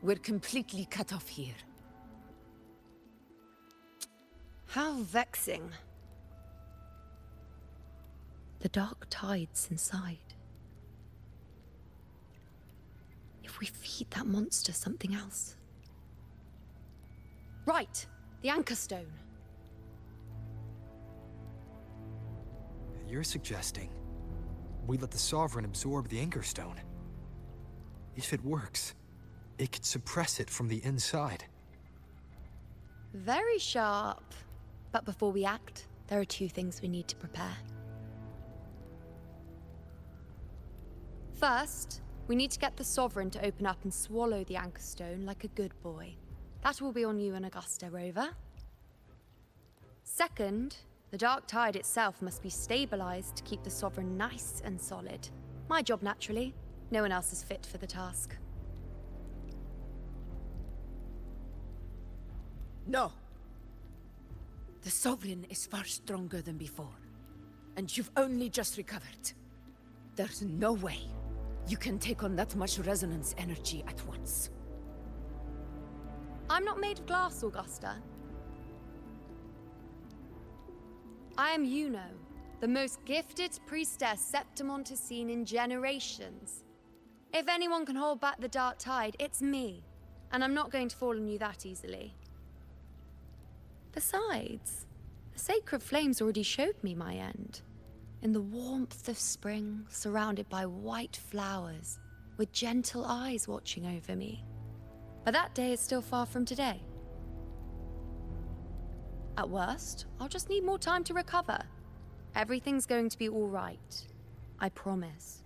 we're completely cut off here. How vexing. The dark tide's inside. If we feed that monster something else. Right, the Anchor Stone. You're suggesting we let the Sovereign absorb the Anchor Stone. If it works, it could suppress it from the inside. Very sharp. But before we act, there are two things we need to prepare. First, we need to get the Sovereign to open up and swallow the Anchor Stone like a good boy. That will be on you and Augusta, Rover. Second, the dark tide itself must be stabilized to keep the Sovereign nice and solid. My job, naturally. No one else is fit for the task. No! The Sovereign is far stronger than before. And you've only just recovered. There's no way you can take on that much resonance energy at once. I'm not made of glass, Augusta. I am Yuno, the most gifted priestess Septimont has seen in generations. If anyone can hold back the dark tide, it's me. And I'm not going to fall on you that easily. Besides, the sacred flames already showed me my end. In the warmth of spring, surrounded by white flowers, with gentle eyes watching over me. But that day is still far from today. At worst, I'll just need more time to recover. Everything's going to be all right. I promise.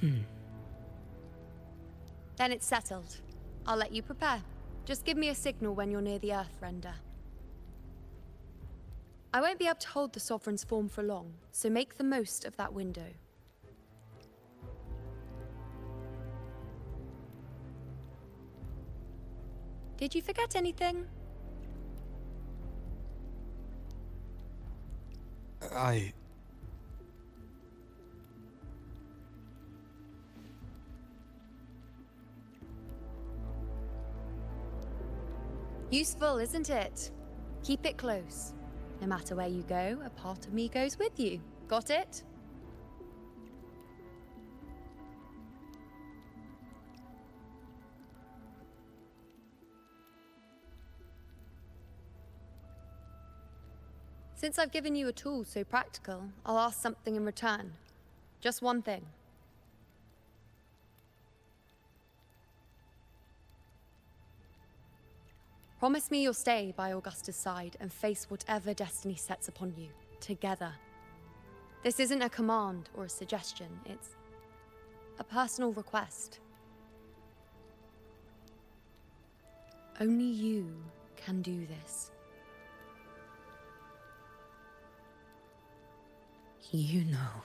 Then it's settled. I'll let you prepare. Just give me a signal when you're near the Earthrender. I won't be able to hold the Sovereign's form for long, so make the most of that window. Did you forget anything? Useful, isn't it? Keep it close. No matter where you go, a part of me goes with you. Got it? Since I've given you a tool so practical, I'll ask something in return. Just one thing. Promise me you'll stay by Augusta's side and face whatever destiny sets upon you, together. This isn't a command or a suggestion, it's a personal request. Only you can do this. You know.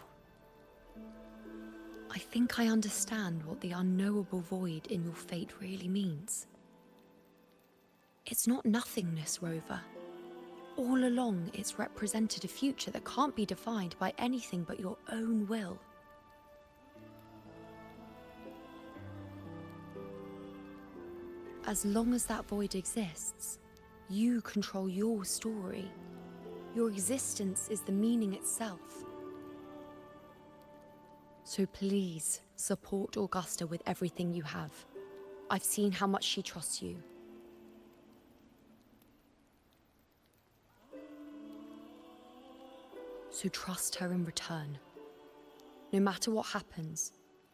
I think I understand what the unknowable void in your fate really means. It's not nothingness, Rover. All along, it's represented a future that can't be defined by anything but your own will. As long as that void exists, you control your story. Your existence is the meaning itself. So please, support Augusta with everything you have. I've seen how much she trusts you. So trust her in return. No matter what happens,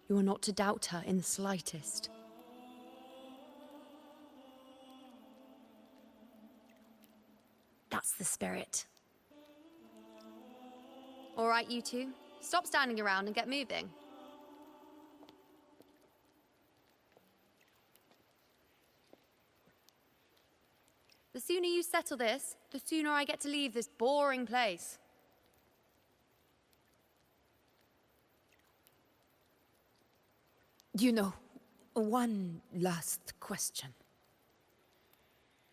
you are not to doubt her in the slightest. That's the spirit. All right, you two. Stop standing around and get moving. The sooner you settle this, the sooner I get to leave this boring place. You know, one last question.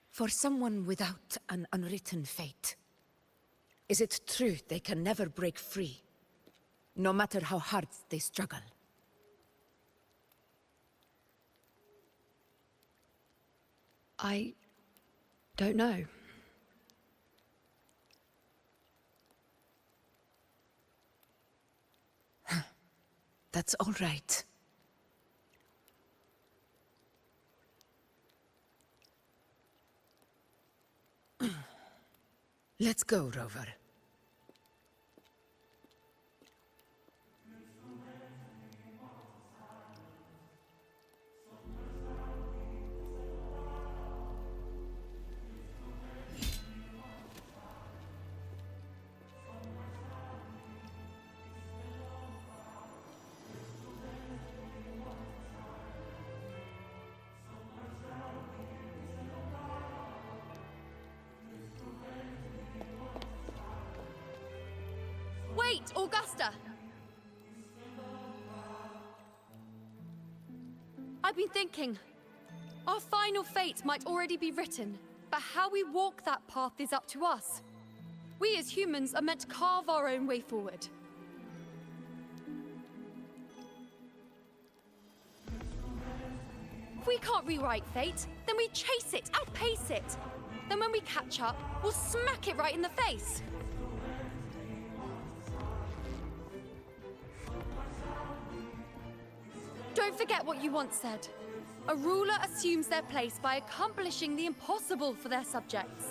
For someone without an unwritten fate, is it true they can never break free, no matter how hard they struggle? I don't know. That's all right. Let's go, Rover. Wait, Augusta! I've been thinking. Our final fate might already be written, but how we walk that path is up to us. We as humans are meant to carve our own way forward. If we can't rewrite fate, then we chase it, outpace it. Then when we catch up, we'll smack it right in the face. Don't forget what you once said. A ruler assumes their place by accomplishing the impossible for their subjects.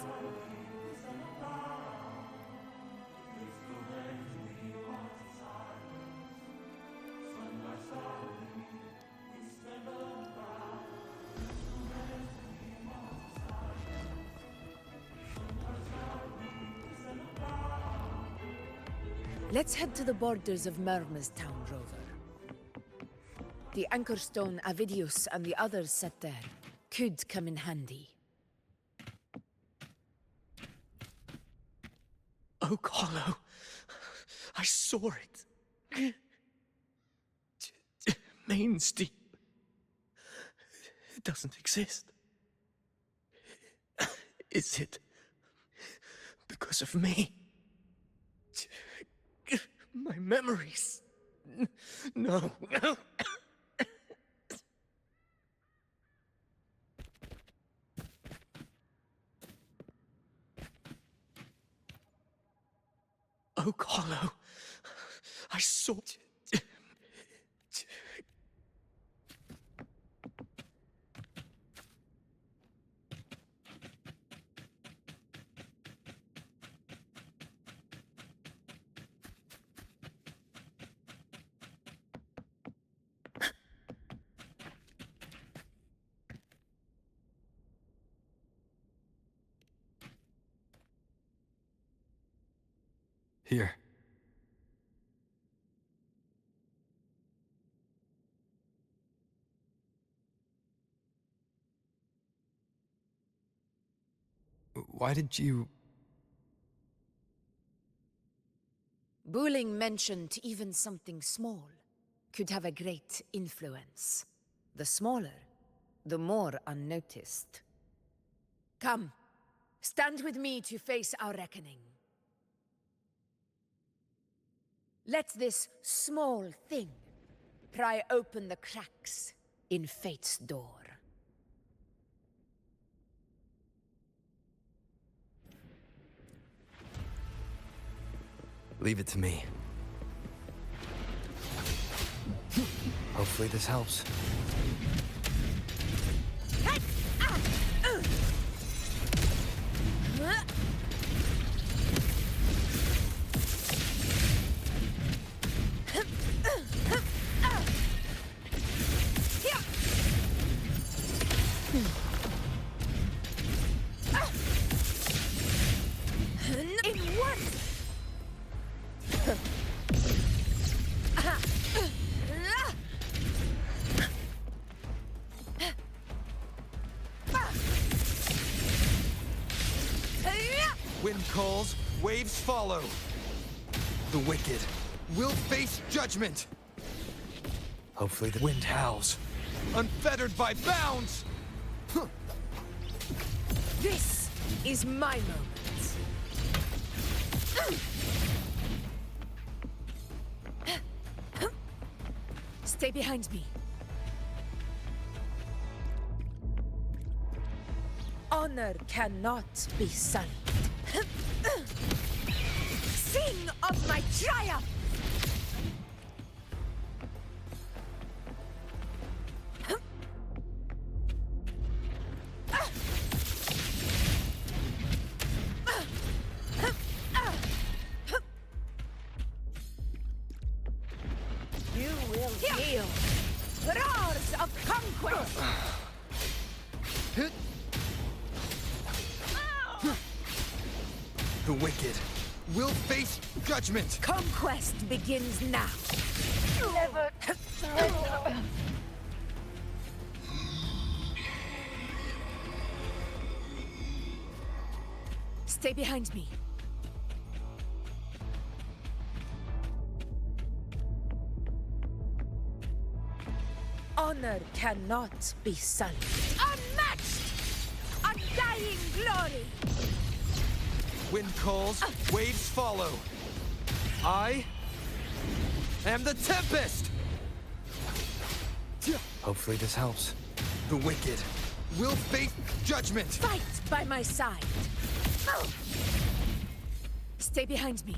Let's head to the borders of Murmur's town, Rover. The anchor stone Avidius and the others set there could come in handy. Oak Hollow. I saw it. Main's deep. It doesn't exist. Is it because of me? My memories. No. Oak Hollow. I saw it. Here. Why did you... Buling mentioned even something small could have a great influence. The smaller, the more unnoticed. Come, stand with me to face our reckoning. Let this small thing pry open the cracks in fate's door. Leave it to me. Hopefully this helps. In one! Wind calls, waves follow. The wicked will face judgment. Hopefully the wind howls, unfettered by bounds. This is my moment. Stay behind me. Honor cannot be sullied. Sing of my triumph! You will feel roars of conquest! The wicked will face judgment. Conquest begins now. Never surrender. Stay behind me. Honor cannot be sullied. Unmatched! Undying glory! Wind calls, waves follow. I am the Tempest! Hopefully this helps. The wicked will face judgment. Fight by my side. Stay behind me.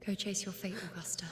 Go chase your fate, Augusta.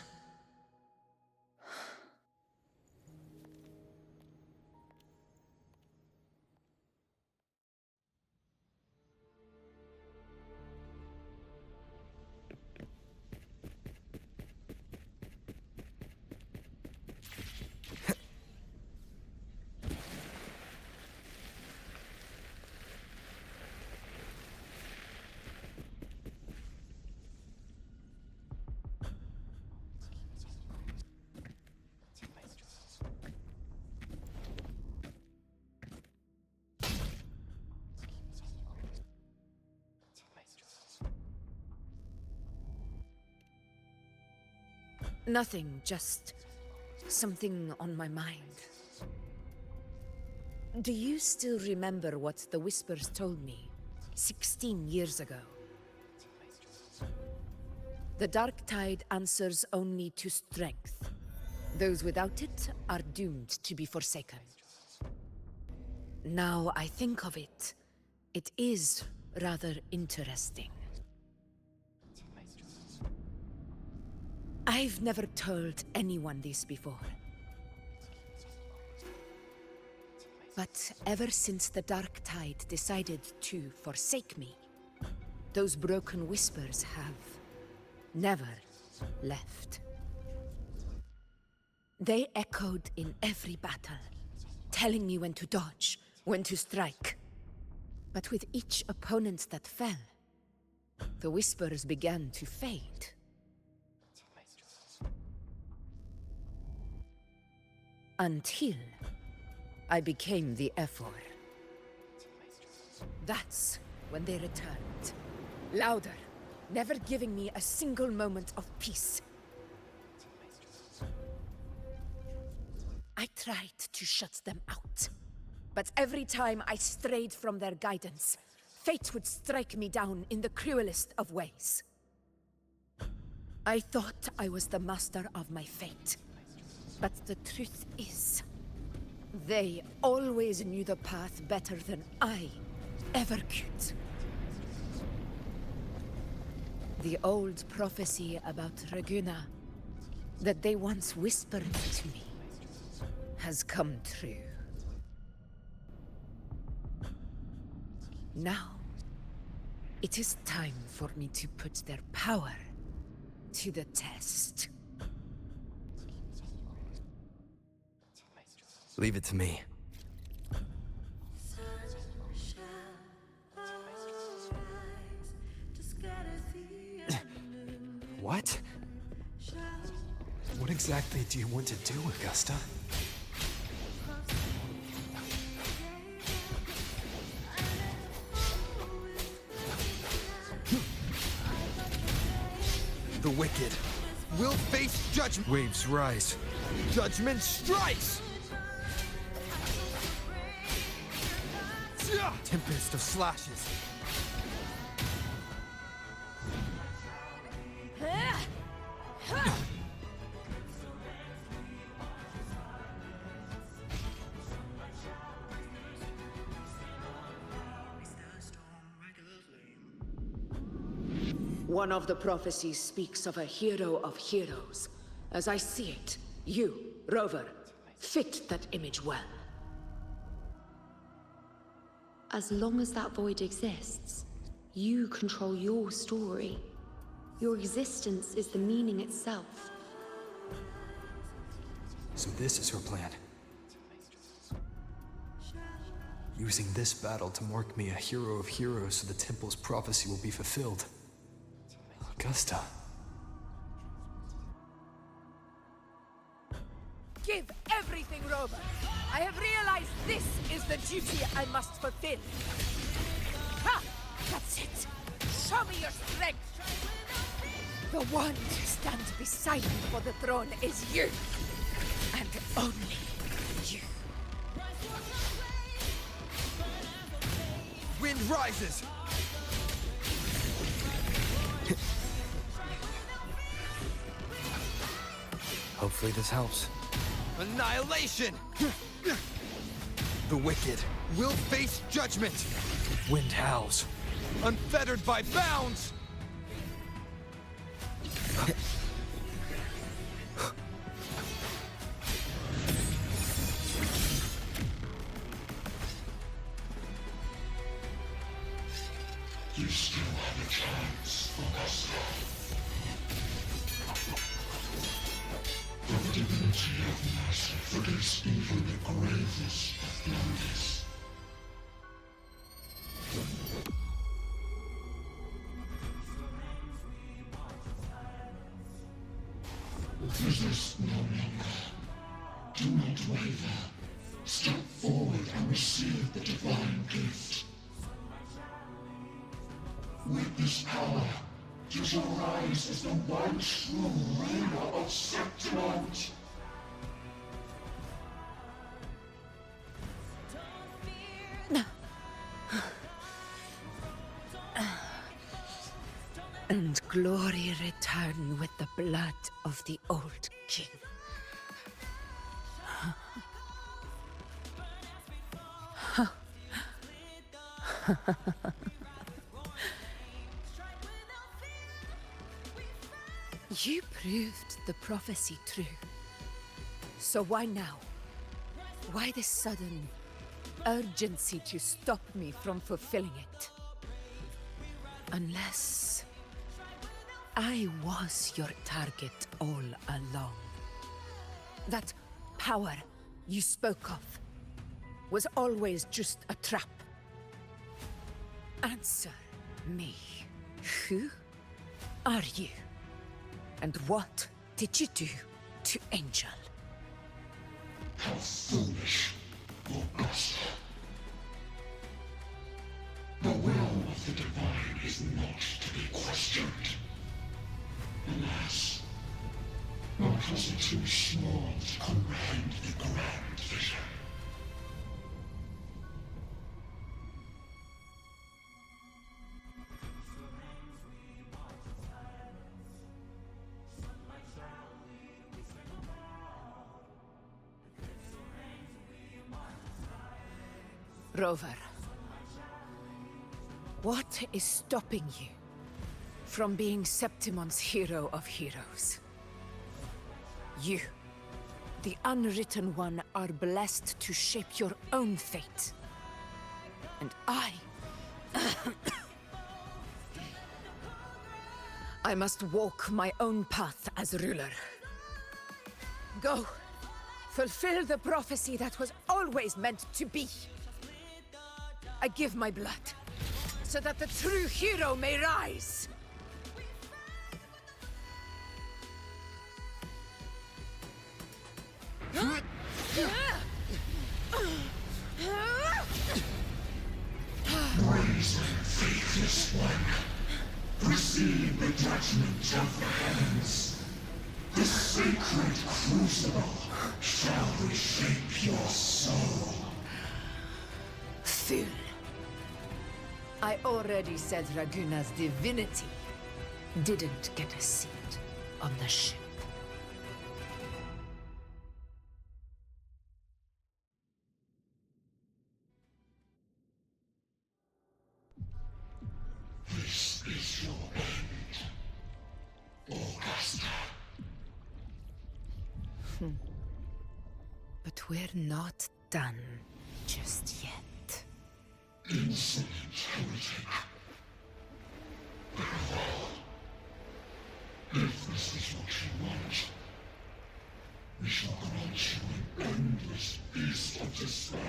Nothing, just something on my mind. Do you still remember what the Whispers told me 16 years ago? The Dark Tide answers only to strength. Those without it are doomed to be forsaken. Now I think of it, it is rather interesting. I've never told anyone this before. But ever since the Dark Tide decided to forsake me, those broken whispers have never left. They echoed in every battle, telling me when to dodge, when to strike. But with each opponent that fell, the whispers began to fade. Until I became the Ephor. That's when they returned. Louder, never giving me a single moment of peace. I tried to shut them out, but every time I strayed from their guidance, fate would strike me down in the cruelest of ways. I thought I was the master of my fate, but the truth is, they always knew the path better than I ever could. The old prophecy about Raguna, that they once whispered to me, has come true. Now, it is time for me to put their power to the test. Leave it to me. What? What exactly do you want to do, Augusta? The wicked will face judgment. Waves rise. Judgment strikes! Tempest of slashes. One of the prophecies speaks of a hero of heroes. As I see it, you, Rover, fit that image well. As long as that void exists, you control your story. Your existence is the meaning itself. So this is her plan. Using this battle to mark me a hero of heroes so the temple's prophecy will be fulfilled. Augusta. Give everything, Rover. I have realized this is the duty I must fulfill. Ha! That's it. Show me your strength. The one to stand beside me for the throne is you. And only you. Wind rises! Hopefully this helps. Annihilation! The wicked will face judgment! Wind howls, unfettered by bounds! You still have a chance, Augusta. The divinity of mercy forgives even the gravest of blunders. Resist no longer. Do not waver. Step forward and receive the divine gift. With this power, you shall rise as the one true ruler of Septimont. and glory return with the blood of the old king. You proved the prophecy true. So why now? Why this sudden urgency to stop me from fulfilling it? Unless I was your target all along. That power you spoke of was always just a trap. Answer me. Who are you? And what did you do to Angel? How foolish, Augusta. The will of the divine is not to be questioned. Alas, our cousin too small to comprehend the grand vision. Rover, what is stopping you from being Septimon's hero of heroes? You, the Unwritten One, are blessed to shape your own fate. And I must walk my own path as ruler. Go, fulfill the prophecy that was always meant to be. I give my blood, so that the true hero may rise! Brazen, faithless one, receive the judgment of the heavens. The sacred crucible shall reshape your soul. Fool. I already said Raguna's divinity didn't get a seat on the ship. This is your end, Augusta. But we're not done just yet. Insolent heretic. Farewell. If this is what you want, we shall grant you an endless feast of despair.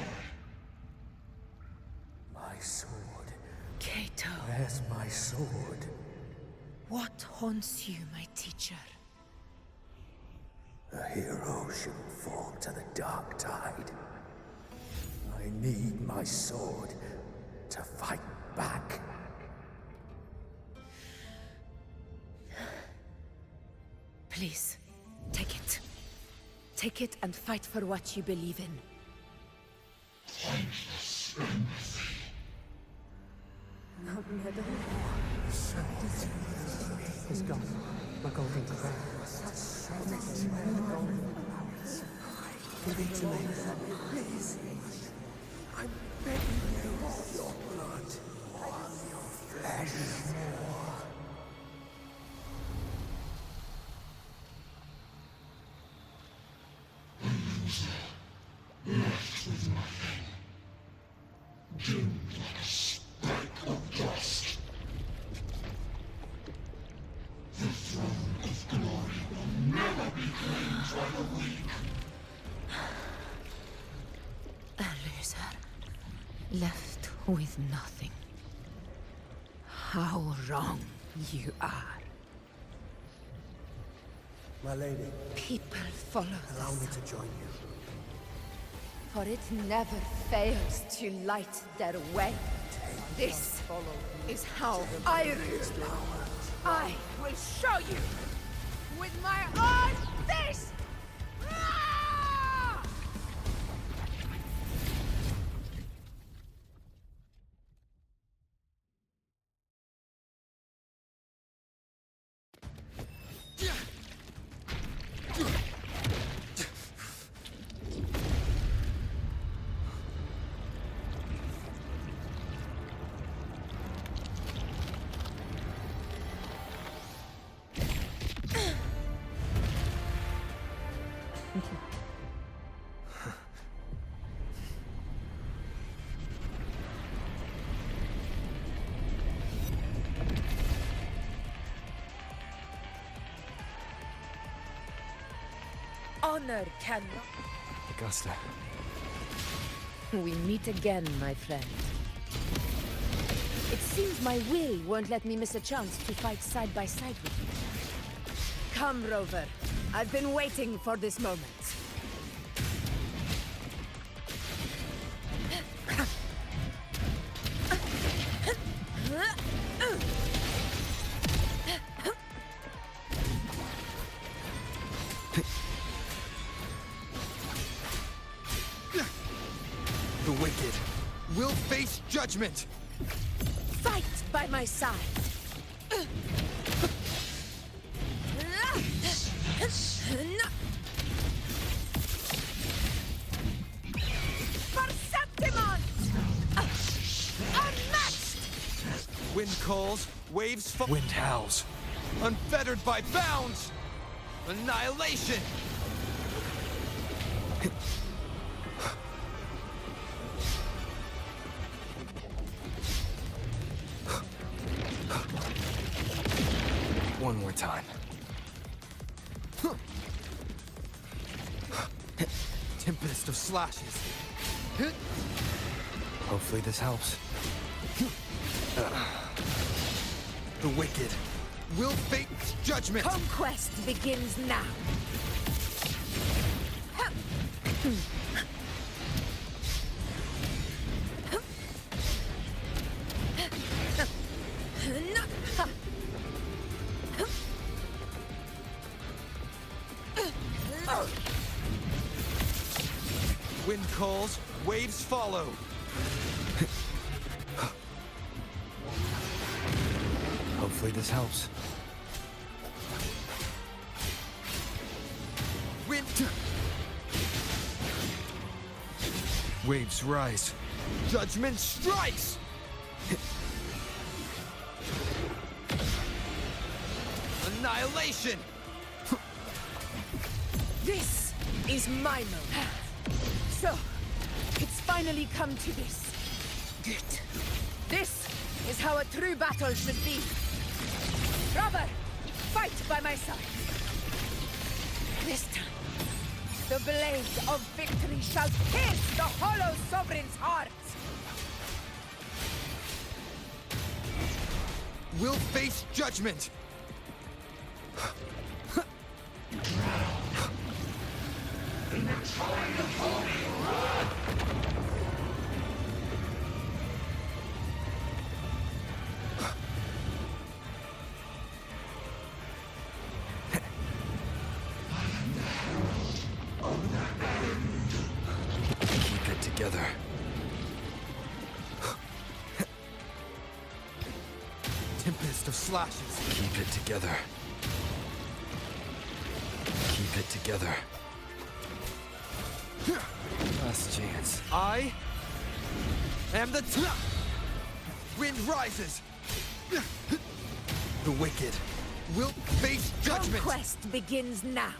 My sword. Kato. Where's my sword? What haunts you, my teacher? A hero shouldn't fall to the dark tide. I need my sword to fight back. Please, take it. Take it and fight for what you believe in. Thankless empathy. It's gone. My golden crown. Give it to me. Please. I'm begging you. Your blood. Your flesh. A loser, left with nothing. Dimmed like a speck of dust. The throne of glory will never be claimed by the weak. A loser, left with nothing. How wrong you are. My lady. People follow Allow this, me to join you. for it never fails to light their way. This is how I rule. I will show you with my own fist! Honor cannot. Augusta. We meet again, my friend. It seems my will won't let me miss a chance to fight side by side with you. Come, Rover. I've been waiting for this moment. The wicked will face judgment! Fight by my side! Perceptimon! Unmatched! Wind calls, waves fall. Wind howls. Unfettered by bounds! Annihilation! One more time. Tempest of slashes. Hopefully this helps. The wicked will face judgment! Conquest begins now! Wind calls, waves follow. Hopefully this helps. Wind. Waves rise. Judgment strikes! Annihilation! This is my moment. So, it's finally come to this. Good. This is how a true battle should be. Robert, fight by my side. This time, the blade of victory shall pierce the hollow sovereign's heart. Will face judgment! Keep it together. Tempest of slashes. Keep it together. Keep it together. Last chance. I am the wind rises. The wicked will face judgment. Conquest begins now.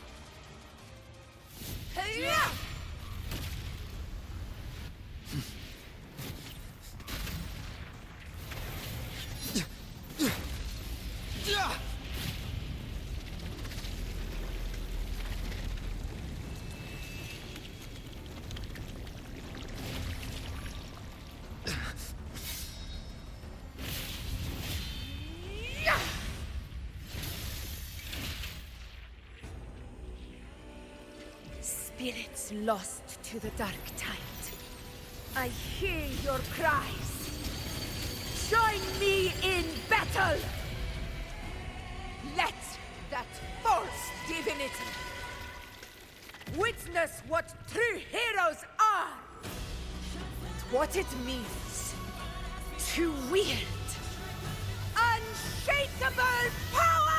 Spirits lost to the dark tide. I hear your cries. Join me in battle! Let that false divinity witness what true heroes are! And what it means to wield unshakable power!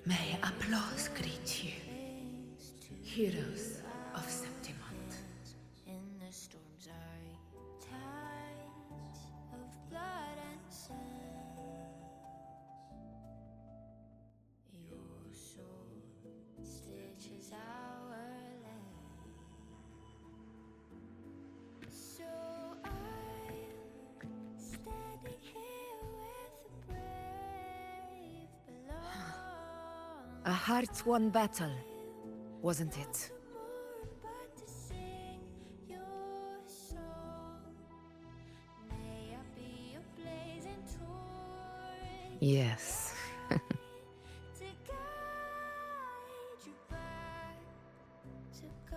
May applause greet you, heroes of Septimont. In the storms are tides of blood and sand. Your soul stitches our land. So I'm standing here with the brave below. A hard-won battle, wasn't it? Yes.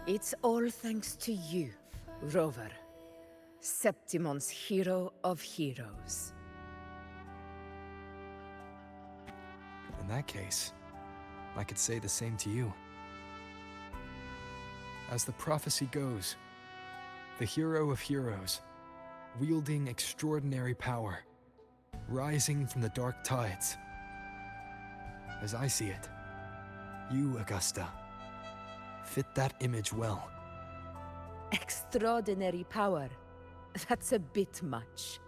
It's all thanks to you, Rover. Septimon's hero of heroes. In that case, I could say the same to you. As the prophecy goes, the hero of heroes, wielding extraordinary power, rising from the dark tides. As I see it, you, Augusta, fit that image well. Extraordinary power. That's a bit much.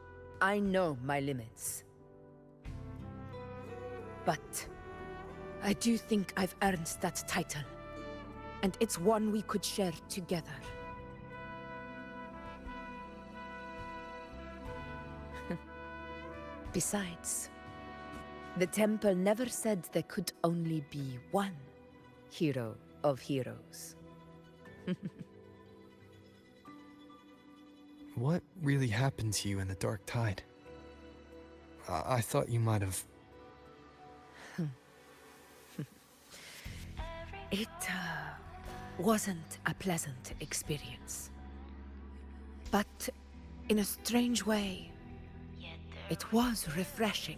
I know my limits. But I do think I've earned that title. And it's one we could share together. Besides, the temple never said there could only be one hero of heroes. What really happened to you in the dark tide? I thought you might have... It wasn't a pleasant experience. But in a strange way, it was refreshing.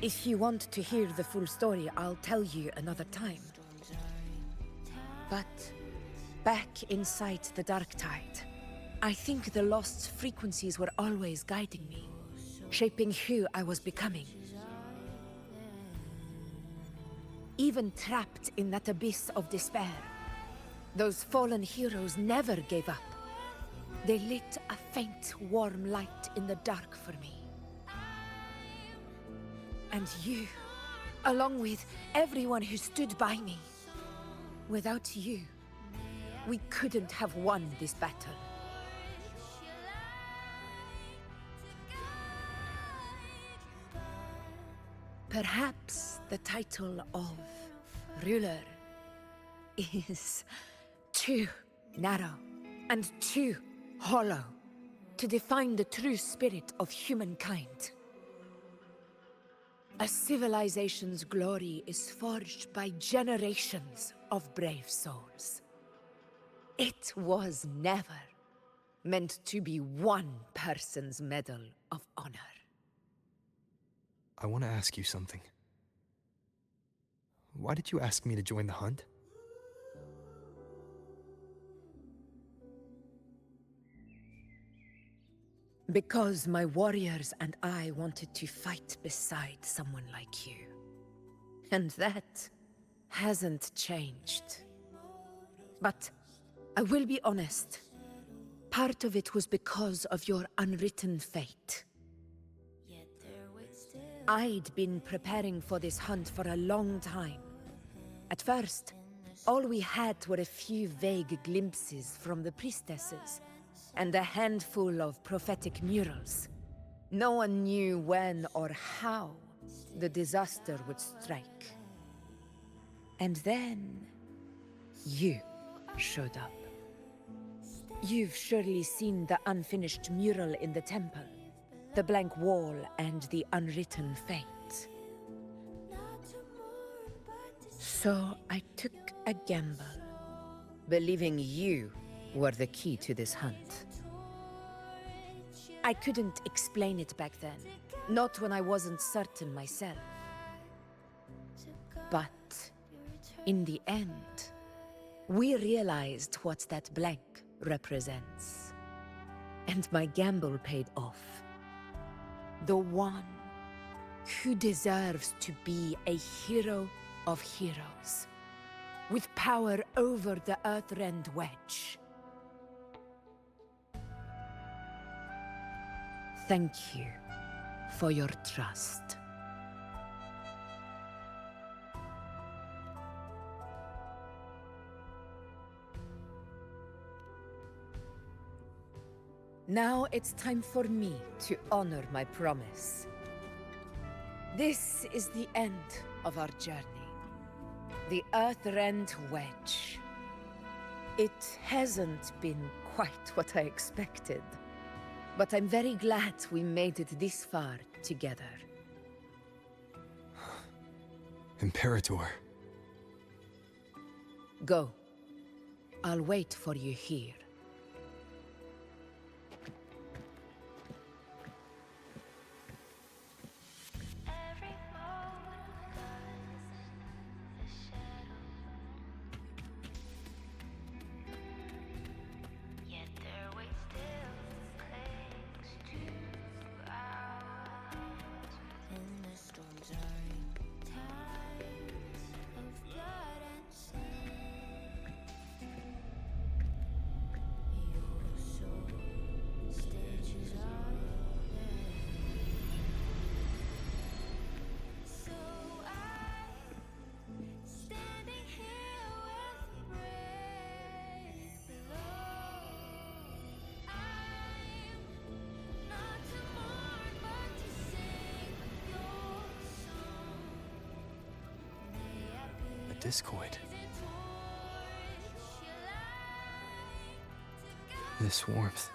If you want to hear the full story, I'll tell you another time. But back inside the dark tide, I think the lost frequencies were always guiding me, shaping who I was becoming. Even trapped in that abyss of despair, those fallen heroes never gave up. They lit a faint, warm light in the dark for me. And you, along with everyone who stood by me. Without you, we couldn't have won this battle. Perhaps the title of ruler is too narrow and too hollow to define the true spirit of humankind. A civilization's glory is forged by generations of brave souls. It was never meant to be one person's medal of honor. I want to ask you something. Why did you ask me to join the hunt? Because my warriors and I wanted to fight beside someone like you. And that hasn't changed. But I will be honest. Part of it was because of your unwritten fate. I'd been preparing for this hunt for a long time. At first, all we had were a few vague glimpses from the priestesses, and a handful of prophetic murals. No one knew when or how the disaster would strike. And then, you showed up. You've surely seen the unfinished mural in the temple. The blank wall and the unwritten fate. So I took a gamble, believing you were the key to this hunt. I couldn't explain it back then, not when I wasn't certain myself. But in the end, we realized what that blank represents. And my gamble paid off. The one who deserves to be a hero of heroes, with power over the Earthrend Wedge. Thank you for your trust. Now it's time for me to honor my promise. This is the end of our journey. The Earthrend Wedge. It hasn't been quite what I expected, but I'm very glad we made it this far together. Imperator. Go. I'll wait for you here. Discoid. This warmth.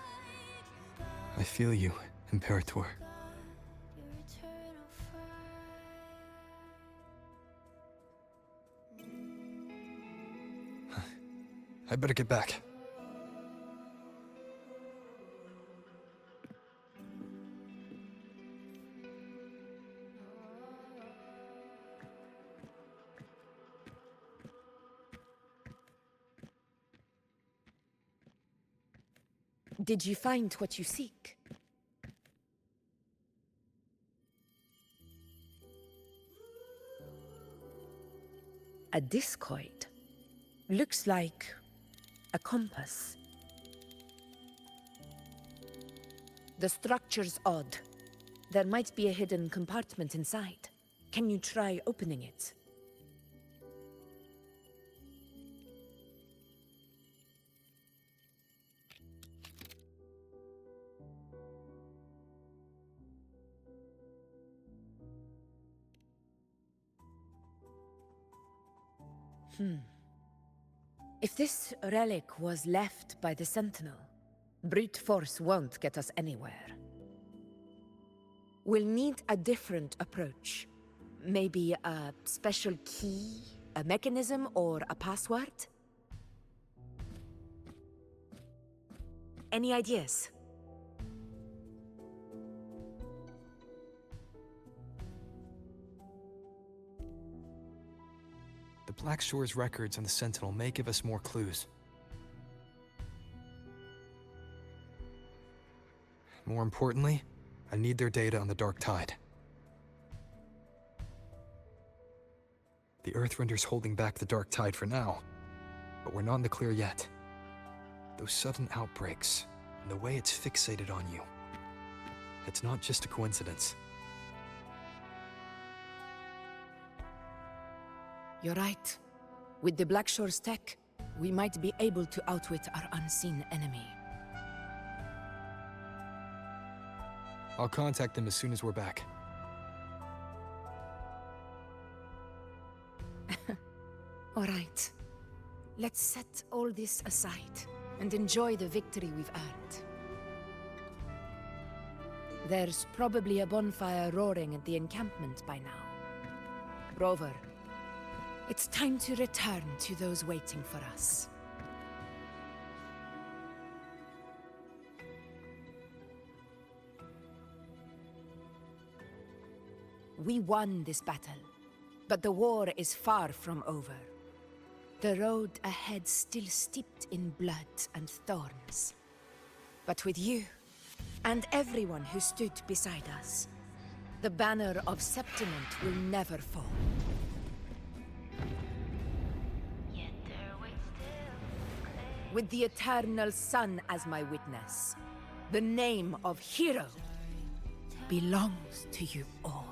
I feel you, Imperator. I better get back. Did you find what you seek? A discoid. Looks like a compass. The structure's odd. There might be a hidden compartment inside. Can you try opening it? If this relic was left by the Sentinel, brute force won't get us anywhere. We'll need a different approach. Maybe a special key, a mechanism, or a password? Any ideas? The Black Shore's records on the Sentinel may give us more clues. More importantly, I need their data on the Dark Tide. The Earthrender's holding back the Dark Tide for now, but we're not in the clear yet. Those sudden outbreaks, and the way it's fixated on you, it's not just a coincidence. You're right. With the Black Shore's tech, we might be able to outwit our unseen enemy. I'll contact them as soon as we're back. All right. Let's set all this aside and enjoy the victory we've earned. There's probably a bonfire roaring at the encampment by now. Rover, it's time to return to those waiting for us. We won this battle, but the war is far from over. The road ahead still steeped in blood and thorns. But with you, and everyone who stood beside us, The banner of Septiment will never fall. With the eternal sun as my witness, the name of hero belongs to you all.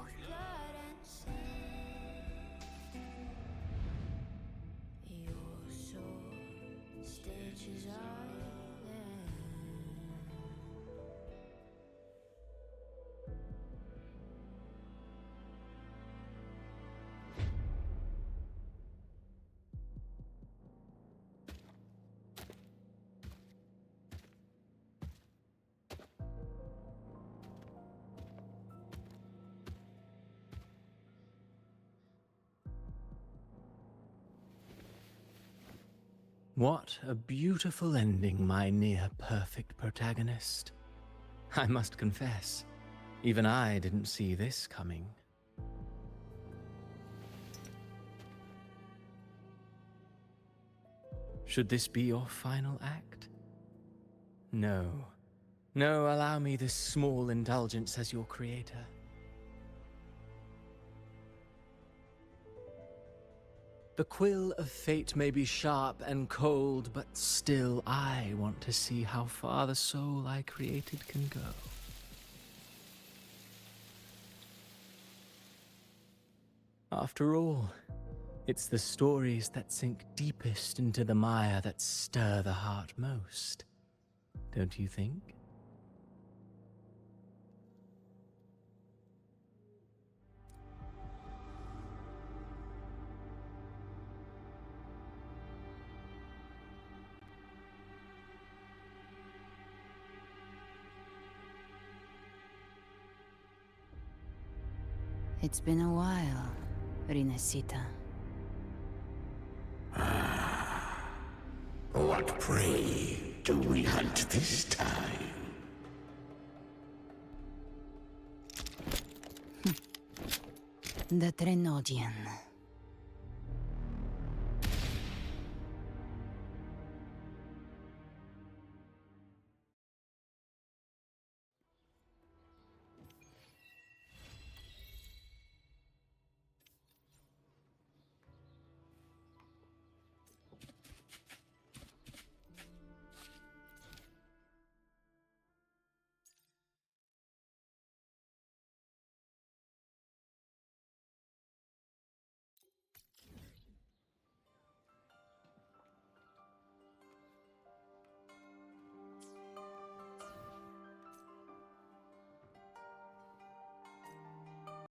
What a beautiful ending, my near-perfect protagonist. I must confess, even I didn't see this coming. Should this be your final act? No. No, allow me this small indulgence as your creator. The quill of fate may be sharp and cold, but still I want to see how far the soul I created can go. After all, it's the stories that sink deepest into the mire that stir the heart most, don't you think? It's been a while, Rinesita. What prey do we hunt this time? The Trenodian.